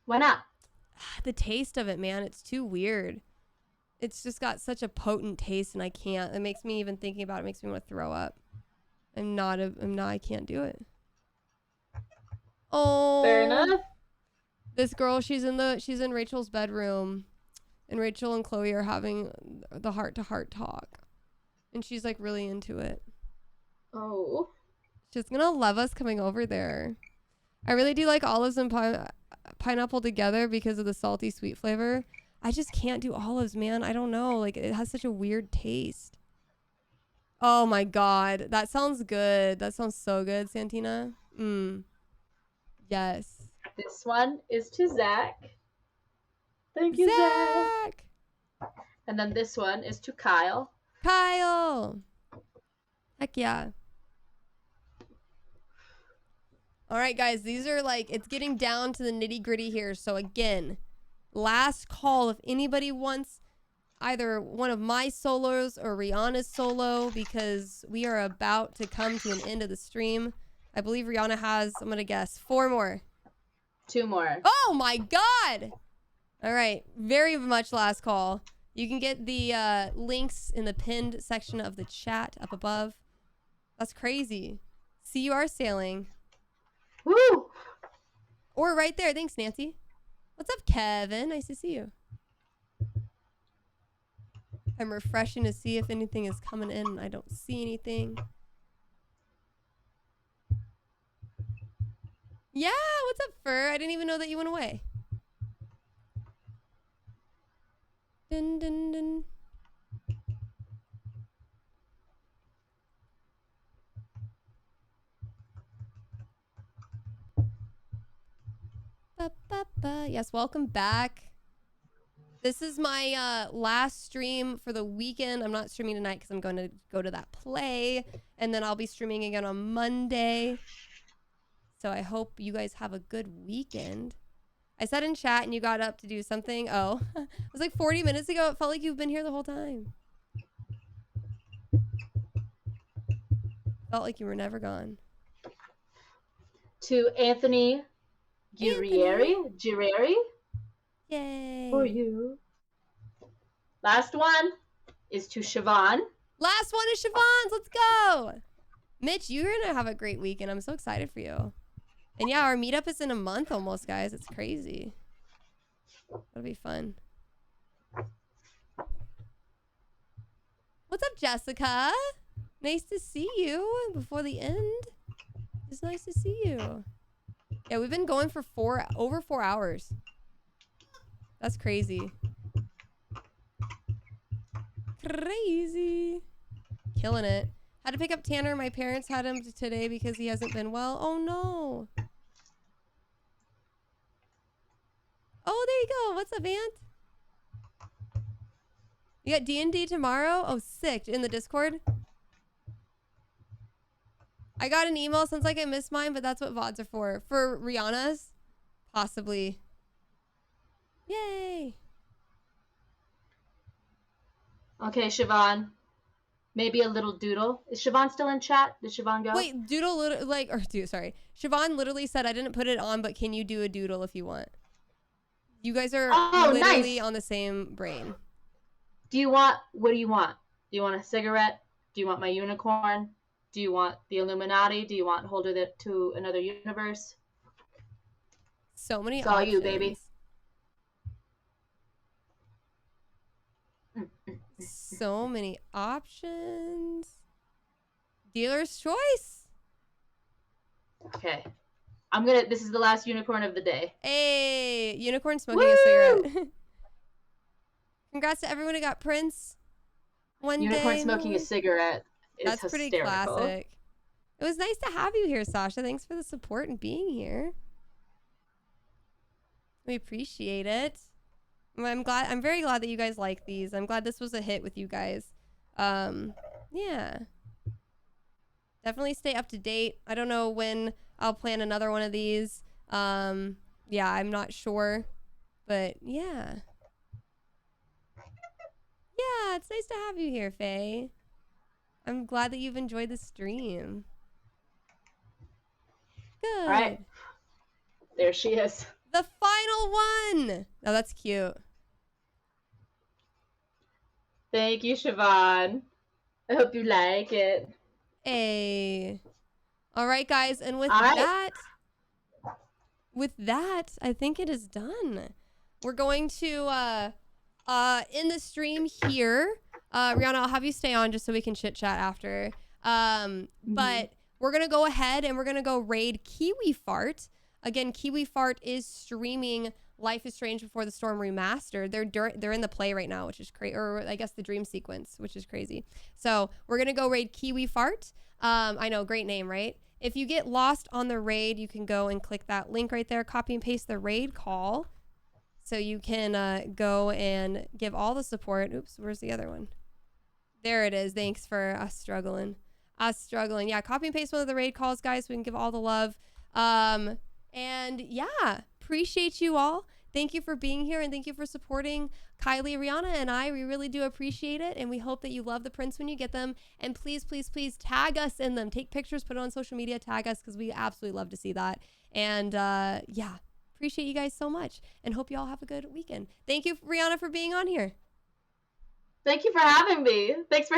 Why not? The taste of it, man, it's too weird. It's just got such a potent taste, and I can't. It makes me, even thinking about it, makes me want to throw up. I can't do it. Oh. Fair enough. This girl, she's in Rachel's bedroom, and Rachel and Chloe are having the heart-to-heart talk, and she's like really into it. Oh. She's gonna love us coming over there. I really do like olives and pineapple together because of the salty sweet flavor. I just can't do olives, man. I don't know. Like, it has such a weird taste. Oh my God. That sounds good. That sounds so good, Santina. Yes. This one is to Zach. Thank you, Zach. And then this one is to Kyle. Kyle. Heck yeah. All right, guys. These are like, it's getting down to the nitty gritty here. So again, last call if anybody wants either one of my solos or Rhianna's solo, because we are about to come to an end of the stream. I believe Rhianna has, I'm going to guess, 4 more. 2 more. Oh my God. All right. Very much last call. You can get the links in the pinned section of the chat up above. That's crazy. See, you are sailing. Woo! Or right there. Thanks, Nancy. What's up, Kevin? Nice to see you. I'm refreshing to see if anything is coming in. I don't see anything. Yeah, what's up, Fur? I didn't even know that you went away. Dun, dun, dun. Ba, ba, ba. Yes, welcome back. This is my last stream for the weekend. I'm not streaming tonight because I'm going to go to that play. And then I'll be streaming again on Monday. So I hope you guys have a good weekend. I said in chat and you got up to do something. Oh, it was like 40 minutes ago. It felt like you've been here the whole time. Felt like you were never gone. To Anthony Gireri. Yay. For you. Last one is to Siobhan. Last one is Siobhan's. Let's go. Mitch, you're going to have a great weekend. I'm so excited for you. And yeah, our meetup is in a month almost, guys. It's crazy. That'll be fun. What's up, Jessica? Nice to see you before the end. It's nice to see you. Yeah, we've been going for over 4 hours. That's crazy. Crazy. Killing it. Had to pick up Tanner. My parents had him today because he hasn't been well. Oh, no. Oh, there you go. What's up, Ant? You got D&D tomorrow? Oh, sick. In the Discord? I got an email. Sounds like I missed mine, but that's what VODs are for. For Rhianna's? Possibly. Yay. Okay, Siobhan. Maybe a little doodle. Is Siobhan still in chat? Did Siobhan go? Wait, doodle, sorry. Siobhan literally said, I didn't put it on, but can you do a doodle if you want? You guys are literally nice. on the same brain. What do you want? Do you want a cigarette? Do you want my unicorn? Do you want the Illuminati? Do you want Hold It to Another Universe? So many it's options. all you, baby. So many options. Dealer's choice. Okay. This is the last unicorn of the day. Hey, unicorn smoking a cigarette. Congrats to everyone who got Prince. Unicorn smoking a cigarette is That's hysterical. Pretty classic. It was nice to have you here, Sasha. Thanks for the support and being here. We appreciate it. I'm very glad that you guys like these. I'm glad this was a hit with you guys. Yeah. Definitely stay up to date. I don't know when I'll plan another one of these. Yeah, I'm not sure. But yeah. Yeah, it's nice to have you here, Faye. I'm glad that you've enjoyed the stream. Good. All right. There she is. The final one. Oh, that's cute. Thank you, Siobhan. I hope you like it. Hey. All right, guys. And with that, I think it is done. We're going to end the stream here. Rhianna, I'll have you stay on just so we can chit chat after. But we're going to go ahead and we're going to go raid Kiwi Fart. Again, Kiwi Fart is streaming Life is Strange Before the Storm Remastered. They're in the play right now, which is crazy. Or I guess the dream sequence, which is crazy. So we're going to go raid Kiwi Fart. I know, great name, right? If you get lost on the raid, you can go and click that link right there, copy and paste the raid call. So you can go and give all the support. Oops, where's the other one? There it is. Thanks for us struggling. Yeah, copy and paste one of the raid calls, guys, so we can give all the love. And yeah, appreciate you all. Thank you for being here and thank you for supporting Kylie, Rhianna, and I. We really do appreciate it. And we hope that you love the prints when you get them. And please, please, please tag us in them. Take pictures, put it on social media, tag us because we absolutely love to see that. And yeah, appreciate you guys so much and hope you all have a good weekend. Thank you, Rhianna, for being on here. Thank you for having me. Thanks for